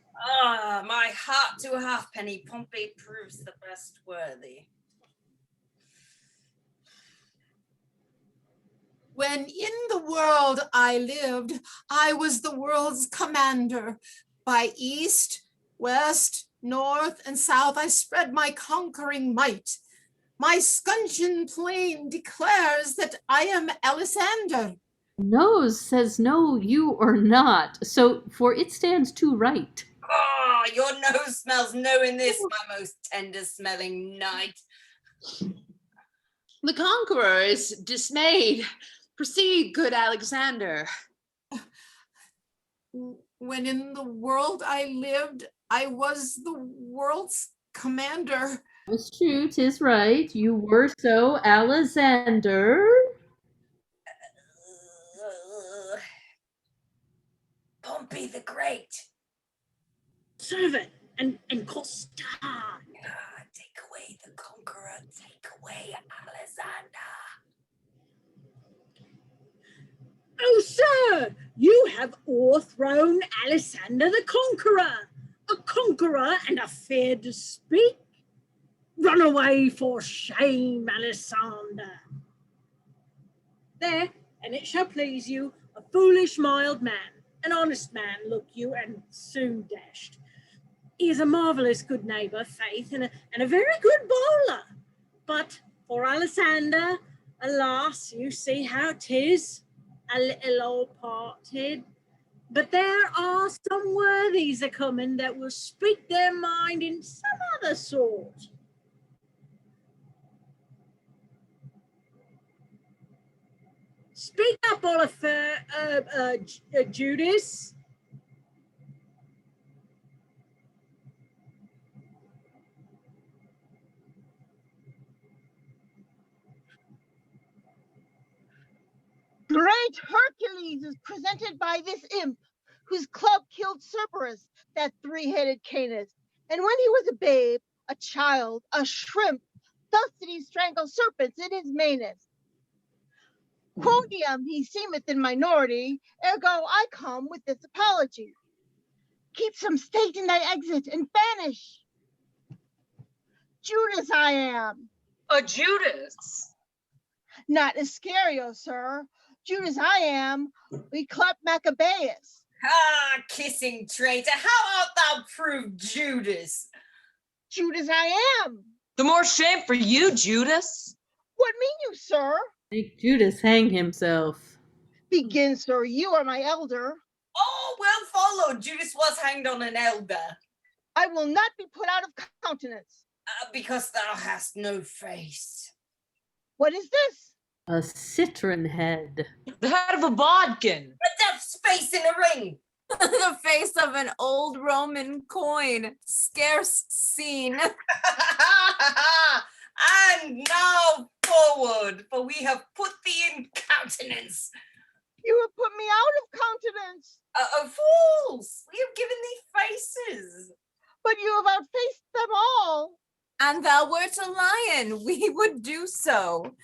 [SPEAKER 1] Ah, my heart to a halfpenny, Pompey proves the best worthy.
[SPEAKER 14] When in the world I lived, I was the world's commander. By east, west, north, and south I spread my conquering might. My scutcheon plain declares that I am Alexander.
[SPEAKER 9] Nose says no, you are not. So, for it stands to right.
[SPEAKER 1] Oh, your nose smells no in this, my most tender-smelling knight.
[SPEAKER 10] The conqueror is dismayed. Proceed, good Alexander.
[SPEAKER 14] When in the world I lived, I was the world's commander.
[SPEAKER 9] It's true, 'tis right. You were so, Alexander.
[SPEAKER 1] Pompey the Great.
[SPEAKER 6] Servant and Costard.
[SPEAKER 1] Take away the conqueror, take away Alexander.
[SPEAKER 6] Oh, sir, you have o'erthrown Alexander the Conqueror, a conqueror and a fear to speak. Run away for shame, Alexander. There, and it shall please you, a foolish mild man, an honest man, look you, and soon dashed. He is a marvellous good neighbour, faith, and a very good bowler. But for Alexander, alas, you see how 'tis, a little old parted. But there are some worthies a-coming that will speak their mind in some other sort. Speak up, Judas.
[SPEAKER 15] Great Hercules is presented by this imp, whose club killed Cerberus, that three-headed Canis. And when he was a babe, a child, a shrimp, thus did he strangle serpents in his manus. Quodiam he seemeth in minority, ergo I come with this apology. Keep some state in thy exit and banish. Judas I am.
[SPEAKER 4] A Judas?
[SPEAKER 15] Not Iscario, sir. Judas I am, we clept Maccabeus.
[SPEAKER 1] Ah, kissing traitor, how art thou proved Judas?
[SPEAKER 15] Judas I am.
[SPEAKER 4] The more shame for you, Judas.
[SPEAKER 15] What mean you, sir?
[SPEAKER 9] Make Judas hang himself.
[SPEAKER 15] Begin, sir, you are my elder.
[SPEAKER 1] Oh, well followed. Judas was hanged on an elder.
[SPEAKER 15] I will not be put out of countenance.
[SPEAKER 1] Because thou hast no face.
[SPEAKER 15] What is this?
[SPEAKER 9] A citron head.
[SPEAKER 4] The head of a bodkin.
[SPEAKER 1] A death's face in a ring.
[SPEAKER 3] The face of an old Roman coin, scarce seen.
[SPEAKER 1] And now forward. good, for we have put thee in countenance.
[SPEAKER 15] You have put me out of countenance.
[SPEAKER 1] Fools, we have given thee faces.
[SPEAKER 15] But you have outfaced them all.
[SPEAKER 3] And thou wert a lion, we would do so.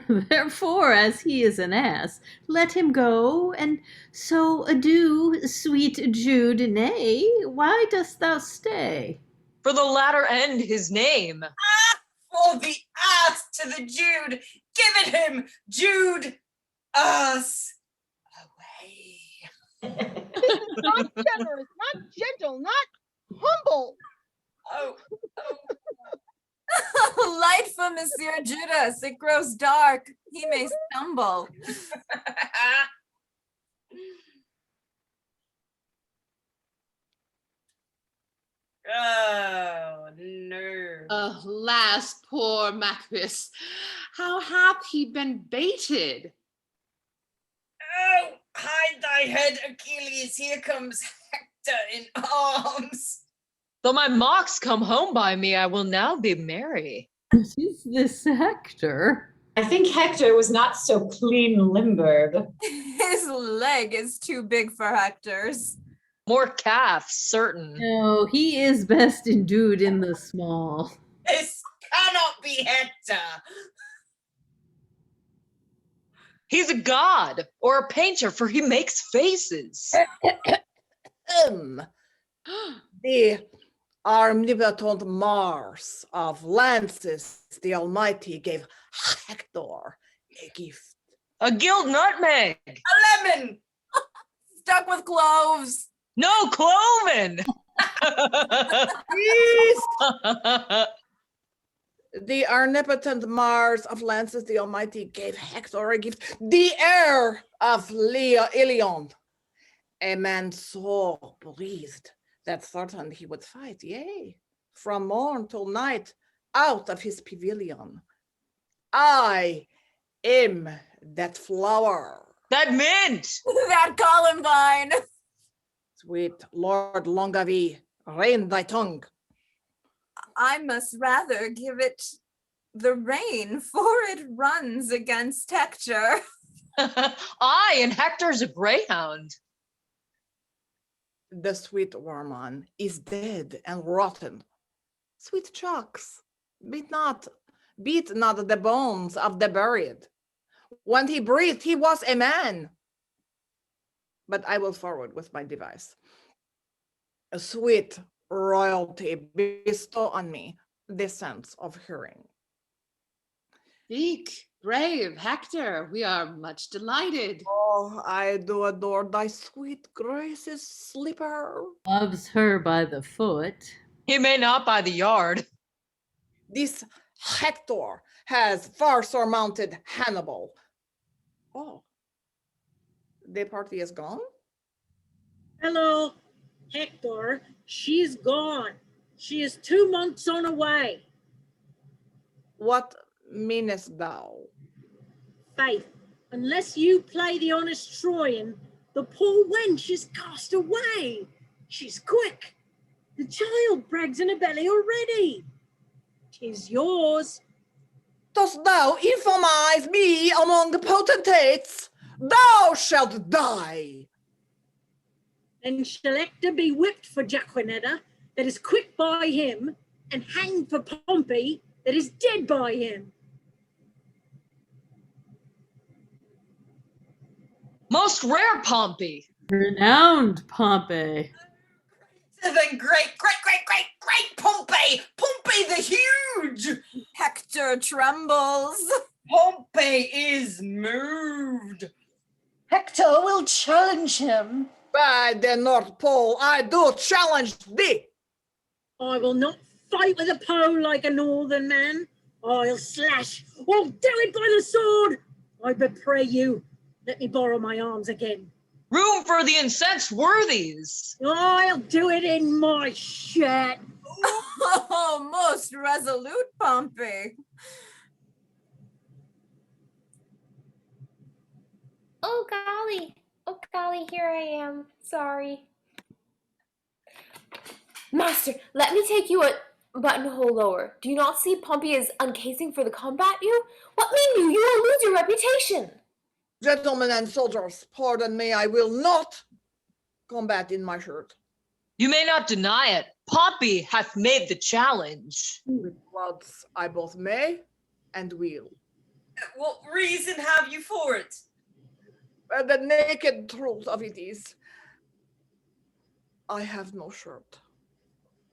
[SPEAKER 9] Therefore, as he is an ass, let him go, and so adieu, sweet Jude. Nay, why dost thou stay?
[SPEAKER 4] For the latter end his name.
[SPEAKER 1] For the ass to the Jude, give it him, Jude, us away.
[SPEAKER 15] This is not generous, not gentle, not humble.
[SPEAKER 1] Oh.
[SPEAKER 3] Light for Monsieur Judas, it grows dark. He may stumble.
[SPEAKER 1] Oh, no.
[SPEAKER 10] Alas, poor Macbeth, how hath he been baited?
[SPEAKER 1] Oh, hide thy head, Achilles. Here comes Hector in arms.
[SPEAKER 4] Though my mocks come home by me, I will now be merry.
[SPEAKER 9] What is this Hector?
[SPEAKER 2] I think Hector was not so clean limbered.
[SPEAKER 3] His leg is too big for Hector's.
[SPEAKER 4] More calf, certain.
[SPEAKER 9] No, he is best endued in the small.
[SPEAKER 1] This cannot be Hector.
[SPEAKER 4] He's a god or a painter, for he makes faces.
[SPEAKER 7] The omnipotent Mars of lances, the Almighty gave Hector a gift.
[SPEAKER 4] A gilt nutmeg.
[SPEAKER 1] A lemon.
[SPEAKER 3] Stuck with cloves.
[SPEAKER 4] No, cloven.
[SPEAKER 7] The omnipotent Mars of lances, the Almighty gave Hector a gift, the heir of Ilion. A man so breathed that threatened he would fight, yea, from morn till night, out of his pavilion. I am that flower.
[SPEAKER 4] That mint.
[SPEAKER 3] That columbine.
[SPEAKER 7] Sweet Lord Longaville, rein thy tongue.
[SPEAKER 3] I must rather give it the rein, for it runs against Hector.
[SPEAKER 4] Aye, and Hector's a greyhound.
[SPEAKER 7] The sweet Warman is dead and rotten. Sweet chucks, beat not the bones of the buried. When he breathed, he was a man. But I will forward with my device. A sweet royalty, bestow on me the sense of hearing.
[SPEAKER 10] Speak, brave Hector, we are much delighted.
[SPEAKER 7] Oh, I do adore thy sweet grace's slipper.
[SPEAKER 9] Loves her by the foot.
[SPEAKER 4] He may not by the yard.
[SPEAKER 7] This Hector has far surmounted Hannibal. Oh, the party is gone?
[SPEAKER 6] Hello, Hector. She's gone. She is 2 months on her way.
[SPEAKER 7] What meanest thou?
[SPEAKER 6] Faith, unless you play the honest Troyan, the poor wench is cast away. She's quick. The child brags in her belly already. 'Tis yours.
[SPEAKER 7] Dost thou infamize me among the potentates? Thou shalt die.
[SPEAKER 6] Then shall Hector be whipped for Jaquenetta, that is quick by him, and hanged for Pompey, that is dead by him.
[SPEAKER 4] Most rare Pompey.
[SPEAKER 9] Renowned Pompey.
[SPEAKER 1] Then great Pompey! Pompey the huge!
[SPEAKER 3] Hector trembles.
[SPEAKER 1] Pompey is moved.
[SPEAKER 16] Hector will challenge him.
[SPEAKER 7] By the North Pole, I do challenge thee.
[SPEAKER 6] I will not fight with a pole like a northern man. I'll slash. I'll do it by the sword. I pray you, let me borrow my arms again.
[SPEAKER 4] Room for the incensed worthies.
[SPEAKER 6] I'll do it in my shirt.
[SPEAKER 3] Oh, most resolute Pompey.
[SPEAKER 18] Oh golly, here I am. Sorry. Master, let me take you buttonhole lower. Do you not see Pompey is uncasing for the combat you? What mean you? You will lose your reputation.
[SPEAKER 7] Gentlemen and soldiers, pardon me, I will not combat in my shirt.
[SPEAKER 4] You may not deny it. Pompey hath made the challenge.
[SPEAKER 7] With words I both may and will.
[SPEAKER 1] What reason have you for it?
[SPEAKER 7] The naked truth of it is, I have no shirt.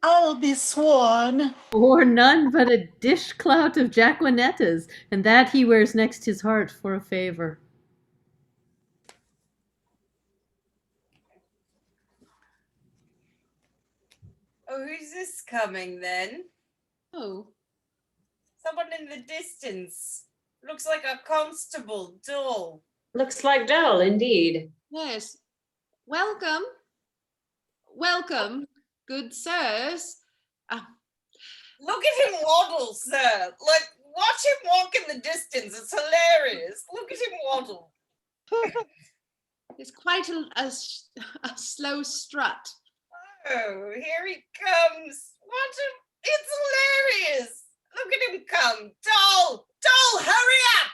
[SPEAKER 16] I'll be sworn.
[SPEAKER 9] Or none but a dishclout of Jaquenetta's, and that he wears next his heart for a favor.
[SPEAKER 1] Oh, who's this coming then?
[SPEAKER 10] Oh.
[SPEAKER 1] Someone in the distance. Looks like a constable, Dull.
[SPEAKER 2] Looks like Dull, indeed.
[SPEAKER 10] Yes. Welcome. Welcome, good sirs.
[SPEAKER 1] Look at him waddle, sir. Like, watch him walk in the distance. It's hilarious. Look at him waddle.
[SPEAKER 10] It's quite a slow strut.
[SPEAKER 1] Oh, here he comes. Watch him. It's hilarious. Look at him come. Dull, hurry up.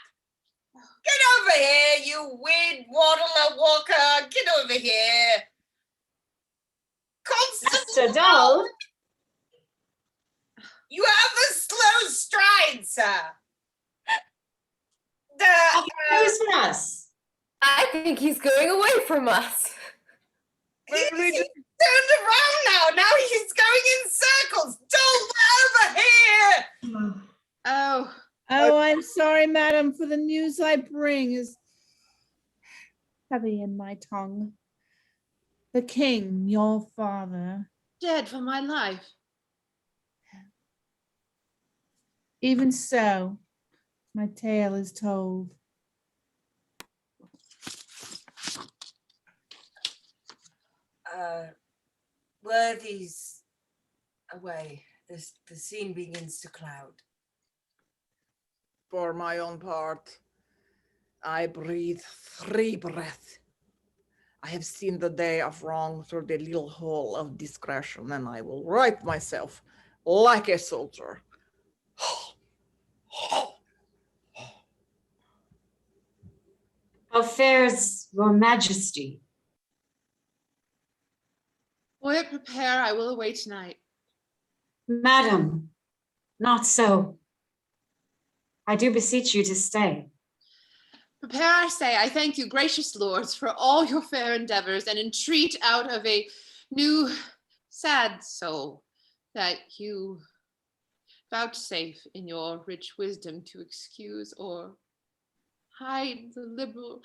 [SPEAKER 1] Get over here, you weird waddler walker. Get over here. Constable
[SPEAKER 2] Dull.
[SPEAKER 1] You have a slow stride, sir.
[SPEAKER 2] Who's from us?
[SPEAKER 18] I think he's going away from us.
[SPEAKER 1] He's turned around now. Now he's going in circles. Dull, over here.
[SPEAKER 10] Oh.
[SPEAKER 5] Oh, I'm sorry, madam, for the news I bring is heavy in my tongue. The king, your father.
[SPEAKER 10] Dead for my life.
[SPEAKER 5] Even so, my tale is told.
[SPEAKER 1] Worthies away. The scene begins to cloud.
[SPEAKER 7] For my own part, I breathe 3 breaths. I have seen the day of wrong through the little hole of discretion, and I will right myself like a soldier.
[SPEAKER 2] How fares your majesty?
[SPEAKER 10] Boyet, prepare, I will away tonight.
[SPEAKER 2] Madam, not so. I do beseech you to stay.
[SPEAKER 10] Prepare, I say, I thank you, gracious lords, for all your fair endeavors, and entreat out of a new sad soul that you vouchsafe in your rich wisdom to excuse or hide the liberal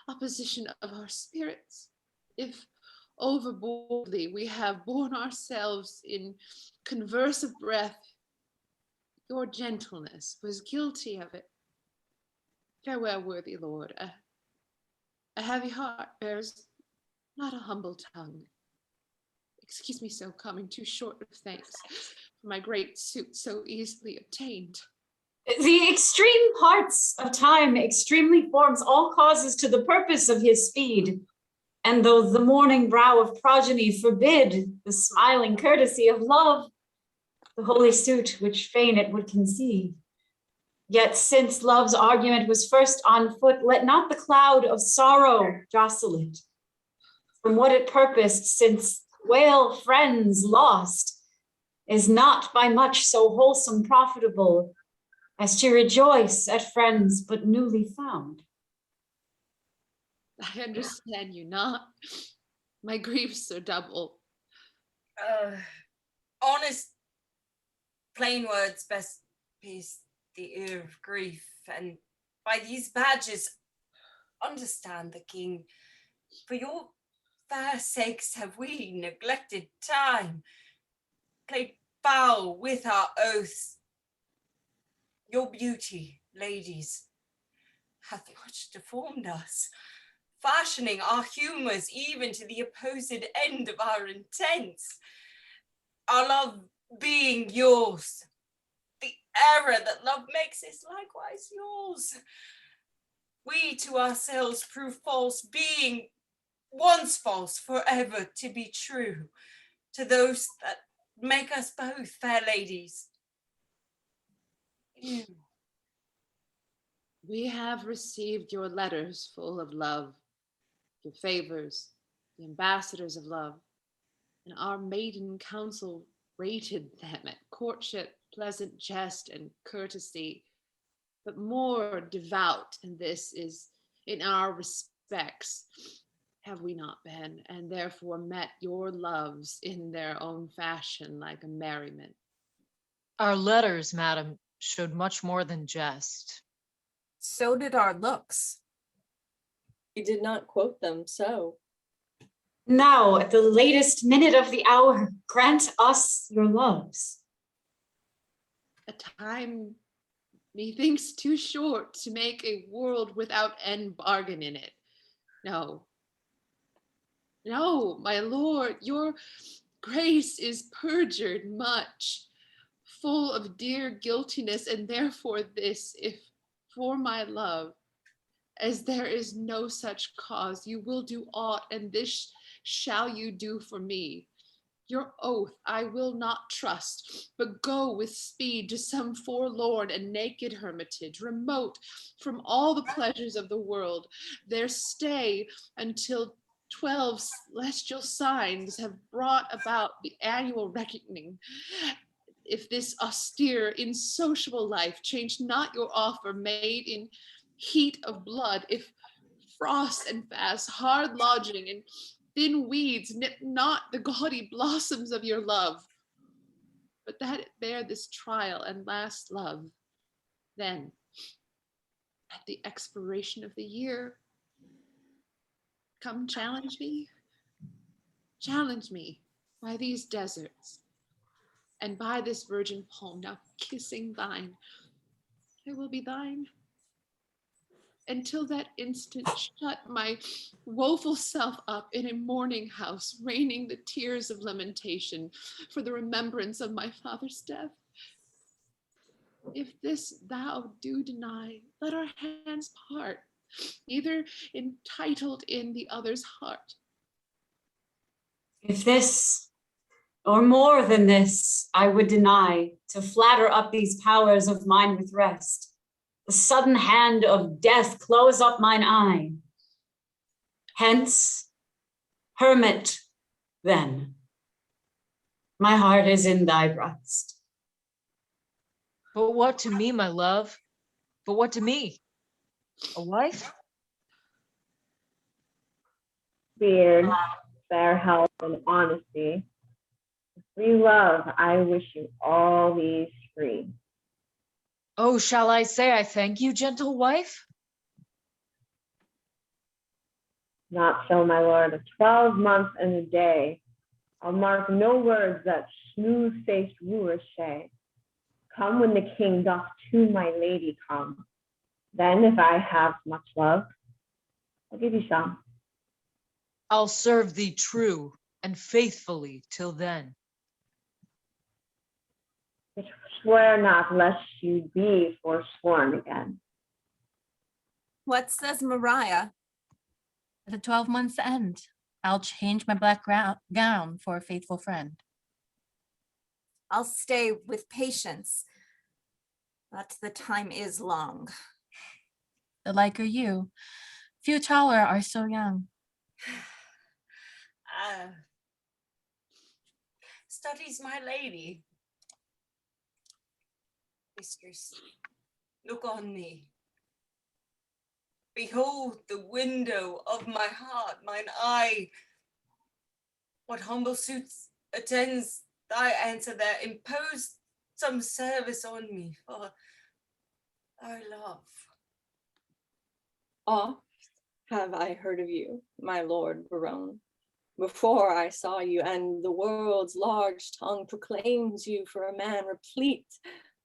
[SPEAKER 10] opposition of our spirits. If overboldly we have borne ourselves in converse of breath, your gentleness was guilty of it. Farewell, worthy lord. A heavy heart bears not a humble tongue. Excuse me so coming too short of thanks for my great suit so easily obtained.
[SPEAKER 2] The extreme parts of time extremely forms all causes to the purpose of his speed. And though the morning brow of progeny forbid the smiling courtesy of love, the holy suit which fain it would conceive, yet since love's argument was first on foot, let not the cloud of sorrow jostle it. From what it purposed, since wail friends lost, is not by much so wholesome profitable as to rejoice at friends but newly found.
[SPEAKER 10] I understand you not. My griefs are double.
[SPEAKER 1] Honest, plain words best pierce the ear of grief, and by these badges understand the king. For your fair sakes have we neglected time, played foul with our oaths. Your beauty, ladies, hath much deformed us, fashioning our humours even to the opposed end of our intents. Our love being yours, the error that love makes is likewise yours. We to ourselves prove false, being once false, forever to be true. To those that make us both fair ladies.
[SPEAKER 10] We have received your letters full of love, your favors, the ambassadors of love, and our maiden council rated them at courtship, pleasant jest, and courtesy. But more devout, and this is in our respects, have we not been, and therefore met your loves in their own fashion like a merriment.
[SPEAKER 4] Our letters, madam, showed much more than jest.
[SPEAKER 3] So did our looks.
[SPEAKER 12] We did not quote them so.
[SPEAKER 2] Now, at the latest minute of the hour, grant us your loves.
[SPEAKER 10] A time methinks too short to make a world without end bargain in it. No, my lord, your grace is perjured much, full of dear guiltiness, and therefore this, if for my love, as there is no such cause, you will do aught, and this shall you do for me. Your oath I will not trust, but go with speed to some forlorn and naked hermitage, remote from all the pleasures of the world. There stay until 12 celestial signs have brought about the annual reckoning. If this austere, insociable life change not your offer made in heat of blood, if frost and fast, hard lodging, and thin weeds nip not the gaudy blossoms of your love, but that it bear this trial and last love, then, at the expiration of the year, come challenge me by these deserts, and by this virgin palm now kissing thine. I will be thine. Until that instant, shut my woeful self up in a mourning house, raining the tears of lamentation for the remembrance of my father's death. If this thou do deny, let our hands part, either entitled in the other's heart.
[SPEAKER 2] If this, or more than this, I would deny, to flatter up these powers of mine with rest, the sudden hand of death close up mine eye. Hence, hermit, then, my heart is in thy breast.
[SPEAKER 4] But what to me, my love? But what to me? A wife?
[SPEAKER 13] Beard, fair health, and honesty. Free love, I wish you all these free.
[SPEAKER 4] Oh, shall I say I thank you, gentle wife?
[SPEAKER 13] Not so, my lord. 12 months and a day. I'll mark no words that smooth-faced wooers say. Come when the king doth to my lady come. Then, if I have much love, I'll give you some.
[SPEAKER 4] I'll serve thee true and faithfully till then.
[SPEAKER 13] But swear not, lest you be forsworn again.
[SPEAKER 3] What says Mariah?
[SPEAKER 11] At the 12 months' end, I'll change my black gown for a faithful friend.
[SPEAKER 3] I'll stay with patience, but the time is long.
[SPEAKER 11] The like are you. Few taller are so young.
[SPEAKER 1] Studies my lady. Mistress, look on me. Behold the window of my heart, mine eye. What humble suits attends thy answer there? Impose some service on me for thy love.
[SPEAKER 12] Oft have I heard of you, my lord Berowne, before I saw you, and the world's large tongue proclaims you for a man replete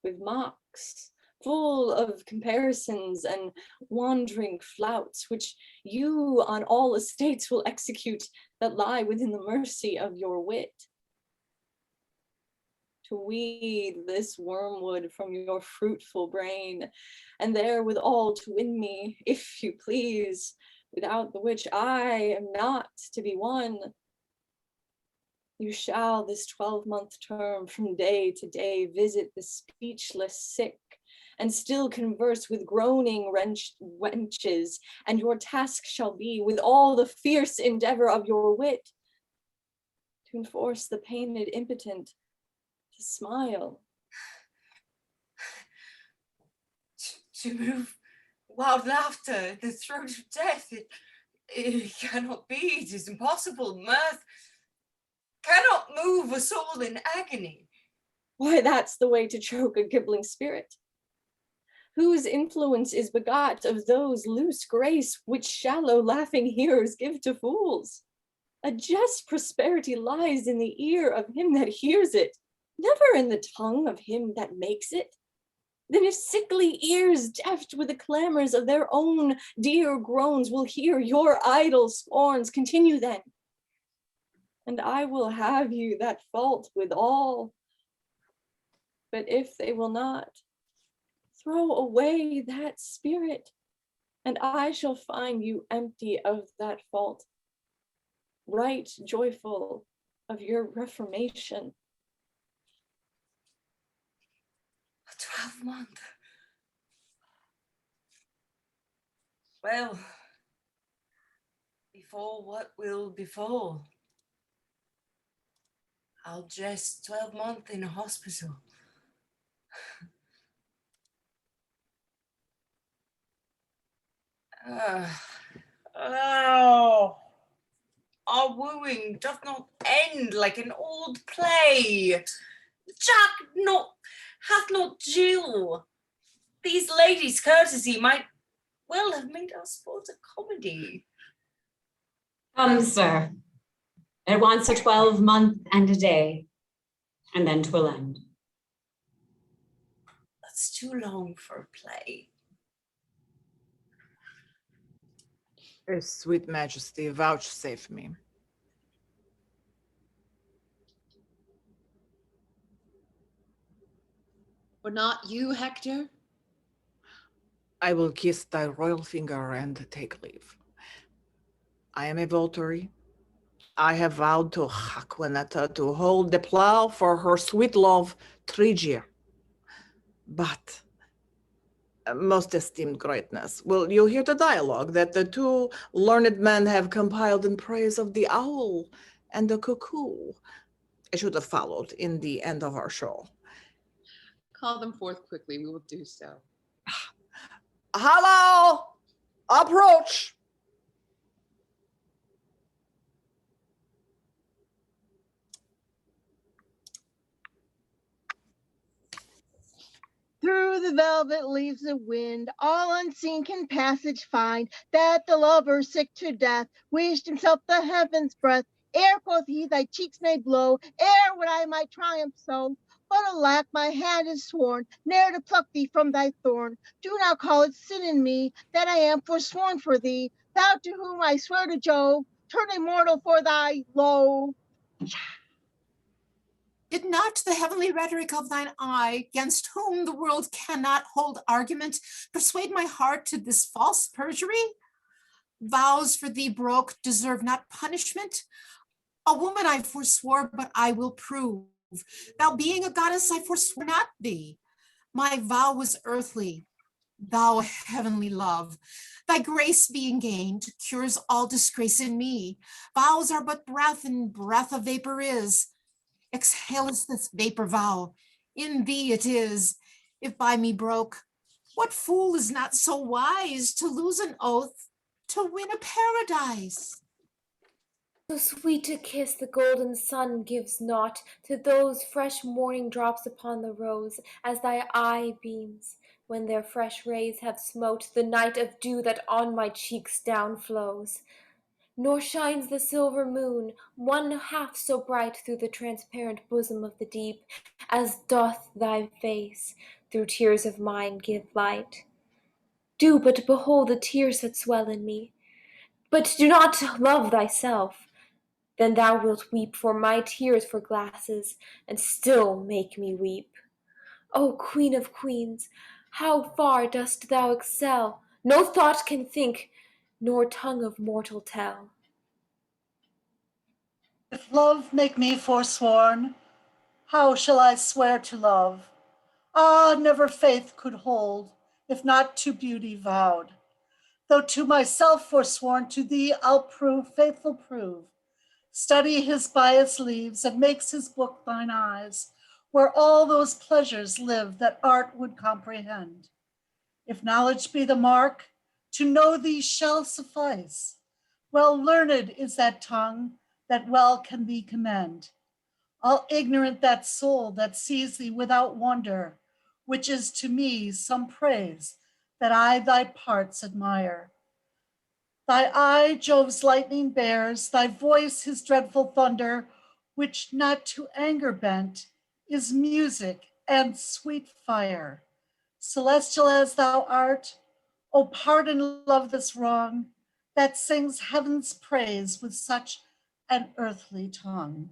[SPEAKER 12] with mocks, full of comparisons and wandering flouts, which you on all estates will execute that lie within the mercy of your wit. To weed this wormwood from your fruitful brain, and therewithal to win me, if you please, without the which I am not to be won. You shall this 12-month term from day to day visit the speechless sick, and still converse with groaning wenches, and your task shall be, with all the fierce endeavor of your wit, to enforce the pained impotent to smile.
[SPEAKER 1] To move wild laughter, the throat of death, it cannot be, it is impossible. Mirth cannot move a soul in agony.
[SPEAKER 12] Why, that's the way to choke a gibbling spirit, whose influence is begot of those loose grace which shallow laughing hearers give to fools. A just prosperity lies in the ear of him that hears it, never in the tongue of him that makes it. Then if sickly ears deft with the clamors of their own dear groans will hear your idle scorns, continue then, and I will have you that fault withal. But if they will not, throw away that spirit, and I shall find you empty of that fault, right joyful of your reformation.
[SPEAKER 1] A 12-month. Well, before what will befall, I'll just 12 months in a hospital. Our wooing doth not end like an old play. Jack hath not Jill. These ladies' courtesy might well have made us sport a comedy.
[SPEAKER 2] Come, sir. It wants a 12-month and a day, and then 'twill end.
[SPEAKER 1] That's too long for a play.
[SPEAKER 7] Sweet Majesty, vouchsafe me.
[SPEAKER 10] Or not you, Hector?
[SPEAKER 7] I will kiss thy royal finger and take leave. I am a votary. I have vowed to Jaquenetta to hold the plough for her sweet love Trigia. But, most esteemed greatness, will you hear the dialogue that the two learned men have compiled in praise of the owl and the cuckoo? I should have followed in the end of our show.
[SPEAKER 10] Call them forth quickly, we will do so.
[SPEAKER 7] Hello! Approach!
[SPEAKER 15] Through the velvet leaves of wind, all unseen can passage find, that the lover sick to death wished himself the heaven's breath. Ere, quoth he, thy cheeks may blow, ere would I my triumph sow. But alack, my hand is sworn, ne'er to pluck thee from thy thorn. Do not call it sin in me, that I am forsworn for thee. Thou to whom I swear to Jove, turn immortal for thy low.
[SPEAKER 14] Did not the heavenly rhetoric of thine eye, against whom the world cannot hold argument, persuade my heart to this false perjury? Vows for thee broke deserve not punishment. A woman I forswore, but I will prove. Thou being a goddess, I forswore not thee. My vow was earthly, thou heavenly love. Thy grace being gained cures all disgrace in me. Vows are but breath, and breath a vapor is. Exhalest this vapor vow, in thee it is. If by me broke, what fool is not so wise to lose an oath to win a paradise?
[SPEAKER 18] So sweet a kiss the golden sun gives not to those fresh morning drops upon the rose, as thy eye beams, when their fresh rays have smote the night of dew that on my cheeks down flows. Nor shines the silver moon one half so bright through the transparent bosom of the deep, as doth thy face through tears of mine give light. Do but behold the tears that swell in me, but do not love thyself. Then thou wilt weep for my tears for glasses, and still make me weep. O Queen of Queens, how far dost thou excel? No thought can think, nor tongue of mortal tell.
[SPEAKER 16] If love make me forsworn, how shall I swear to love? Ah, never faith could hold, if not to beauty vowed. Though to myself forsworn, to thee I'll prove, faithful prove. Study his bias leaves, and makes his book thine eyes, where all those pleasures live that art would comprehend. If knowledge be the mark, to know thee shall suffice. Well learned is that tongue that well can thee commend. All ignorant that soul that sees thee without wonder, which is to me some praise that I thy parts admire. Thy eye Jove's lightning bears, thy voice his dreadful thunder, which not to anger bent is music and sweet fire. Celestial as thou art, O pardon love this wrong, that sings heaven's praise with such an earthly tongue.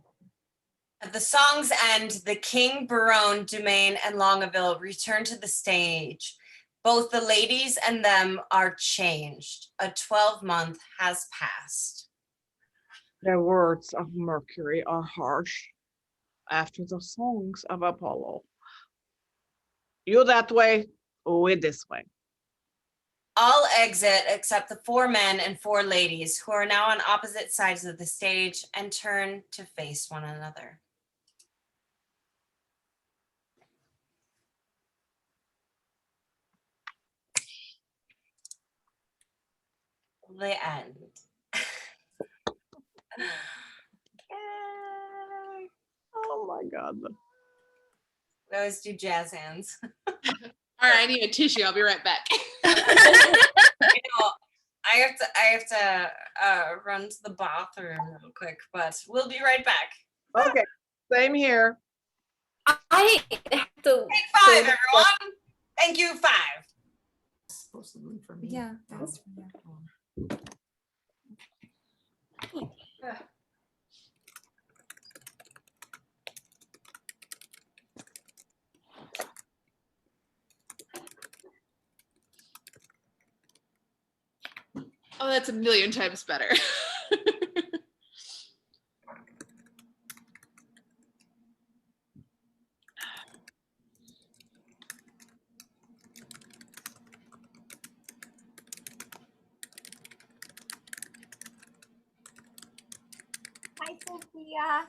[SPEAKER 17] At the song's end, the king, Berowne, Dumaine, and Longaville return to the stage. Both the ladies and them are changed. A 12-month has passed.
[SPEAKER 7] The words of Mercury are harsh after the songs of Apollo. You that way, we this way.
[SPEAKER 17] All exit except the 4 men and 4 ladies, who are now on opposite sides of the stage and turn to face one another. The end.
[SPEAKER 7] Oh my God.
[SPEAKER 17] We always do jazz hands.
[SPEAKER 10] All right, I need a tissue. I'll be right back.
[SPEAKER 17] I have to run to the bathroom real quick, but we'll be right back.
[SPEAKER 7] Okay, same here.
[SPEAKER 18] I have to.
[SPEAKER 17] Take 5, everyone. Thank you, 5.
[SPEAKER 9] Supposed to be for me.
[SPEAKER 3] Yeah, that's
[SPEAKER 10] Oh, that's a million times better.
[SPEAKER 3] Hi, Sophia.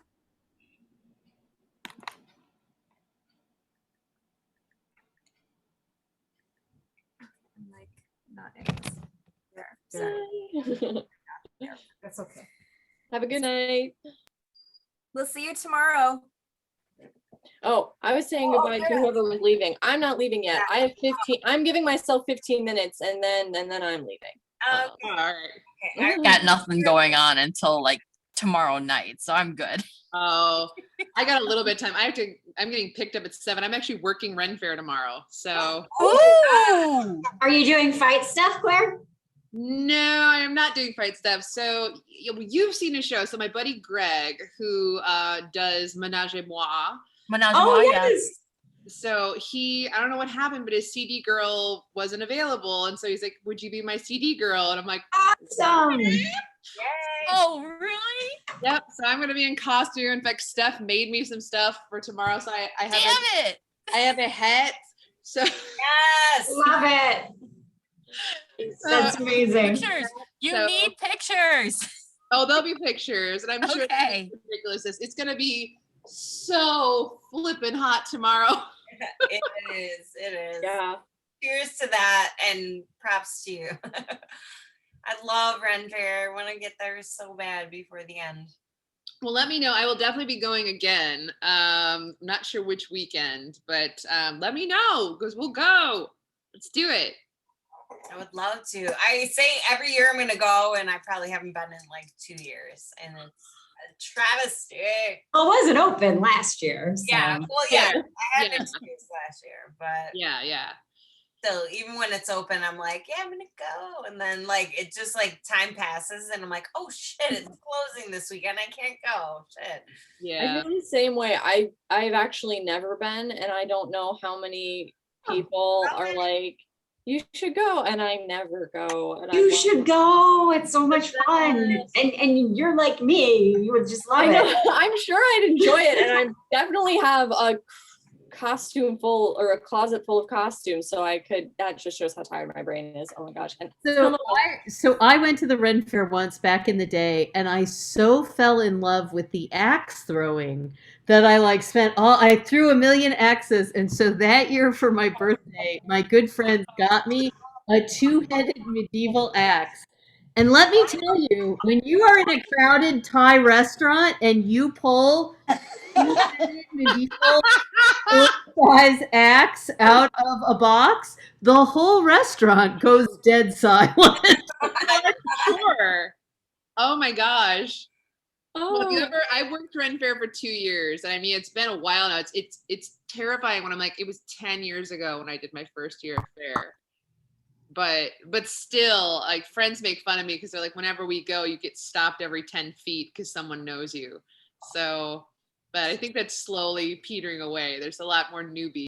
[SPEAKER 3] I'm like not in this. There. Sorry. That's okay.
[SPEAKER 12] Have a good night.
[SPEAKER 3] We'll see you tomorrow.
[SPEAKER 12] Oh, I was saying goodbye to whoever was leaving. I'm not leaving yet. I have 15. I'm giving myself 15 minutes and then I'm leaving.
[SPEAKER 10] All right.
[SPEAKER 11] I've got nothing going on until like tomorrow night, so I'm good.
[SPEAKER 10] Oh, I got a little bit of time. I'm getting picked up at 7. I'm actually working Ren Fair tomorrow. So
[SPEAKER 2] Ooh! Are you doing fight stuff, Claire?
[SPEAKER 10] no, I am not doing fight stuff. So you've seen a show. So my buddy Greg, who does Menage a Moi.
[SPEAKER 2] Yes.
[SPEAKER 10] So I don't know what happened, but his CD girl wasn't available. And so he's like, would you be my CD girl? And I'm like,
[SPEAKER 2] awesome.
[SPEAKER 10] Yay.
[SPEAKER 11] Oh, really?
[SPEAKER 10] Yep. So I'm going to be in costume. In fact, Stef made me some stuff for tomorrow. So I have a hat. So
[SPEAKER 17] yes.
[SPEAKER 2] Love it. That's amazing.
[SPEAKER 11] Pictures. You need pictures.
[SPEAKER 10] Oh, there'll be pictures. And I'm sure
[SPEAKER 11] Okay.
[SPEAKER 10] it's ridiculous. It's going to be so flippin' hot tomorrow.
[SPEAKER 17] It is.
[SPEAKER 12] Yeah.
[SPEAKER 17] Cheers to that and props to you. I love Ren Fair. I want to get there so bad before the end.
[SPEAKER 10] Well, let me know. I will definitely be going again. Not sure which weekend, but let me know because we'll go. Let's do it.
[SPEAKER 17] I would love to. I say every year I'm going to go, and I probably haven't been in like 2 years, and it's a travesty.
[SPEAKER 2] Well, it wasn't open last year. So.
[SPEAKER 17] Yeah. Well, yeah. I had an excuse last year, but
[SPEAKER 10] yeah.
[SPEAKER 17] Still, even when it's open, I'm like, yeah, I'm gonna go, and then like it just like time passes, and I'm like, oh shit, it's closing this weekend. I can't go. Shit.
[SPEAKER 12] I feel the same way. I've actually never been, and I don't know how many people are like you should go, and I never go. And
[SPEAKER 2] You should go. It's so much fun. And you're like me. You would just love
[SPEAKER 12] I know.
[SPEAKER 2] it.
[SPEAKER 12] I'm sure I'd enjoy it, and I definitely have a costume full or a closet full of costumes, so I could. That just shows how tired my brain is. Oh my gosh! And
[SPEAKER 9] So I went to the Ren Fair once back in the day, and I so fell in love with the axe throwing that I threw a million axes. And so that year for my birthday, my good friends got me a two-headed medieval axe. And let me tell you, when you are in a crowded Thai restaurant and you pull a two-headed medieval size axe out of a box, the whole restaurant goes dead silent.
[SPEAKER 10] Sure. Oh my gosh.
[SPEAKER 12] Oh.
[SPEAKER 10] Well, I worked Ren Fair for 2 years, and I mean it's been a while now. It's terrifying when I'm like, it was 10 years ago when I did my first year of fair. But still, like, friends make fun of me because they're like, whenever we go, you get stopped every 10 feet because someone knows you. So, but I think that's slowly petering away. There's a lot more newbies.